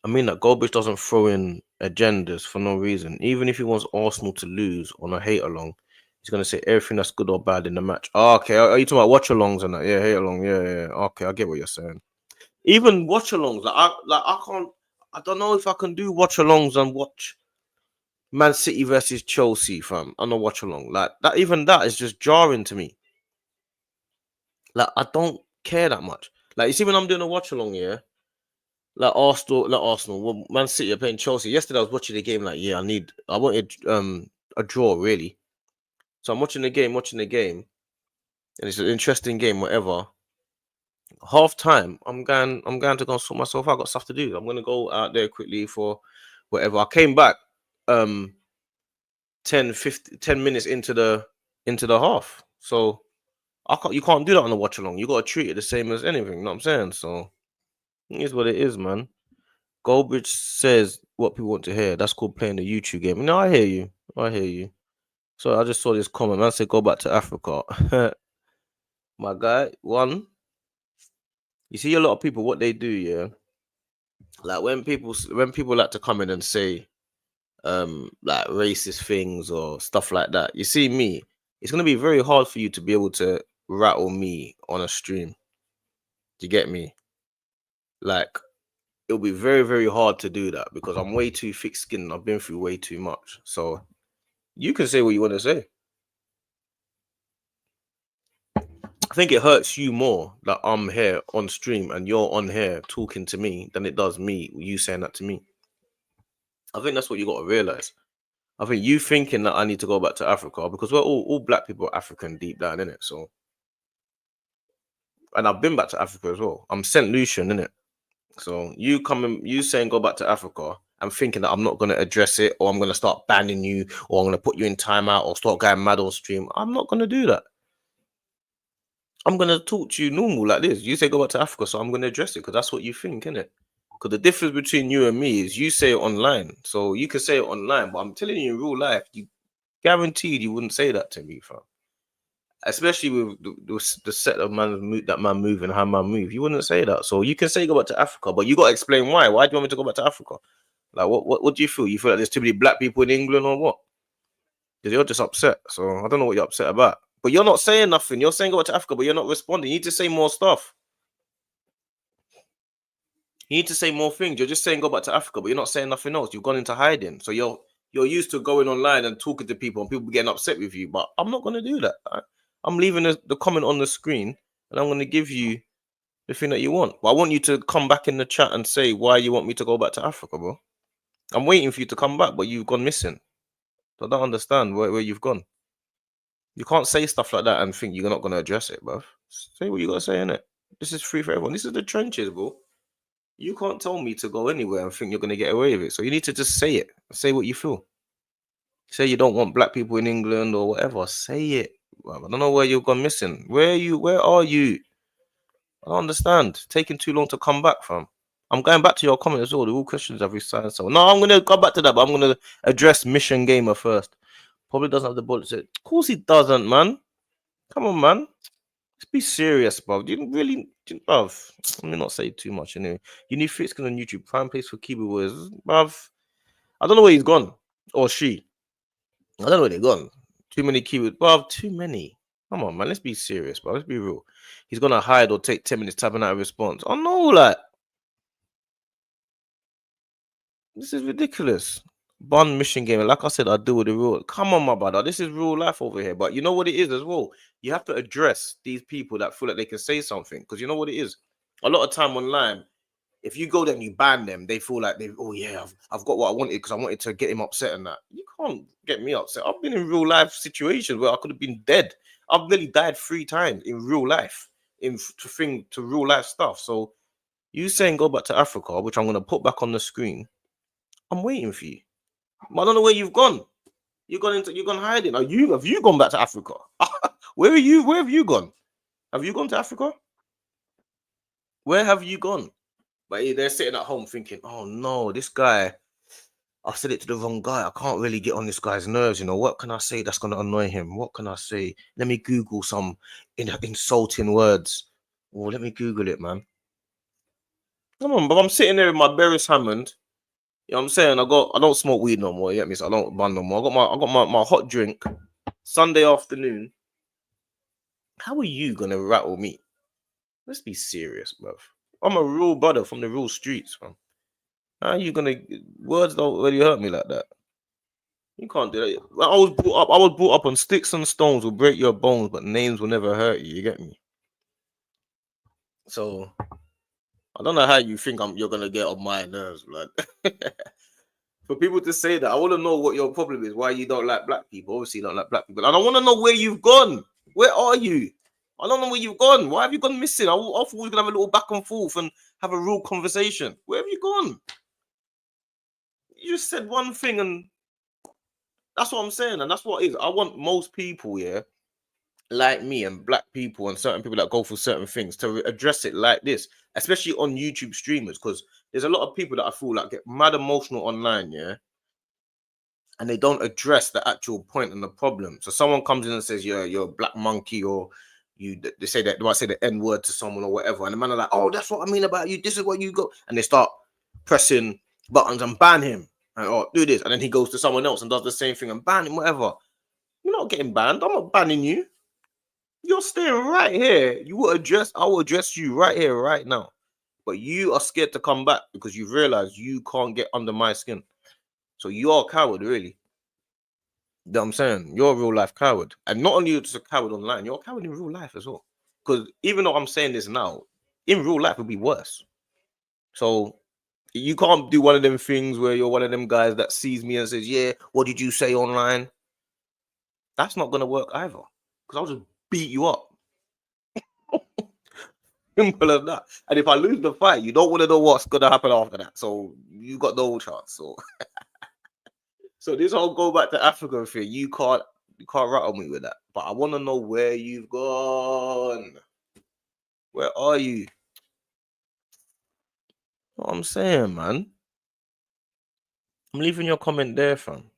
I mean that Goldbridge doesn't throw in agendas for no reason. Even if he wants Arsenal to lose on a hate along, he's gonna say everything that's good or bad in the match. Oh, okay, are you talking about watch alongs and that? Yeah, hate along. Yeah, yeah. Okay, I get what you're saying. Even watch alongs, I can't. I don't know if I can do watch alongs and watch Man City versus Chelsea, fam. On a watch along like that. Even that is just jarring to me. Like I don't care that much. Like you see when I'm doing a watch along, yeah. Like Arsenal, well, Man City are playing Chelsea. Yesterday I was watching the game, like, yeah, I wanted a draw, really. So I'm watching the game, and it's an interesting game, whatever. Half time, I'm going to go and sort myself out. I got stuff to do. I'm gonna go out there quickly for whatever. I came back 10 minutes into the half. So you can't do that on a watch along. You gotta treat it the same as anything, you know what I'm saying? So it is what it is, man. Goldbridge says what people want to hear. That's called playing the YouTube game. No, I hear you. I hear you. So I just saw this comment. Man said go back to Africa. My guy, you see a lot of people, what they do, yeah. Like when people like to come in and say like racist things or stuff like that. You see me, it's gonna be very hard for you to be able to rattle me on a stream. Do you get me? Like it'll be very, very hard to do that because I'm way too thick-skinned. I've been through way too much. So you can say what you want to say. I think it hurts you more that I'm here on stream and you're on here talking to me than it does me, you saying that to me. I think that's what you got to realize. I think you thinking that I need to go back to Africa because we're all black people are African deep down, innit? So, and I've been back to Africa as well. I'm St. Lucian, innit? So you saying go back to Africa and thinking that I'm not going to address it or I'm going to start banning you or I'm going to put you in timeout or start going mad on stream. I'm not going to do that. I'm going to talk to you normal like this. You say go back to Africa, so I'm going to address it because that's what you think, innit? Because the difference between you and me is you say it online. So you can say it online, but I'm telling you in real life, you guaranteed you wouldn't say that to me, fam. Especially with the set of that man move and how man move. You wouldn't say that. So you can say go back to Africa, but you got to explain why. Why do you want me to go back to Africa? Like, what do you feel? You feel like there's too many black people in England or what? Because you're just upset. So I don't know what you're upset about. But you're not saying nothing. You're saying go back to Africa, but you're not responding. You need to say more stuff. You need to say more things. You're just saying go back to Africa, but you're not saying nothing else. You've gone into hiding. So you're used to going online and talking to people and people getting upset with you. But I'm not going to do that. I'm leaving the comment on the screen and I'm going to give you the thing that you want. But I want you to come back in the chat and say why you want me to go back to Africa, bro. I'm waiting for you to come back, but you've gone missing. So I don't understand where you've gone. You can't say stuff like that and think you're not going to address it, bro. Say what you got to say, innit? This is free for everyone. This is the trenches, bro. You can't tell me to go anywhere and think you're going to get away with it. So you need to just say it. Say what you feel. Say you don't want black people in England or whatever. Say it. I don't know where you've gone missing. Where are you? Where are you? I don't understand. Taking too long to come back from. I'm going back to your comment as well. The all questions have resigned. So no, I'm going to come back to that, but I'm going to address Mission Gamer first. Probably doesn't have the bullets. Of course he doesn't, man. Come on, man. Let's be serious, bro. You didn't really, bruv. Let me not say too much anyway. You need thick skin on YouTube. Prime place for keyboard warriors, bruv. I don't know where he's gone or she. I don't know where they're gone. Too many keywords, bruv. Too many. Come on, man. Let's be serious, bro. Let's be real. He's gonna hide or take 10 minutes typing out a response. Oh no, like this is ridiculous. Bun mission game. Like I said, I do with the real. Come on, my brother. This is real life over here. But you know what it is as well. You have to address these people that feel like they can say something. Because you know what it is. A lot of time online, if you go there and you ban them, they feel like oh yeah, I've got what I wanted because I wanted to get him upset and that. You can't get me upset. I've been in real life situations where I could have been dead. I've nearly died 3 times in real life, to real life stuff. So you saying go back to Africa, which I'm gonna put back on the screen. I'm waiting for you. I don't know where you've gone. You've gone hiding. Have you gone back to Africa? Where are you? Where have you gone? Have you gone to Africa? Where have you gone? But they're sitting at home thinking, oh no, this guy, I said it to the wrong guy. I can't really get on this guy's nerves. You know, what can I say that's going to annoy him? What can I say? Let me Google some insulting words. Oh, let me Google it, man. Come on, but I'm sitting there with my Beres Hammond. You know what I'm saying? I don't smoke weed no more. You get me? So I don't bun no more. I got my hot drink Sunday afternoon. How are you gonna rattle me? Let's be serious, bruv. I'm a real brother from the real streets, man. How are you gonna words don't really hurt me like that? You can't do that. I was brought up on sticks and stones will break your bones, but names will never hurt you. You get me? So I don't know how you think you're gonna get on my nerves, blood. For people to say that, I want to know what your problem is. Why you don't like black people? Obviously, you don't like black people. And I want to know where you've gone. Where are you? I don't know where you've gone. Why have you gone missing? I thought we were gonna have a little back and forth and have a real conversation. Where have you gone? You just said one thing, and that's what I'm saying, and that's what it is. I want most people, yeah, like me and black people and certain people that go for certain things to address it like this, especially on YouTube streamers, because there's a lot of people that I feel like get mad emotional online, yeah, and they don't address the actual point and the problem. So someone comes in and says, "Yeah, you're a black monkey," or they say that they might say the N word to someone or whatever, and the man are like, "Oh, that's what I mean about you. This is what you got," and they start pressing buttons and ban him, and oh, do this, and then he goes to someone else and does the same thing and ban him, whatever. You're not getting banned. I'm not banning you. You're staying right here. I will address you right here, right now. But you are scared to come back because you've realized you can't get under my skin. So you're a coward, really. You know what I'm saying? You're a real life coward. And not only you're just a coward online, you're a coward in real life as well. Because even though I'm saying this now, in real life it'll be worse. So you can't do one of them things where you're one of them guys that sees me and says, "Yeah, what did you say online?" That's not gonna work either. Because I'll just beat you up. Simple as that. And if I lose the fight, you don't want to know what's gonna happen after that. So you got no chance. So this whole go back to Africa thing, you can't rattle me with that. But I want to know where you've gone. Where are you? What I'm saying, man. I'm leaving your comment there, fam.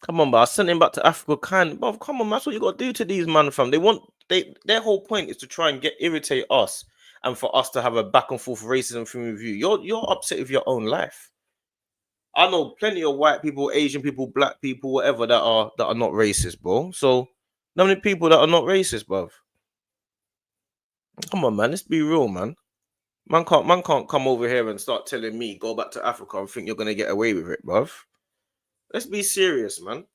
Come on, but I sent him back to Africa. But come on, that's what you got to do to these man, fam. Their whole point is to try and irritate us, and for us to have a back and forth racism thing with you. You're upset with your own life. I know plenty of white people, Asian people, black people, whatever that are not racist, bro. So how many people that are not racist, bruv? Come on, man. Let's be real, man. Man can't come over here and start telling me go back to Africa and think you're gonna get away with it, bruv. Let's be serious, man.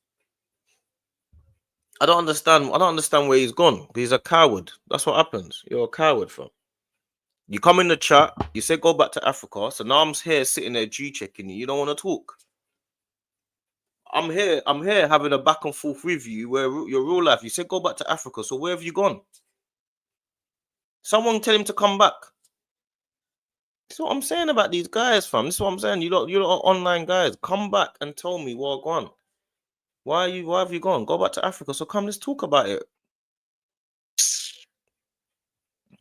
I don't understand. I don't understand where he's gone. He's a coward. That's what happens. You're a coward, fam. You come in the chat. You say go back to Africa. So now I'm here sitting there G checking you. You don't want to talk. I'm here. I'm here having a back and forth with you. Where your real life. You said go back to Africa. So where have you gone? Someone tell him to come back. That's what I'm saying about these guys, fam. This is what I'm saying. You lot are online guys. Come back and tell me what gone. Why have you gone? Go back to Africa. So come, let's talk about it.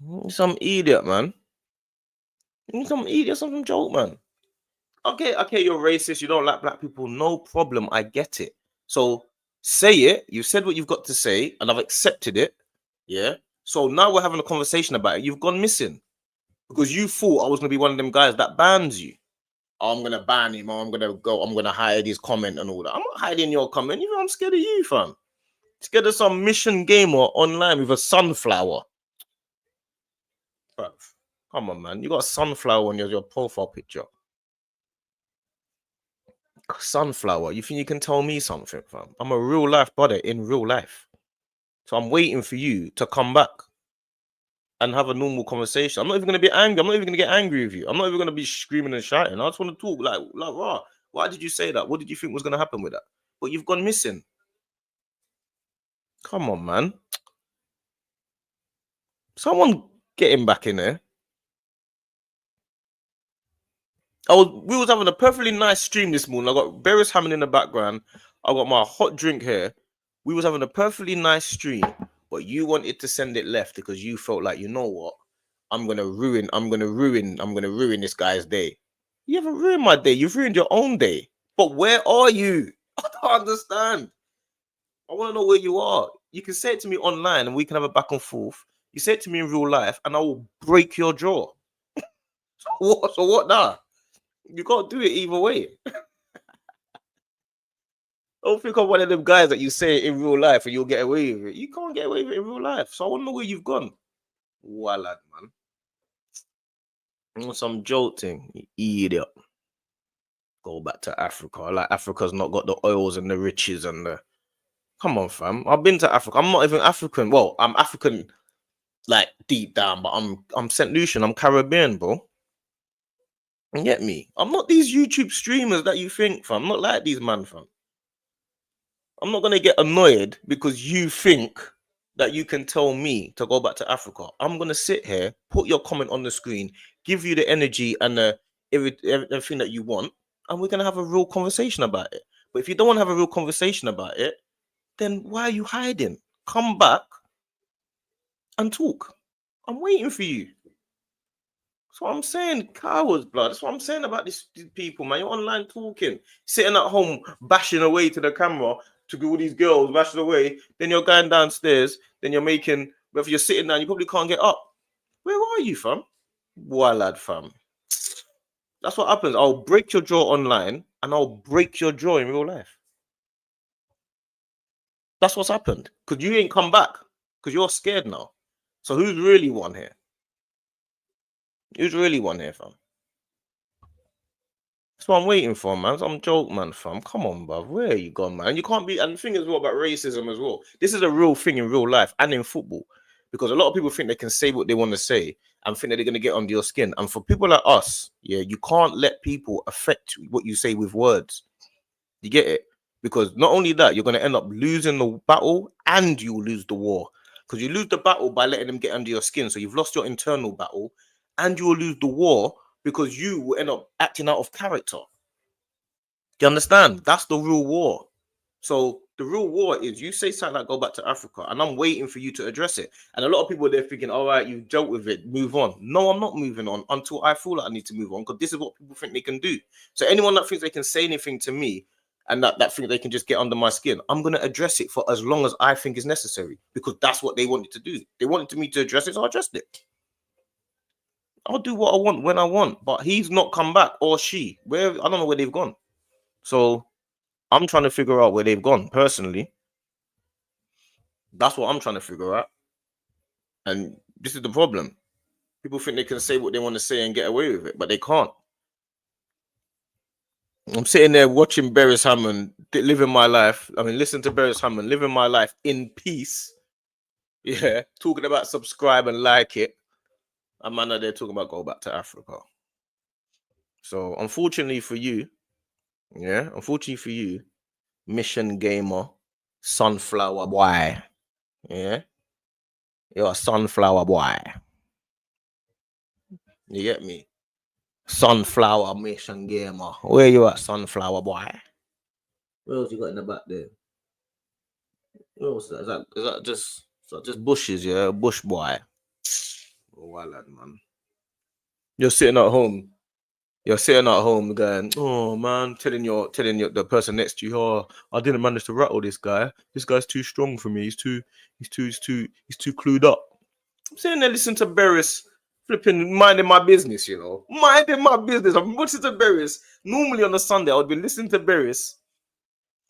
You're some idiot, man. You're some idiot, some joke, man. Okay, you're racist. You don't like black people. No problem. I get it. So say it. You said what you've got to say, and I've accepted it. Yeah. So now we're having a conversation about it. You've gone missing because you thought I was gonna be one of them guys that bans you. Oh, I'm gonna ban him, or I'm gonna hide his comment and all that. I'm not hiding your comment. You know, I'm scared of you, fam. Scared of some mission gamer online with a sunflower. Bruv, come on, man. You got a sunflower on your profile picture. Sunflower. You think you can tell me something, fam? I'm a real life brother in real life. So I'm waiting for you to come back and have a normal conversation. I'm not even gonna be angry. I'm not even gonna get angry with you. I'm not even gonna be screaming and shouting. I just want to talk like rah. Why did you say that? What did you think was gonna happen with that? But you've gone missing. Come on, man. Someone get him back in there. We was having a perfectly nice stream this morning. I got Beres Hammond in the background. I got my hot drink here. We was having a perfectly nice stream, but you wanted to send it left because you felt like, you know what? I'm gonna ruin this guy's day. You haven't ruined my day, you've ruined your own day. But where are you? I don't understand. I want to know where you are. You can say it to me online and we can have a back and forth. You say it to me in real life and I will break your jaw. So what now? You can't do it either way. Don't think I'm one of them guys that you say it in real life and you'll get away with it. You can't get away with it in real life. So I want to know where you've gone. Wallad, man. Some jolting, you idiot. Go back to Africa. Like Africa's not got the oils and the riches and the. Come on, fam. I've been to Africa. I'm not even African. Well, I'm African, like deep down, but I'm Saint Lucian. I'm Caribbean, bro. You get me? I'm not these YouTube streamers that you think, fam. I'm not like these man, fam. I'm not gonna get annoyed because you think that you can tell me to go back to Africa. I'm gonna sit here, put your comment on the screen, give you the energy and everything that you want, and we're gonna have a real conversation about it. But if you don't want to have a real conversation about it, then why are you hiding? Come back and talk. I'm waiting for you. That's what I'm saying. Cowards, blood. That's what I'm saying about these people, man. You're online talking, sitting at home, bashing away to the camera to all these girls, bashing away. Then you're going downstairs. Then you're making, whether you're sitting down, you probably can't get up. Where are you, fam? Why, lad, fam? That's what happens. I'll break your jaw online and I'll break your jaw in real life. That's what's happened. Because you ain't come back. Because you're scared now. So who's really won here? Who's really won here, fam? That's what I'm waiting for, man. Some joke, man, fam. Come on, bruv. Where are you gone, man? You can't be. And the thing is, what about racism as well? This is a real thing in real life and in football, because a lot of people think they can say what they want to say and think that they're going to get under your skin. And for people like us, yeah, you can't let people affect what you say with words. You get it? Because not only that, you're going to end up losing the battle and you will lose the war. Because you lose the battle by letting them get under your skin. So you've lost your internal battle and you will lose the war because you will end up acting out of character. Do you understand? That's the real war. So the real war is you say something like go back to Africa and I'm waiting for you to address it. And a lot of people, they're thinking, all right, you dealt with it, move on. No, I'm not moving on until I feel like I need to move on, because this is what people think they can do. So anyone that thinks they can say anything to me and that think they can just get under my skin, I'm going to address it for as long as I think is necessary, because that's what they wanted to do. They wanted me to address it, so I addressed it. I'll do what I want when I want, but he's not come back, or she. Where I don't know where they've gone. So I'm trying to figure out where they've gone personally. That's what I'm trying to figure out. And this is the problem. People think they can say what they want to say and get away with it, but they can't. I'm sitting there watching Beres Hammond living my life. I mean, listen to Beres Hammond living my life in peace. Yeah, talking about subscribe and like it. And man, they're talking about go back to Africa. So unfortunately for you, Mission Gamer, Sunflower Boy. Yeah, you're a sunflower boy. You get me? Sunflower Mission Gamer. Where you at, Sunflower Boy? What else you got in the back there? What else is that? Is that just bushes? Yeah, bush boy. Oh, wild lad, man. You're sitting at home. You're sitting at home going, oh man, telling the person next to you, oh, I didn't manage to rattle this guy. This guy's too strong for me. He's too clued up. I'm sitting there listening to Beres flipping minding my business, you know. Minding my business. I'm watching to Beres. Normally on a Sunday, I would be listening to Beres.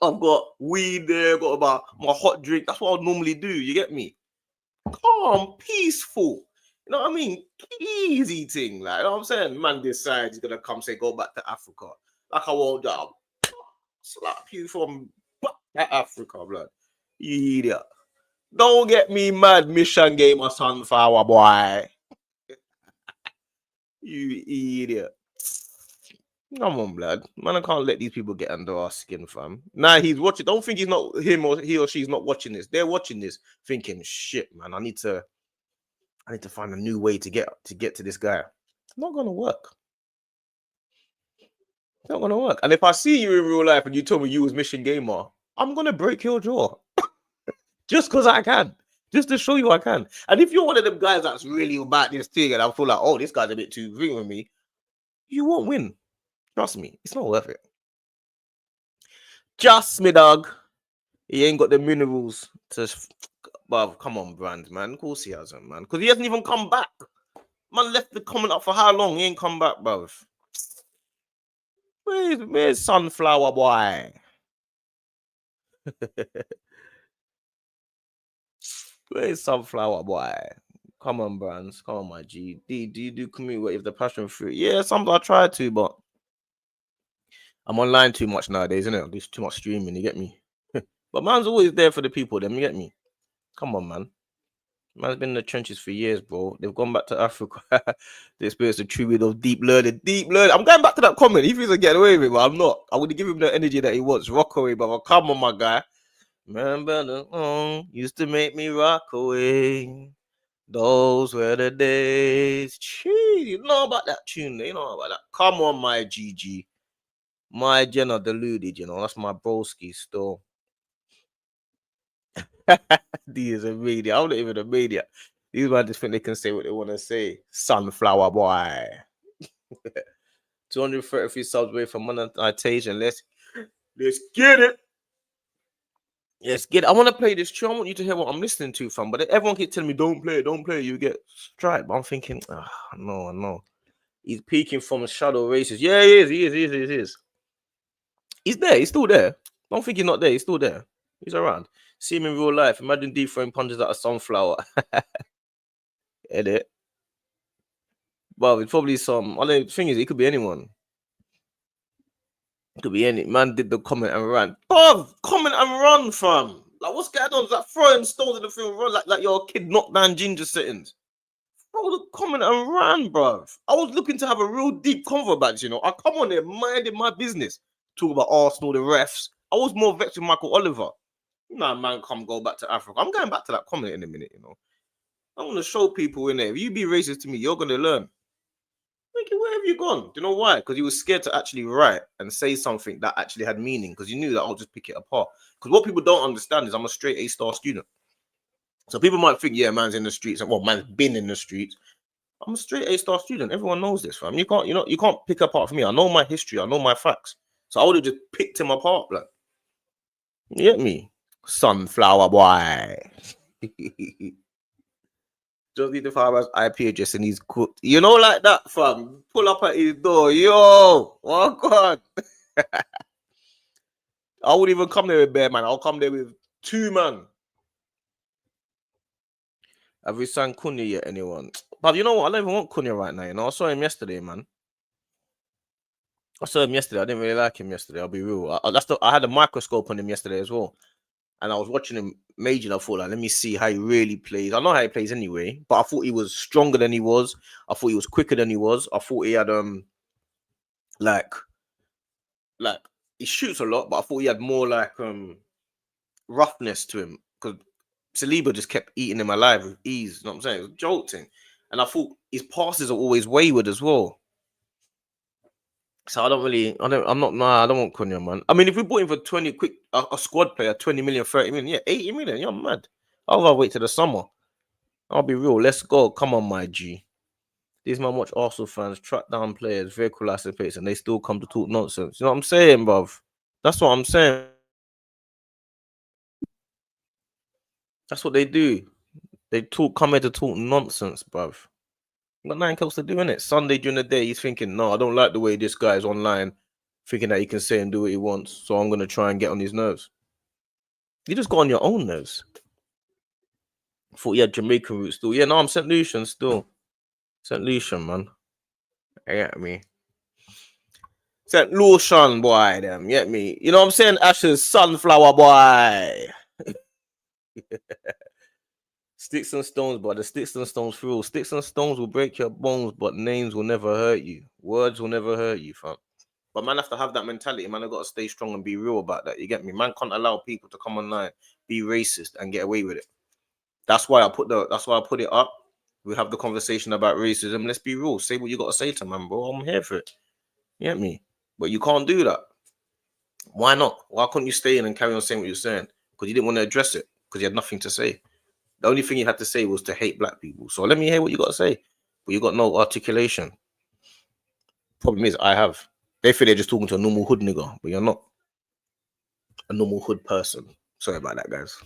I've got weed there, got about my hot drink. That's what I would normally do. You get me? Calm, peaceful. You know what I mean? Easy thing. Like, you know what I'm saying? Man decides he's gonna come say go back to Africa. Like I won't slap you from back to Africa, blood. You idiot. Don't get me mad, Mission Gamer Sunflower Boy. You idiot. Come on, blood. Man, I can't let these people get under our skin, fam. Nah, he's watching. Don't think he's not him or he or she's not watching this. They're watching this, thinking, shit, man, I need to find a new way to get to this guy. It's not gonna work. It's not gonna work. And if I see you in real life and you told me you was Mission Gamer, I'm gonna break your jaw. Just because I can. Just to show you I can. And if you're one of them guys that's really about this thing and I feel like, oh, this guy's a bit too green with me, you won't win. Trust me, it's not worth it. Just me, dog. He ain't got the minerals to. Bruv, come on, Brand, man. Of course he hasn't, man. Because he hasn't even come back. Man left the comment up for how long? He ain't come back, bruv. Where's Sunflower Boy? Where's Sunflower Boy? Come on, Brands. Come on, my G. Do you do commute with the passion fruit? Yeah, sometimes I try to, but I'm online too much nowadays, isn't it? There's too much streaming, you get me? But man's always there for the people, them, you get me? Come on, man. Man's been in the trenches for years, bro. They've gone back to Africa. They experienced a true bit of deep learning. I'm going back to that comment. He thinks I get away with it, but I'm not. I would give him the energy that he wants. Rock away, brother. Come on, my guy. Remember the song used to make me rock away. Those were the days. Gee, you know about that tune. You know about that. Come on, my GG. My Jenna deluded, you know. That's my broski still. D is a media. I'm not even a media. These man just think they can say what they want to say. Sunflower Boy. 233 subs away from monetization. Let's get it. Let's get it. I want to play this tune. I want you to hear what I'm listening to, fam. But everyone keeps telling me, don't play it. You get striped. But I'm thinking, no. He's peeking from shadow races. Yeah, he is. He's there. He's still there. Don't think he's not there. He's still there. He's around. See him in real life. Imagine deep throwing punches at a sunflower. Edit. Well, it's probably some. I don't know, the thing is, it could be anyone. It could be any man. Did the comment and ran. Bruv, comment and run, fam. Like, what's going on? It's like throwing stones in the field, run like you're a kid knocked down ginger settings. Bro, the comment and ran, bruv. I was looking to have a real deep convo about this, you know. I come on there, minding my business. Talk about Arsenal, the refs. I was more vexed with Michael Oliver. Nah, man, go back to Africa. I'm going back to that comment in a minute, you know. I want to show people in there. If you be racist to me, you're gonna learn. Mickey, where have you gone? Do you know why? Because you were scared to actually write and say something that actually had meaning. Because you knew that I'll just pick it apart. Because what people don't understand is I'm a straight A-star student. So people might think, yeah, man's in the streets. And well, man's been in the streets. I'm a straight A-star student. Everyone knows this, fam. You can't pick apart from me. I know my history. I know my facts. So I would have just picked him apart, like. You get me? Sunflower Boy. Just need to find his IP address and he's cooked. You know, like that, fam. Pull up at his door. Yo, oh God. I wouldn't even come there with bare man. I'll come there with 2 man. Have we signed Cunha yet, anyone? But you know what? I don't even want Cunha right now. You know, I saw him yesterday, man. I saw him yesterday. I didn't really like him yesterday. I'll be real. I had a microscope on him yesterday as well, and I was watching him major. And I thought, like, let me see how he really plays. I know how he plays anyway, but I thought he was stronger than he was. I thought he was quicker than he was. I thought he had like like he shoots a lot, but I thought he had more like roughness to him because Saliba just kept eating him alive with ease. You know what I'm saying? It was jolting, and I thought his passes are always wayward as well. So I don't really, I'm not, nah, I don't want Cunha, man. I mean, if we bought him for 20 quick, a squad player, 20 million, 30 million, yeah, 80 million, you're mad. I'll rather wait till the summer. I'll be real. Let's go. Come on, my G. These man watch Arsenal fans track down players, vehicle license plates, and they still come to talk nonsense. You know what I'm saying, bruv? That's what I'm saying. That's what they do. They come here to talk nonsense, bruv. Got nothing else to do, innit? Sunday during the day, he's thinking, no, I don't like the way this guy is online, thinking that he can say and do what he wants, so I'm going to try and get on his nerves. You just got on your own nerves. Thought you had Jamaican roots still. Yeah, no, I'm St. Lucian still. St. Lucian, man. You get me? St. Lucian, boy, them. You get me? You know what I'm saying? Ashes, sunflower, boy. Sticks and stones, but the sticks and stones through. Sticks and stones will break your bones, but names will never hurt you. Words will never hurt you, fam. But man have to have that mentality. Man, I got to stay strong and be real about that. You get me? Man can't allow people to come online, be racist, and get away with it. That's why I put it up. We have the conversation about racism. Let's be real. Say what you got to say to man, bro. I'm here for it. You get me? But you can't do that. Why not? Why couldn't you stay in and carry on saying what you're saying? Because you didn't want to address it. Because you had nothing to say. The only thing you had to say was to hate black people. So let me hear what you got to say. But you got no articulation. Problem is, I have. They feel they're just talking to a normal hood nigga, but you're not a normal hood person. Sorry about that, guys.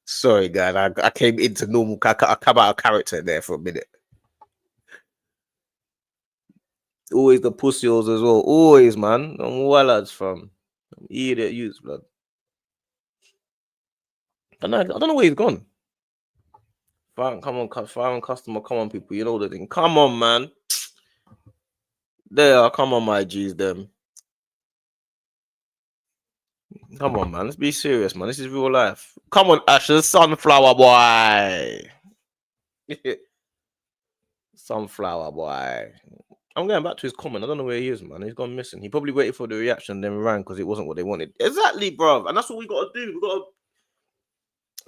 Sorry, guys. I came into normal. I come out of character there for a minute. Always the pussies as well. Always, man. I'm lads from idiot youths, blood. I don't know where he's gone. Fine, come on, customer, come on, people. You know the thing. Come on, man. There, come on, my G's, them. Come on, man. Let's be serious, man. This is real life. Come on, Ashes, sunflower boy. Sunflower boy. I'm going back to his comment. I don't know where he is, man. He's gone missing. He probably waited for the reaction, then ran because it wasn't what they wanted. Exactly, bro. And that's what we got to do. We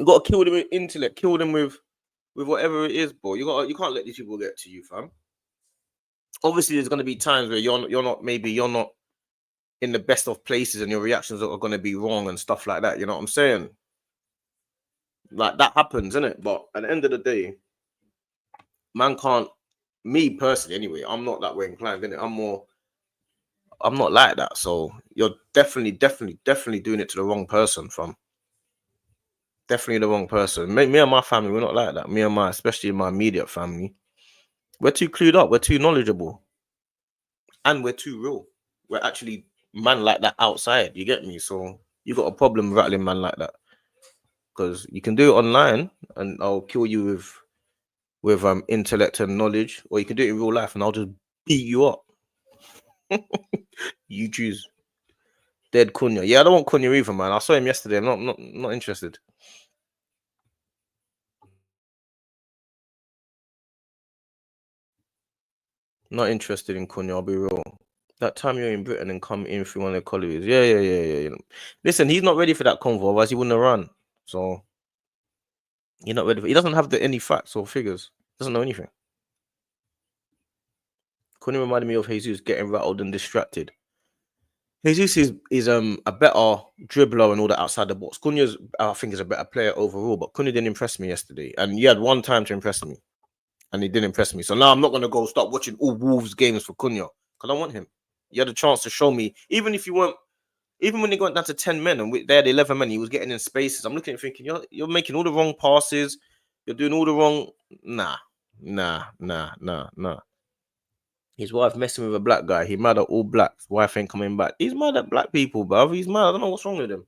got to kill them with intellect. Kill them with whatever it is, bro. You can't let these people get to you, fam. Obviously, there's going to be times where you're not in the best of places and your reactions are going to be wrong and stuff like that. You know what I'm saying? Like that happens, isn't it? But at the end of the day, man can't. Me personally, anyway, I'm not that way inclined, innit? I'm not like that. So you're definitely doing it to the wrong person, fam. Definitely the wrong person. Me and my family, we're not like that. Especially my immediate family, we're too clued up. We're too knowledgeable, and we're too real. We're actually man like that outside. You get me? So you got a problem rattling man like that because you can do it online, and I'll kill you with intellect and knowledge, or you can do it in real life, and I'll just beat you up. You choose. Dead Cunha. Yeah, I don't want Cunha either, man. I saw him yesterday. I'm not interested. Not interested in Cunha, I'll be real. That time you're in Britain and come in through one of the colleagues. Yeah. Listen, he's not ready for that convo, otherwise he wouldn't have run. So you're not ready he doesn't have any facts or figures. Doesn't know anything. Cunha reminded me of Jesus getting rattled and distracted. Jesus is a better dribbler and all that outside the box. Cunha's, I think, is a better player overall, but Cunha didn't impress me yesterday. And he had one time to impress me, and he didn't impress me. So now I'm not going to go start watching all Wolves games for Cunha, because I want him. You had a chance to show me, even when they went down to 10 men and they had 11 men, he was getting in spaces. I'm looking at thinking, you're making all the wrong passes. You're doing all the wrong... Nah. His wife messing with a black guy. He mad at all blacks. Wife ain't coming back. He's mad at black people, bruv. He's mad. I don't know what's wrong with him.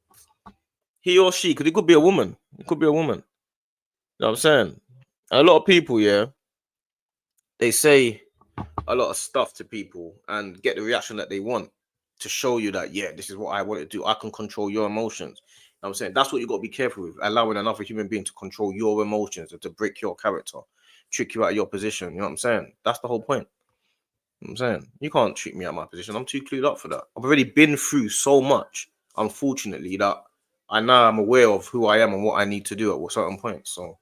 He or she, because it could be a woman. It could be a woman. You know what I'm saying? And a lot of people, yeah, they say a lot of stuff to people and get the reaction that they want to show you that, yeah, this is what I want to do. I can control your emotions. You know what I'm saying? That's what you got to be careful with, allowing another human being to control your emotions and to break your character, trick you out of your position. You know what I'm saying? That's the whole point. You know what I'm saying? You can't trick me out of my position. I'm too clued up for that. I've already been through so much, unfortunately, that I now am aware of who I am and what I need to do at certain points. So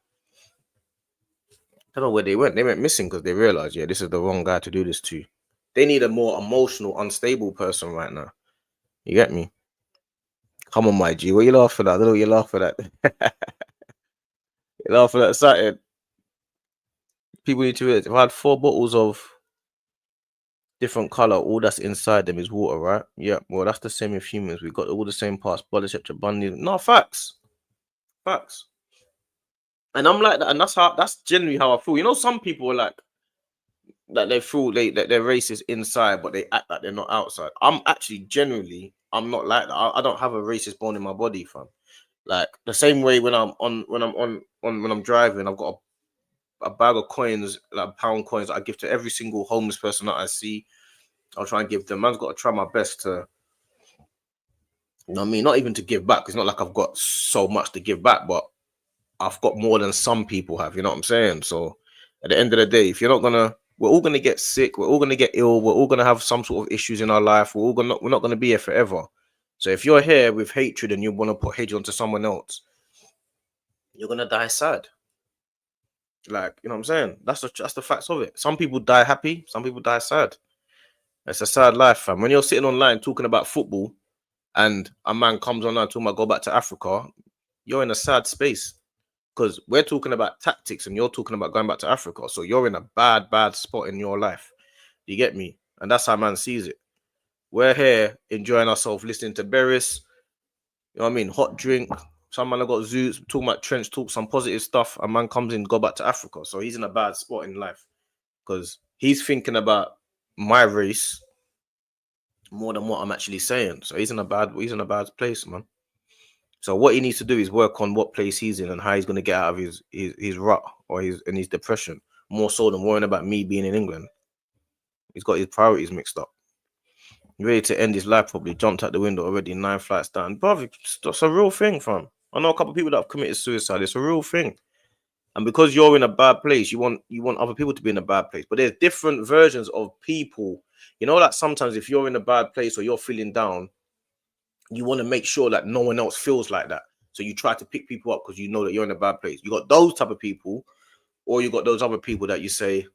I don't know where they went. They went missing because they realized, yeah, this is the wrong guy to do this to. They need a more emotional, unstable person right now. You get me? Come on, my G. What you laughing at? I don't know what you laughing at. You laughing at something. People need to realize if I had 4 bottles of different color, all that's inside them is water, right? Yeah. Well, that's the same with humans. We've got all the same parts, body structure, bonding. No, facts. Facts. And I'm like that, and that's generally how I feel. You know, some people are like that they feel that they're racist inside, but they act like they're not outside. I'm actually generally I'm not like that. I don't have a racist bone in my body, fam. Like the same way when I'm driving, I've got a bag of coins, like pound coins, that I give to every single homeless person that I see. I'll try and give them. Man's got to try my best to, you know what I mean? Not even to give back. It's not like I've got so much to give back, but I've got more than some people have. You know what I'm saying? So at the end of the day, if you're not gonna, we're all gonna get sick. We're all gonna get ill. We're all gonna have some sort of issues in our life. We're not gonna be here forever. So if you're here with hatred and you want to put hatred onto someone else, you're gonna die sad. Like, you know what I'm saying? That's the facts of it. Some people die happy. Some people die sad. It's a sad life, fam. When you're sitting online talking about football and a man comes online talking about go back to Africa, you're in a sad space because we're talking about tactics and you're talking about going back to Africa. So you're in a bad spot in your life. You get me? And that's how man sees it. We're here enjoying ourselves, listening to Beres, you know what I mean? Hot drink. Some man have got zoots, talking about trench talk, some positive stuff. A man comes in, go back to Africa. So he's in a bad spot in life because he's thinking about my race more than what I'm actually saying. So he's in a bad place, man. So what he needs to do is work on what place he's in and how he's going to get out of his rut or his depression, more so than worrying about me being in England. He's got his priorities mixed up. He's ready to end his life, probably jumped out the window already, 9 flights down. Brother, that's a real thing, fam. I know a couple of people that have committed suicide. It's a real thing. And because you're in a bad place, you want other people to be in a bad place. But there's different versions of people. You know, like sometimes if you're in a bad place or you're feeling down, you want to make sure that no one else feels like that. So you try to pick people up because you know that you're in a bad place. You got those type of people, or you got those other people that you say,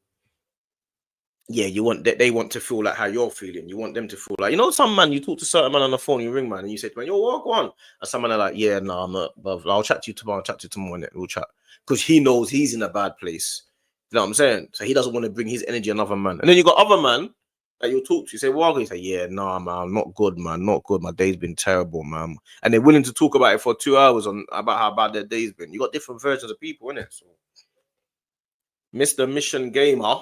yeah, you want that they want to feel like how you're feeling. You want them to feel like, you know, some man, you talk to certain man on the phone, you ring man, and you say to man, yo, walk on. And some man are like, yeah, no, I'm not, but I'll chat to you tomorrow, and we'll chat. Because he knows he's in a bad place. You know what I'm saying? So he doesn't want to bring his energy on another man. And then you got other man that you'll talk to. You say, well, you say, yeah, no, man, I'm not good, man. Not good. My day's been terrible, man. And they're willing to talk about it for 2 hours on about how bad their day's been. You got different versions of people, innit? So Mr. Mission Gamer,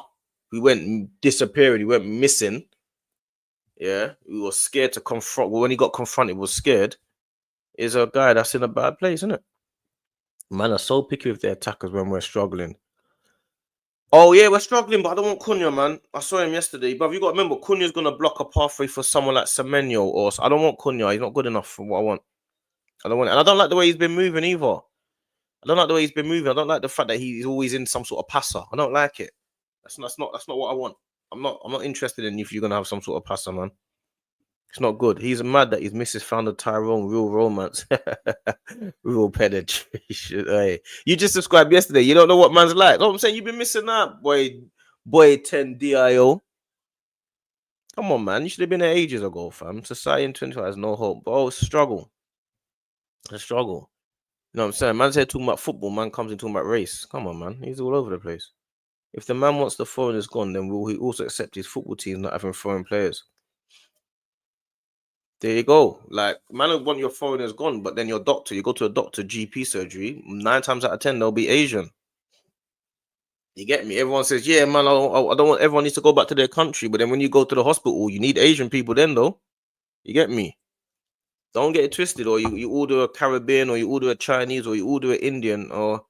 who went disappearing, he went missing. Yeah, he was scared to confront. Well, when he got confronted, he was scared. Is a guy that's in a bad place, isn't it? Man are so picky with their attackers when we're struggling. Oh yeah, we're struggling, but I don't want Cunha, man. I saw him yesterday, but you got to remember, Cunha's gonna block a pathway for someone like Semenyo, or I don't want Cunha. He's not good enough for what I want. I don't want it, and I don't like the way he's been moving either. I don't like the way he's been moving. I don't like the fact that he's always in some sort of passer. I don't like it. That's not what I want. I'm not interested in if you're gonna have some sort of passer, man. It's not good. He's mad that his missus found a Tyrone real romance, real penetration. Hey, you just subscribed yesterday. You don't know what man's like. Know what I'm saying? You've been missing out, boy 10 DIO. Come on, man. You should have been there ages ago, fam. Society in 25 has no hope. But it's a struggle. It's a struggle. You know what I'm saying? Man's here talking about football. Man comes in talking about race. Come on, man. He's all over the place. If the man wants the foreigners gone, then will he also accept his football team not having foreign players? There you go. Like, man would want your foreigners gone, but then your doctor, you go to a doctor, GP surgery, 9 times out of 10, they'll be Asian. You get me? Everyone says, yeah, man, I don't want everyone needs to go back to their country. But then when you go to the hospital, you need Asian people then, though. You get me? Don't get it twisted. Or you order a Caribbean, or you order a Chinese, or you order an Indian, or...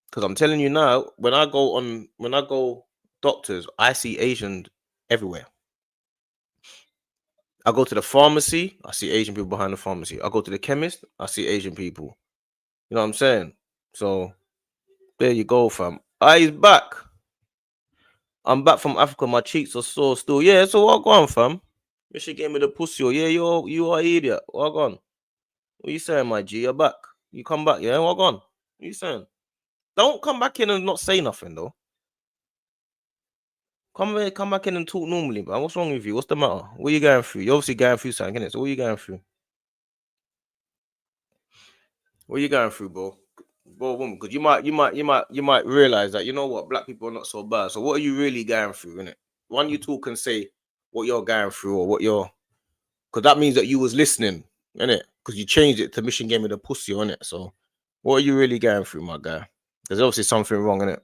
Because I'm telling you now, when I go doctors, I see Asian everywhere. I go to the pharmacy, I see Asian people behind the pharmacy. I go to the chemist, I see Asian people. You know what I'm saying? So there you go, fam. He's back. I'm back from Africa. My cheeks are sore still. Yeah, so what on, fam? You should give me the pussy. Yeah, you are an idiot. What on? What you saying, my G? You're back. You come back, yeah? What on? What you saying? Don't come back in and not say nothing though. Come back in and talk normally, man. What's wrong with you? What's the matter? What are you going through? You're obviously going through something, innit? So what are you going through? What are you going through, bro? Bro, woman, because you might realize that, you know what, black people are not so bad. So what are you really going through, innit? When you talk and say what you're going through or what you're, because that means that you was listening, innit? Because you changed it to mission game with a pussy on it. So what are you really going through, my guy? There's obviously something wrong, innit?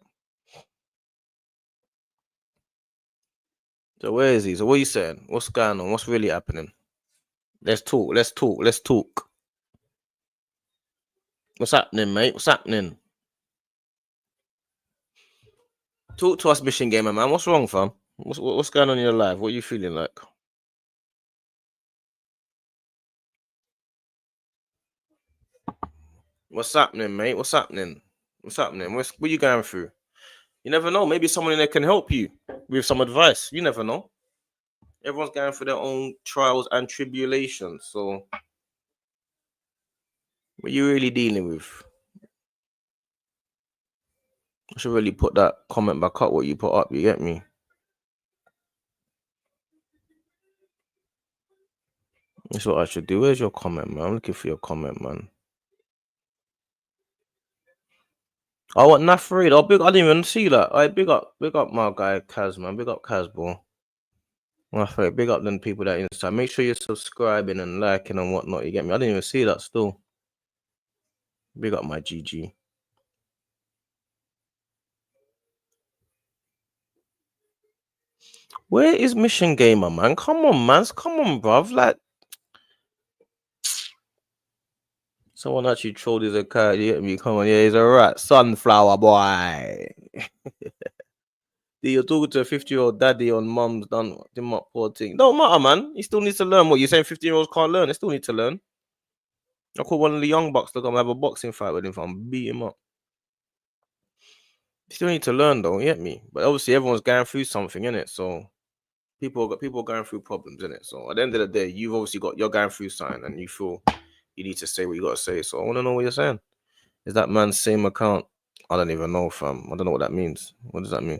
So where is he? So what are you saying? What's going on? What's really happening? Let's talk. Let's talk. Let's talk. What's happening, mate? What's happening? Talk to us, mission gamer, man. What's wrong, fam? What's going on in your life? What are you feeling like? What's happening, mate? What's happening? What's happening? What are you going through? You never know. Maybe someone in there can help you with some advice. You never know. Everyone's going through their own trials and tribulations. So, what are you really dealing with? I should really put that comment back up. What you put up, you get me? That's what I should do. Where's your comment, man? I'm looking for your comment, man. Oh, what Nafrid? Oh, big! I didn't even see that. I big up my guy Kaz, man. Big up Kaz, bro. Nafrid, big up them people that inside. Make sure you're subscribing and liking and whatnot. You get me? I didn't even see that. Still, big up my GG. Where is Mission Gamer, man? Come on, man. Come on, bruv. Like, someone actually trolled his account. You get me? Come on, yeah, he's a rat. Sunflower boy. You're talking to a 50-year-old daddy on mum's done him up poor thing. Don't matter, man. He still needs to learn. What you're saying? 15-year-olds can't learn. They still need to learn. I call one of the young bucks to come have a boxing fight with him. I'm beat him up. You still need to learn, though. You get me? But obviously, everyone's going through something, innit? So people going through problems, innit? So at the end of the day, you've obviously you're going through something, and you feel you need to say what you got to say. So I want to know what you're saying. Is that man's same account? I don't even know, fam. I don't know what that means. What does that mean?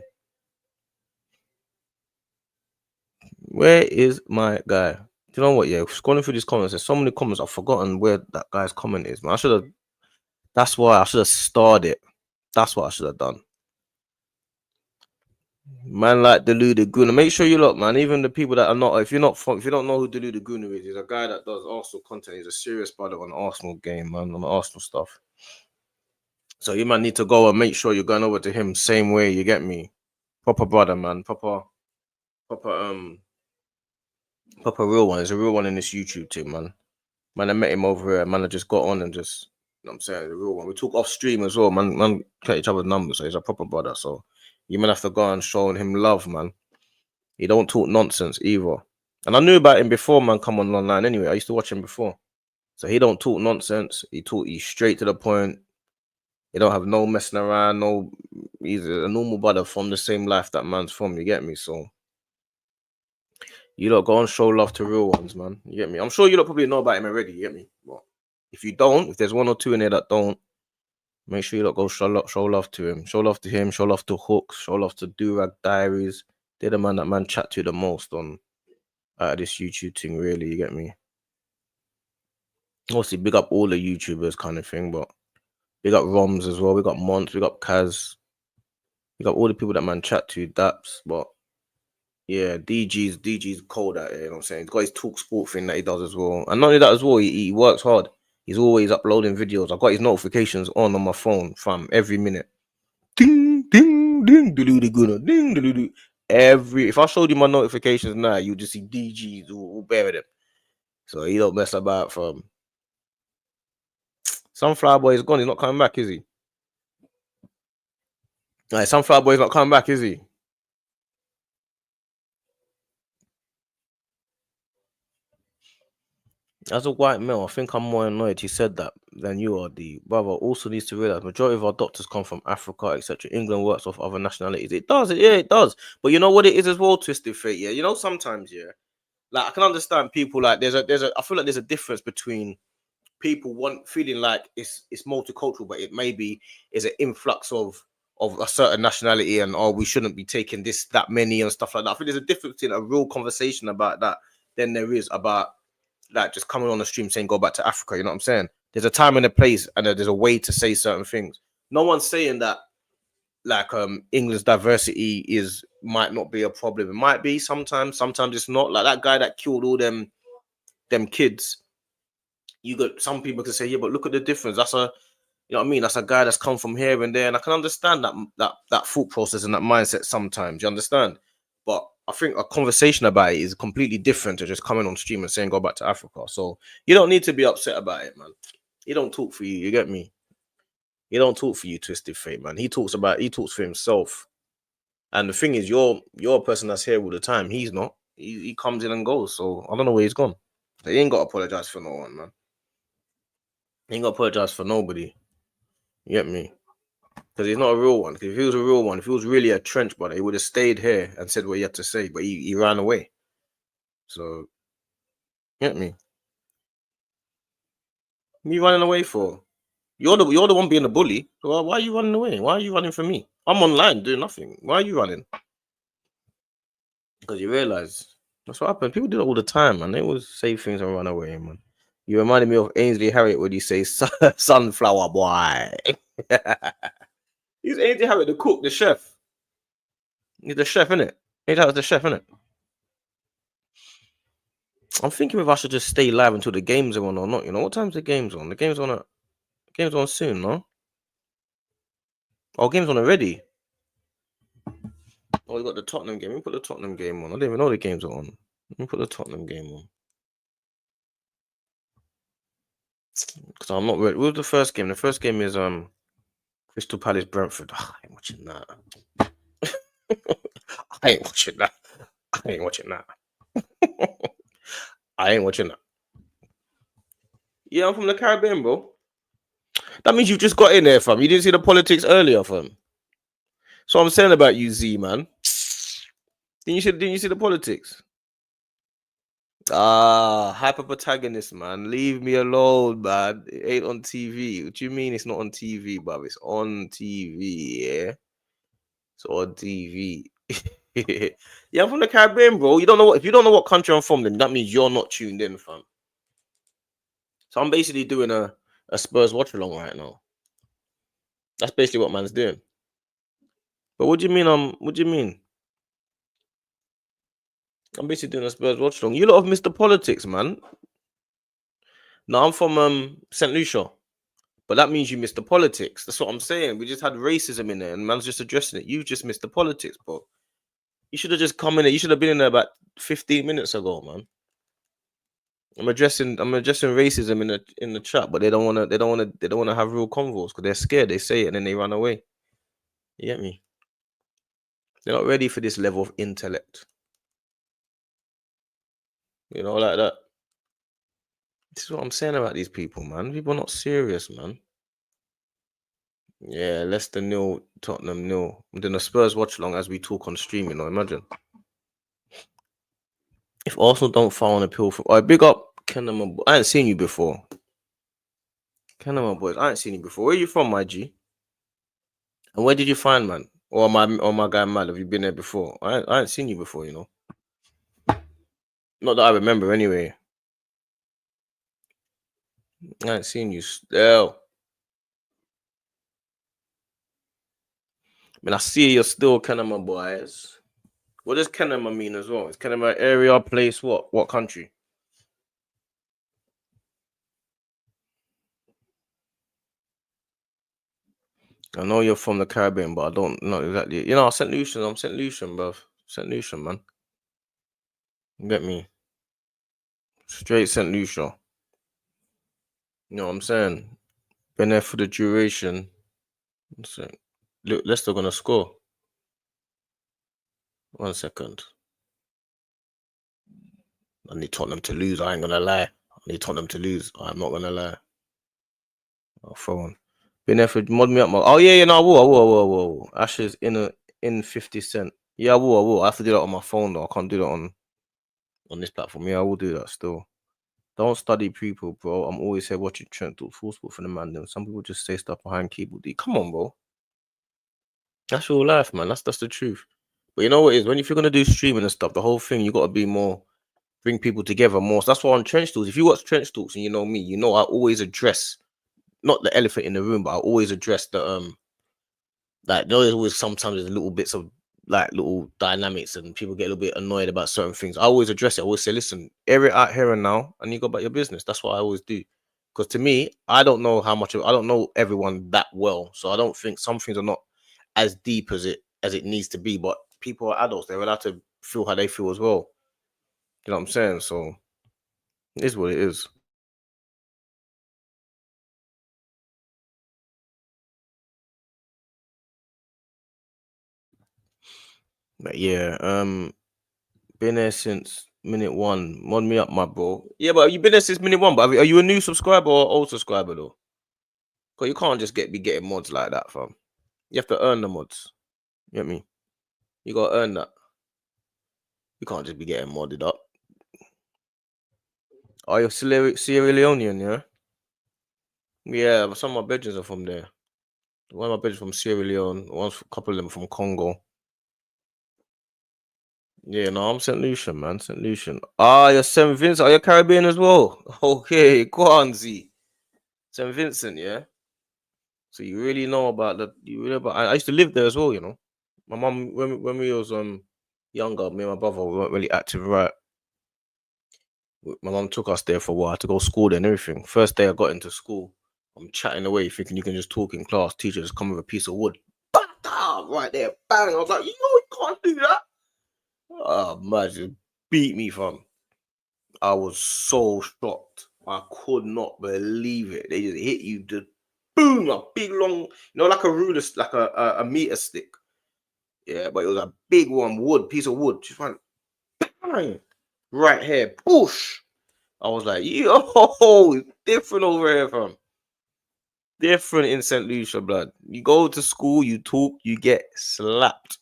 Where is my guy? Do you know what? Yeah, scrolling through these comments, there's so many comments. I've forgotten where that guy's comment is, man. I should have. That's why I should have starred it. That's what I should have done. Man, like Deluded Gooner. Make sure you look, man. Even the people that are not, if you don't know who Deluded Gooner is, he's a guy that does Arsenal content. He's a serious brother on the Arsenal game, man, on the Arsenal stuff. So you might need to go and make sure you're going over to him same way. You get me? Proper brother, man. Proper real one. There's a real one in this YouTube team, man. Man, I met him over here. Man, I just got on and just, you know what I'm saying, the real one. We talk off stream as well, man. Man, get each other's numbers, so he's a proper brother. So you might have to go and show him love, man. He don't talk nonsense either. And I knew about him before, man, come on online anyway. I used to watch him before. So he don't talk nonsense. He's straight to the point. He don't have no messing around, he's a normal brother from the same life that man's from, you get me? So you lot go and show love to real ones, man. You get me? I'm sure you lot probably know about him already, you get me? But if you don't, if there's one or two in there that don't, make sure you lot go show love to him. Show love to him, show love to Hooks, show love to Durag Diaries. They're the man that man chat to the most on this YouTube thing, really, you get me? Obviously, big up all the YouTubers kind of thing, but big up Roms as well. We got Mont, we got Kaz. We got all the people that man chat to, Daps, but yeah, DG's cold at it, you know what I'm saying? He's got his talk sport thing that he does as well. And not only that as well, he works hard. He's always uploading videos. I've got his notifications on my phone from every minute. Ding, ding, ding, ding. If I showed you my notifications now, you just see DGs all bear them. So he don't mess about from Sunflower Boy is gone. He's not coming back, is he? Like, Sunflower Boy's not coming back, is he? As a white male, I think I'm more annoyed he said that than you are. The brother also needs to realize majority of our doctors come from Africa, etc. England works off other nationalities. It does, yeah, it does. But you know what it is as well, twisted fate. Yeah, you know sometimes, yeah, like I can understand people like there's a I feel like there's a difference between people want feeling like it's multicultural, but it maybe is an influx of a certain nationality, and oh, we shouldn't be taking this that many and stuff like that. I think there's a difference in a real conversation about that than there is about like just coming on the stream saying go back to Africa. You know what I'm saying? There's a time and a place, and there's a way to say certain things. No one's saying that like England's diversity is might not be a problem. It might be sometimes it's not. Like that guy that killed all them kids. You got some people can say, yeah, but look at the difference. That's a you know what I mean? That's a guy that's come from here and there, and I can understand that thought process and that mindset sometimes. You understand? But I think a conversation about it is completely different to just coming on stream and saying go back to Africa. So you don't need to be upset about it, man. He don't talk for you. You get me? He don't talk for you, twisted fate, man. He talks for himself. And the thing is, you're a person that's here all the time. He's not. He comes in and goes. So I don't know where he's gone. He ain't got to apologize for no one, man. He ain't got to apologize for nobody. You get me? Because he's not a real one. 'Cause if he was a real one, if he was really a trench brother, he would have stayed here and said what he had to say. But he ran away. So get me? What are you running away for? You're the one being a bully. So why are you running away? Why are you running from me? I'm online doing nothing. Why are you running? Because you realize that's what happened. People do that all the time, man. They always say things and run away, man. You reminded me of Ainsley Harriott when you say sunflower boy. He's Ainsley Harriott, the cook, the chef. He's the chef, innit? Ainsley Harriott's the chef, innit? I'm thinking if I should just stay live until the games are on or not. You know what time's the games on? The games on soon, no? Oh, games on already. Oh, we got the Tottenham game. Let me put the Tottenham game on. I didn't even know the games are on. Let me put the Tottenham game on. Because I'm not ready. What was the first game? The first game is Crystal Palace Brentford. I ain't watching that. I ain't watching that. I ain't watching that. I ain't watching that. Yeah, I'm from the Caribbean, bro. That means you've just got in there, fam. You didn't see the politics earlier, fam. So I'm saying about you, Z, man. Didn't you see the politics? Ah, hyper protagonist, man. Leave me alone, man. It ain't on TV. What do you mean it's not on TV, bruv? It's on TV, yeah. It's on TV. Yeah, I'm from the Caribbean, bro. You don't know what if you don't know what country I'm from, then that means you're not tuned in, fam. So I'm basically doing a Spurs watch along right now. That's basically what man's doing. But what do you mean? What do you mean? I'm basically doing a Spurs watch along. You lot have missed the politics, man. No, I'm from St. Lucia. But that means you missed the politics. That's what I'm saying. We just had racism in there and man's just addressing it. You just missed the politics, bro. You should have just come in there. You should have been in there about 15 minutes ago, man. I'm addressing racism in the chat, but they don't wanna have real convos because they're scared. They say it and then they run away. You get me? They're not ready for this level of intellect. You know, like that. This is what I'm saying about these people, man. People are not serious, man. Yeah, Leicester nil, Tottenham nil. I'm doing a Spurs watch along as we talk on stream, you know, imagine. If Arsenal don't file an appeal for big up Kenema. I ain't seen you before. Kenema boys, I ain't seen you before. Where you from, my G? And where did you find man? Or my guy Mal? Have you been there before? I ain't seen you before, you know. Not that I remember anyway. I ain't seen you still. I mean, I see you're still Kenema boys. What does Kenema mean as well? Is Kenema area, place, what? What country? I know you're from the Caribbean, but I don't know exactly. You know, St. Lucian. I'm St. Lucian, bruv. St. Lucian, man. You get me? Straight St. Lucia. You know what I'm saying? Been there for the duration. So, look, Leicester gonna score. 1 second. I need Tottenham to lose. I ain't gonna lie. I need Tottenham to lose. I'm not gonna lie. I'll throw on. Been there for mod me up. Oh yeah, no, I will. Ashes in 50 Cent. Yeah, I will. I have to do that on my phone though. I can't do that on this platform. Yeah, I will do that still. Don't study people, bro. I'm always here watching Trent talk full sport for the man. Then some people just say stuff behind keyboard D. Come on, bro. That's your life, man. That's the truth. But you know what it is? If you're gonna do streaming and stuff, the whole thing you gotta be more bring people together more. So that's why on Trench Talks, if you watch Trench Talks and you know me, you know I always address not the elephant in the room, but I always address the like there's always sometimes there's little bits of like little dynamics and people get a little bit annoyed about certain things. I always address it. I always say, listen, air it out here and now, and you go about your business. That's what I always do. Because to me, I don't know I don't know everyone that well, so I don't think some things are not as deep as it needs to be. But people are adults; they're allowed to feel how they feel as well. You know what I'm saying? So it is what it is. But yeah, been there since minute one. Mod me up, my bro. Yeah, but you been there since minute one. But are you a new subscriber or old subscriber though? Cause you can't just be getting mods like that, fam. You have to earn the mods. You get me? You gotta earn that. You can't just be getting modded up. Oh, you're Sierra Leonean, yeah? Yeah, but some of my bedrooms are from there. One of my bedrooms from Sierra Leone. A couple of them from Congo. Yeah, no, I'm St. Lucian, man. St. Lucian. Ah, you're St. Vincent. Are you Caribbean as well? Okay, go on, Z. St. Vincent, yeah? So you really know about that. You really about. I used to live there as well. You know, my mum when we was younger, me and my brother we weren't really active. Right, my mum took us there for a while to go school there and everything. First day I got into school, I'm chatting away, thinking you can just talk in class. Teacher just come with a piece of wood, bang, right there, bang. I was like, you can't do that. Oh man, just beat me, fam. I was so shocked. I could not believe it. They just hit you, just boom, a big long, like a ruler, like a meter stick. Yeah, but it was a big one, piece of wood. Just went bang, right here, push. I was like, yo, it's different over here, fam. Different in St. Lucia, blood. You go to school, you talk, you get slapped.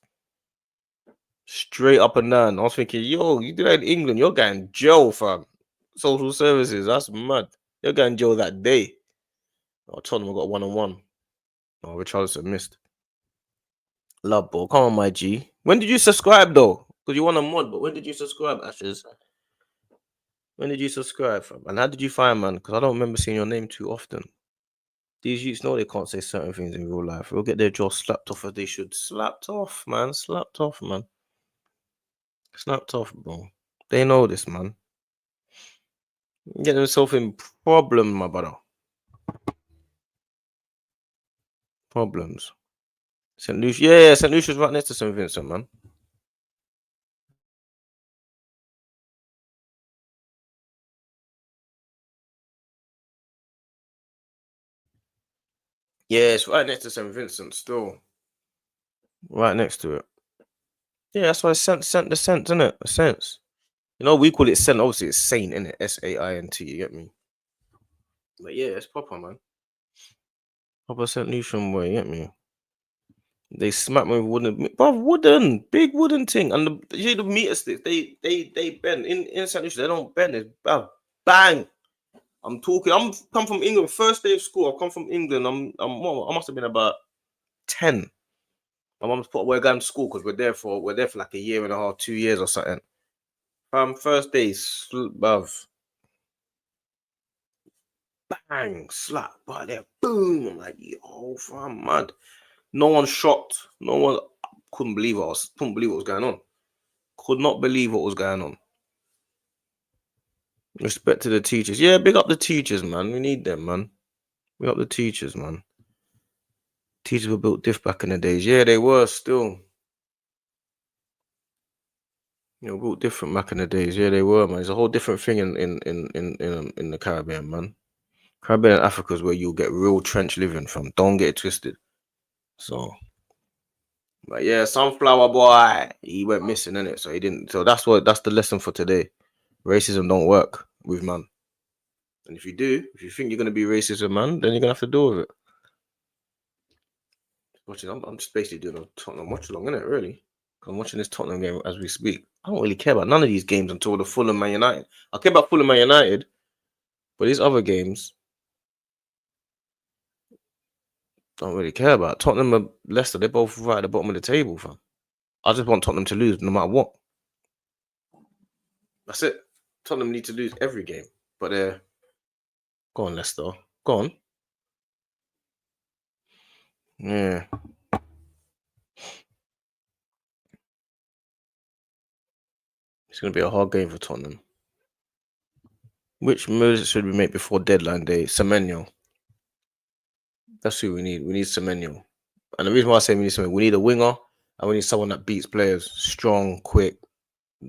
Straight up and down. I was thinking, yo, you do that in England, you're getting jail, fam. Social services, that's mad. You're getting jail that day. I told him I got 1-on-1. Oh, Richarlison missed. Love ball. Come on, my G. When did you subscribe though? Because you want a mod, but when did you subscribe, Ashes? When did you subscribe, fam? And how did you find, man? Because I don't remember seeing your name too often. These youths know they can't say certain things in real life. They'll get their jaw slapped off as they should. Slapped off, man. Slapped off, man. Slapped off, bro. They know this, man. Get themselves in problems, my brother. Problems. St. Lucia. Yeah, St. Lucia's right next to St. Vincent, man. Yeah, it's right next to St. Vincent still. Right next to it. Yeah, that's why sent the sense, isn't it? A sense. You know, we call it Saint. Obviously, it's Saint, innit? Saint. You get me? But yeah, it's proper, man. Proper Saint Lucian way. You get me? They smack me with wooden, wooden, big wooden thing, and you see the meter sticks. They bend in Saint Lucia. They don't bend. It's bang. I'm talking. I'm come from England. First day of school. I come from England. I must have been about 10. My mum's put we're going to school because we're there for like a year and a half, 2 years or something. First day, bruv, bang, slap, right there, boom. I'm like, yo, fam, mad. No one shocked. No one couldn't believe what was going on. Could not believe what was going on. Respect to the teachers. Yeah, big up the teachers, man. We need them, man. Big up the teachers, man. Teachers were built diff back in the days. Yeah, they were still. Built different back in the days. Yeah, they were, man. It's a whole different thing in the Caribbean, man. Caribbean and Africa is where you'll get real trench living from. Don't get it twisted. So, but yeah, Sunflower Boy, he went missing in it, so he didn't. So that's the lesson for today. Racism don't work with man. And if you do, if you think you're going to be racist, man, then you're going to have to deal with it. Watching, I'm just basically doing a Tottenham watch along, innit, really? I'm watching this Tottenham game as we speak. I don't really care about none of these games until the Fulham Man United. I care about Fulham Man United, but these other games, I don't really care about. Tottenham and Leicester, they're both right at the bottom of the table, fam. I just want Tottenham to lose no matter what. That's it. Tottenham need to lose every game. But go on, Leicester. Go on. Yeah. It's going to be a hard game for Tottenham. Which moves should we make before deadline day? Semenyo. That's who we need. We need Semenyo. And the reason why I say we need Semenyo, we need a winger and we need someone that beats players. Strong, quick,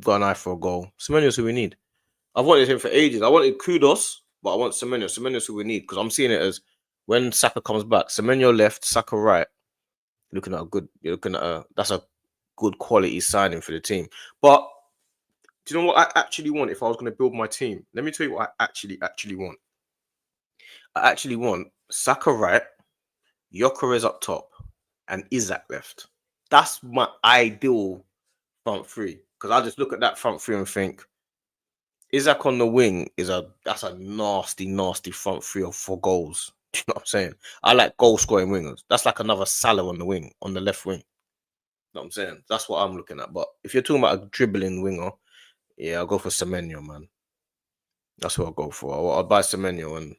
got an eye for a goal. Semenyo's who we need. I've wanted him for ages. I wanted Kudos, but I want Semenyo. Semenyo's who we need because I'm seeing it as when Saka comes back, Semenyo left, Saka right. You're looking at that's a good quality signing for the team. But do you know what I actually want if I was going to build my team? Let me tell you what I actually want. I actually want Saka right, Gyökeres up top, and Isak left. That's my ideal front three. Because I just look at that front three and think, Isak on the wing that's a nasty front three for goals. Do you know what I'm saying? I like goal scoring wingers. That's like another Salah on the wing, on the left wing. You know what I'm saying? That's what I'm looking at. But if you're talking about a dribbling winger, yeah, I'll go for Semenyo, man. That's what I'll go for. I'll buy Semenyo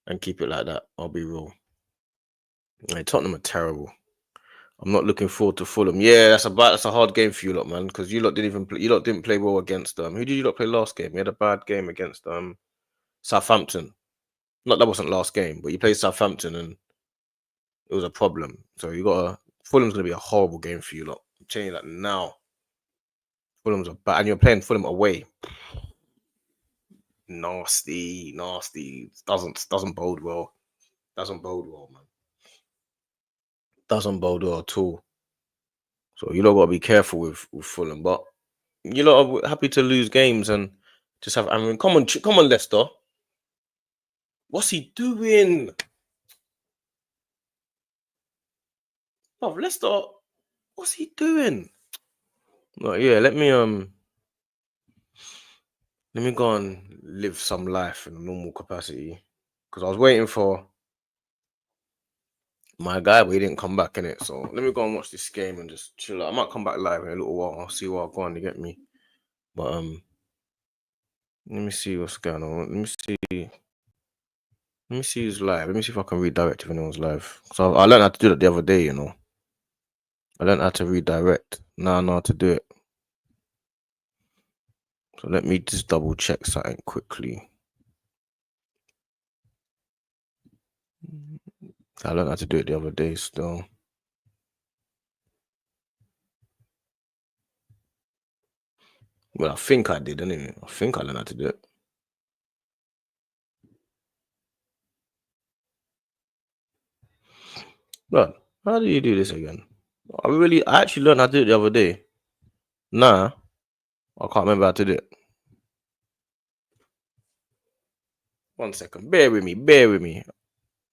and keep it like that. I'll be real. Hey, Tottenham are terrible. I'm not looking forward to Fulham. Yeah, that's a hard game for you lot, man, because you lot didn't play well against them. Who did you lot play last game? You had a bad game against Southampton. Not that wasn't last game, but you played Southampton and it was a problem. So Fulham's gonna be a horrible game for you lot. I'm telling you that now. Fulham's bad, and you're playing Fulham away. Nasty. Doesn't bode well. Doesn't bode well, man. Doesn't bode well at all. So you lot got to be careful with Fulham. But you lot are happy to lose games and just have. I mean, come on, Leicester. What's he doing? Oh, Leicester. What's he doing? Well, yeah, let me go and live some life in a normal capacity because I was waiting for my guy, but he didn't come back in it. So let me go and watch this game and just chill out. I might come back live in a little while. I'll see what I've gone to get me. But let me see what's going on. Let me see who's live. Let me see if I can redirect if anyone's live. So I learned how to do that the other day, you know. I learned how to redirect. Now I know how to do it. So let me just double check something quickly. I learned how to do it the other day still. Well, I think I did anyway. I think I learned how to do it. But how do you do this again? I actually learned how to do it the other day. Nah, I can't remember how to do it. 1 second. Bear with me.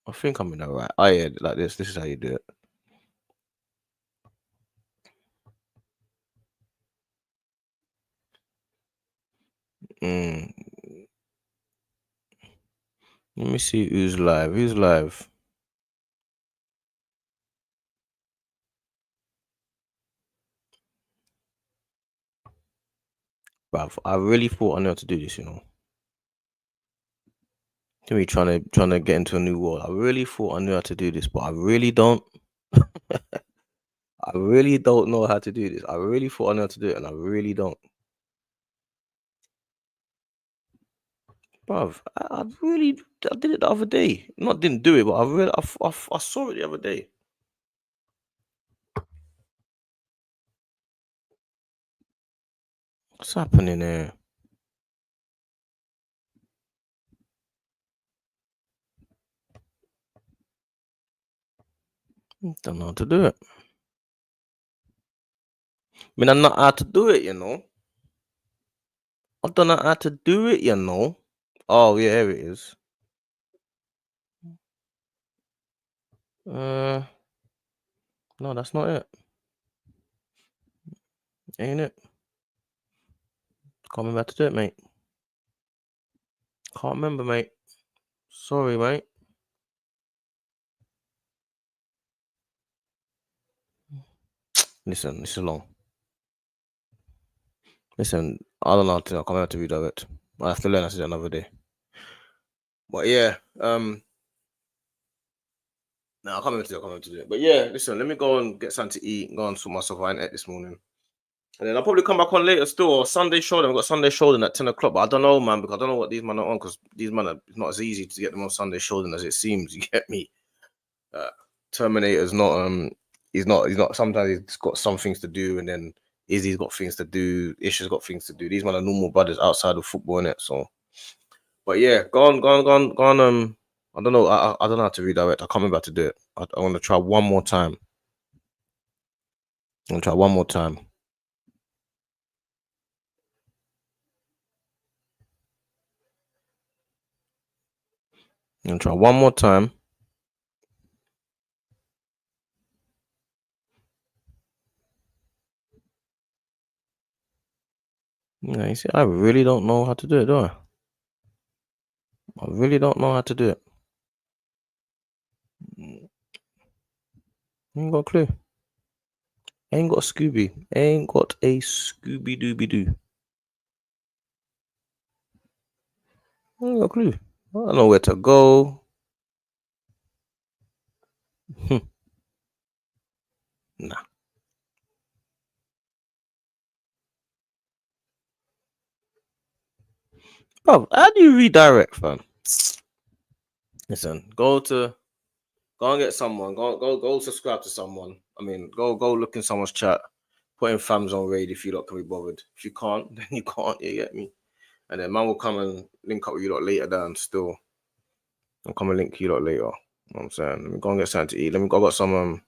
I think I'm in the right. Oh yeah, like this. This is how you do it. Let me see who's live. Who's live? Bruv, I really thought I knew how to do this, you know. To me, trying to get into a new world. I really thought I knew how to do this, but I really don't. I really don't know how to do this. I really thought I knew how to do it, and I really don't. Bruv, I did it the other day. Not didn't do it, but I saw it the other day. What's happening there? Don't know how to do it. I mean, I know how to do it, you know. I don't know how to do it, you know. Oh yeah, here it is. No, that's not it. Ain't it? Can't remember how to do it, mate. Can't remember, mate. Sorry, mate. Listen, this is long. Listen, I don't know how to. I can't remember how to redirect. I have to learn how to do it another day. But yeah, no, I can't remember to do it. I can't remember to do it. But yeah, listen, let me go and get something to eat. Go and sort myself out and eat this morning. And then I'll probably come back on later still. Or Sunday show. I've got Sunday showing at 10 o'clock. But I don't know, man, because I don't know what these men are on. Because these men are it's not as easy to get them on Sunday showing as it seems. You get me? Terminator's not he's not sometimes he's got some things to do, and then Izzy's got things to do, Isha's got things to do. These men are normal brothers outside of football, innit? So but yeah, go on, I don't know. I don't know how to redirect. I can't remember how to do it. I want to try one more time. I'm gonna try one more time. I'm gonna try one more time. Yeah, you see, I really don't know how to do it, do I? I really don't know how to do it. Ain't got a clue. Ain't got a Scooby. Ain't got a Scooby Dooby Doo. Ain't got a clue. I don't know where to go. Nah. Bro, how do you redirect, fam? Listen, go and get someone. Go subscribe to someone. I mean, go look in someone's chat. Put in FamZone raid if you lot can be bothered. If you can't, then you can't. You get me? And then man will come and link up with you lot later down still. I'll come and link you lot later. You know what I'm saying? Let me go and get something to eat. Let me go. I got some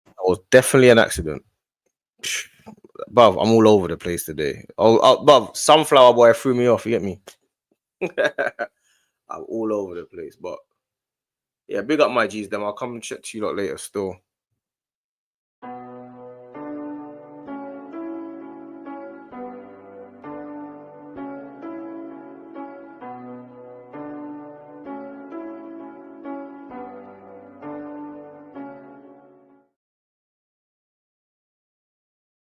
it was definitely an accident. Bruv, I'm all over the place today. Bruv, Sunflower Boy threw me off. You get me? I'm all over the place. But yeah, big up my G's. Them. I'll come and check to you lot later still.